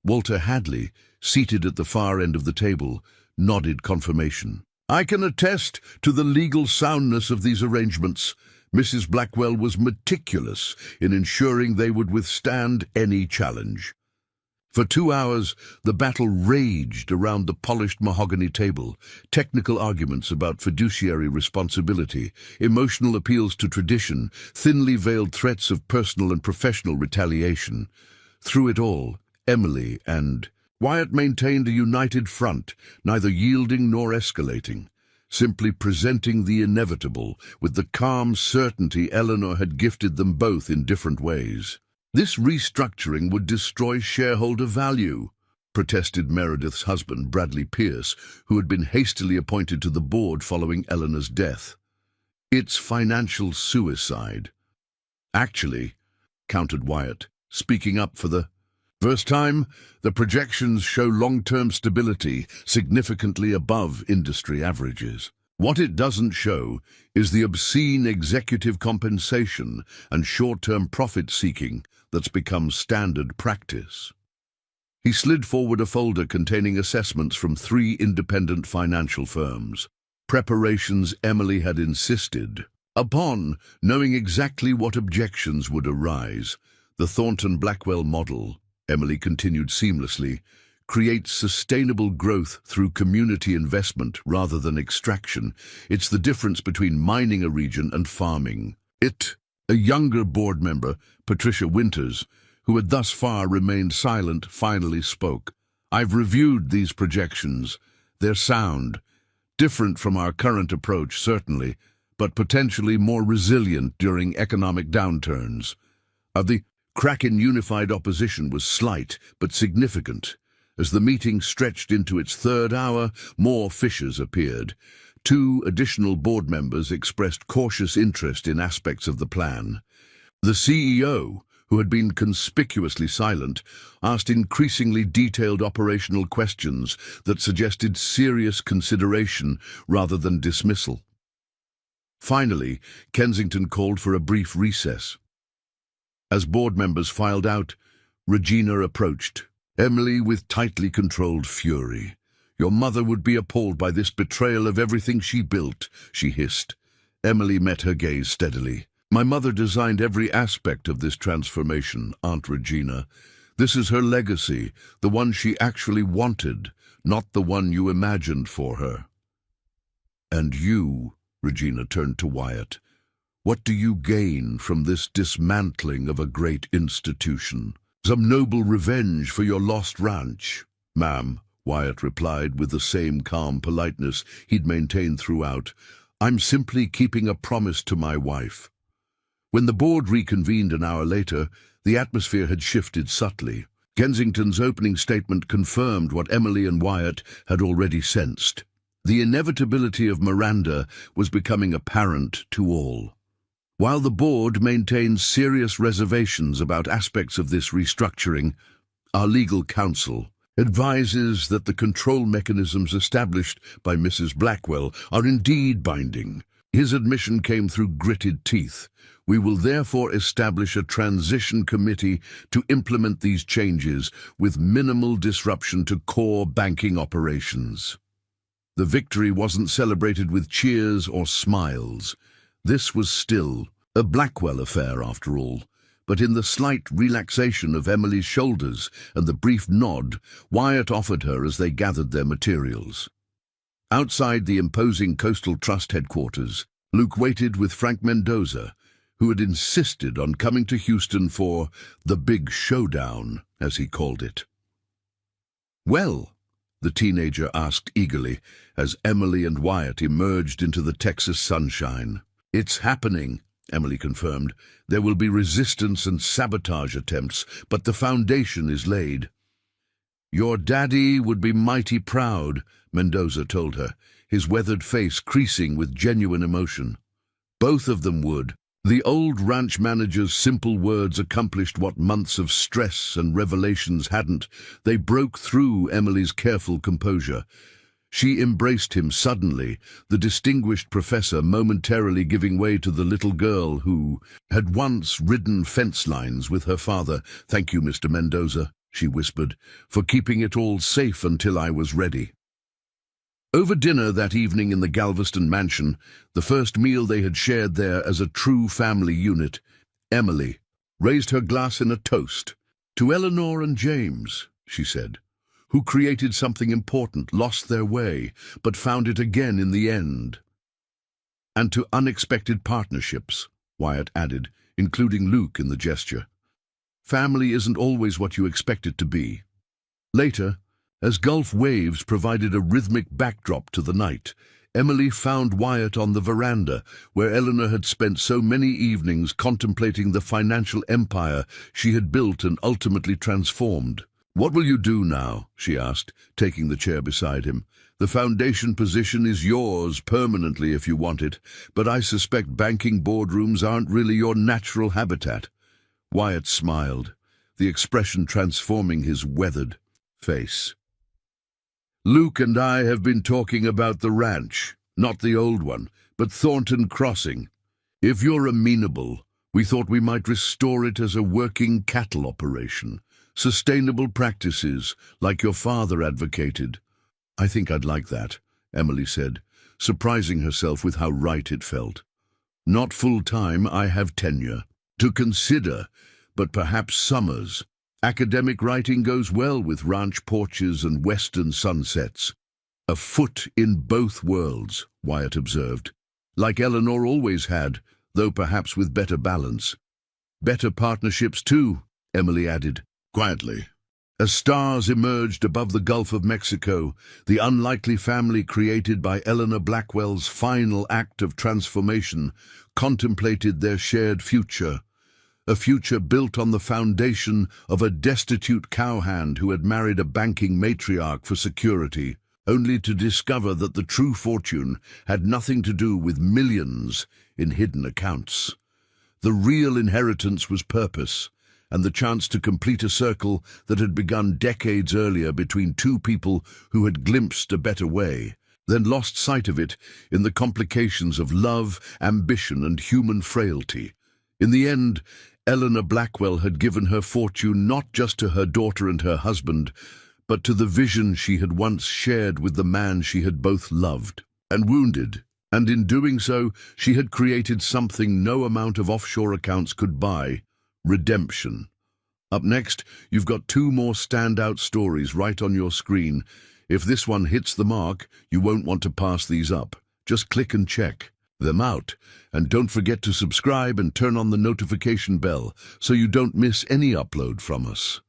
Walter Hadley, seated at the far end of the table, nodded confirmation. "I can attest to the legal soundness of these arrangements. Mrs. Blackwell was meticulous in ensuring they would withstand any challenge." For 2 hours, the battle raged around the polished mahogany table, technical arguments about fiduciary responsibility, emotional appeals to tradition, thinly veiled threats of personal and professional retaliation. Through it all, Emily and Wyatt maintained a united front, neither yielding nor escalating, simply presenting the inevitable with the calm certainty Eleanor had gifted them both in different ways. "This restructuring would destroy shareholder value," protested Meredith's husband, Bradley Pierce, who had been hastily appointed to the board following Eleanor's death. "It's financial suicide." "Actually," countered Wyatt, speaking up for the first time, "the projections show long-term stability significantly above industry averages. What it doesn't show is the obscene executive compensation and short-term profit-seeking that's become standard practice." He slid forward a folder containing assessments from 3 independent financial firms, preparations Emily had insisted upon, knowing exactly what objections would arise. "The Thornton-Blackwell model," Emily continued seamlessly, "creates sustainable growth through community investment rather than extraction. It's the difference between mining a region and farming it." A younger board member, Patricia Winters, who had thus far remained silent, finally spoke. "I've reviewed these projections. They're sound, different from our current approach, certainly, but potentially more resilient during economic downturns." The crack in unified opposition was slight but significant. As the meeting stretched into its 3rd hour, more fissures appeared. 2 additional board members expressed cautious interest in aspects of the plan. The CEO, who had been conspicuously silent, asked increasingly detailed operational questions that suggested serious consideration rather than dismissal. Finally, Kensington called for a brief recess. As board members filed out, Regina approached, Emily with tightly controlled fury. "Your mother would be appalled by this betrayal of everything she built," she hissed. Emily met her gaze steadily. "My mother designed every aspect of this transformation, Aunt Regina. This is her legacy, the one she actually wanted, not the one you imagined for her." "And you," Regina turned to Wyatt, "what do you gain from this dismantling of a great institution? Some noble revenge for your lost ranch?" "Ma'am," Wyatt replied with the same calm politeness he'd maintained throughout, "I'm simply keeping a promise to my wife." When the board reconvened an hour later, the atmosphere had shifted subtly. Kensington's opening statement confirmed what Emily and Wyatt had already sensed. The inevitability of Miranda was becoming apparent to all. While the board maintained serious reservations about aspects of this restructuring, our legal counsel advises that the control mechanisms established by Mrs. Blackwell are indeed binding. His admission came through gritted teeth. "We will therefore establish a transition committee to implement these changes with minimal disruption to core banking operations." The victory wasn't celebrated with cheers or smiles. This was still a Blackwell affair, after all. But in the slight relaxation of Emily's shoulders and the brief nod Wyatt offered her as they gathered their materials. Outside the imposing Coastal Trust headquarters, Luke waited with Frank Mendoza, who had insisted on coming to Houston for the big showdown, as he called it. "Well?" the teenager asked eagerly as Emily and Wyatt emerged into the Texas sunshine. "It's happening," Emily confirmed. "There will be resistance and sabotage attempts, but the foundation is laid." "Your daddy would be mighty proud," Mendoza told her, his weathered face creasing with genuine emotion. "Both of them would." The old ranch manager's simple words accomplished what months of stress and revelations hadn't. They broke through Emily's careful composure. She embraced him suddenly, the distinguished professor momentarily giving way to the little girl who had once ridden fence lines with her father. "Thank you, Mr. Mendoza," she whispered, "for keeping it all safe until I was ready." Over dinner that evening in the Galveston mansion, the first meal they had shared there as a true family unit, Emily raised her glass in a toast. "To Eleanor and James," she said, "who created something important, lost their way, but found it again in the end. And to unexpected partnerships," Wyatt added, including Luke in the gesture. "Family isn't always what you expect it to be." Later, as Gulf waves provided a rhythmic backdrop to the night, Emily found Wyatt on the veranda, where Eleanor had spent so many evenings contemplating the financial empire she had built and ultimately transformed. "What will you do now?" she asked, taking the chair beside him. "The foundation position is yours permanently if you want it, but I suspect banking boardrooms aren't really your natural habitat." Wyatt smiled, the expression transforming his weathered face. "Luke and I have been talking about the ranch, not the old one, but Thornton Crossing. If you're amenable, we thought we might restore it as a working cattle operation, sustainable practices like your father advocated." "I think I'd like that," Emily said, surprising herself with how right it felt. "Not full-time, I have tenure to consider, but perhaps summers. Academic writing goes well with ranch porches and western sunsets." "A foot in both worlds," Wyatt observed. "Like Eleanor always had, though perhaps with better balance." "Better partnerships too," Emily added, quietly. As stars emerged above the Gulf of Mexico, the unlikely family created by Eleanor Blackwell's final act of transformation contemplated their shared future. A future built on the foundation of a destitute cowhand who had married a banking matriarch for security, only to discover that the true fortune had nothing to do with millions in hidden accounts. The real inheritance was purpose, and the chance to complete a circle that had begun decades earlier between two people who had glimpsed a better way, then lost sight of it in the complications of love, ambition, and human frailty. In the end, Eleanor Blackwell had given her fortune not just to her daughter and her husband, but to the vision she had once shared with the man she had both loved and wounded. And in doing so, she had created something no amount of offshore accounts could buy: redemption. Up next, you've got two more standout stories right on your screen. If this one hits the mark, you won't want to pass these up. Just click and check them out. And don't forget to subscribe and turn on the notification bell so you don't miss any upload from us.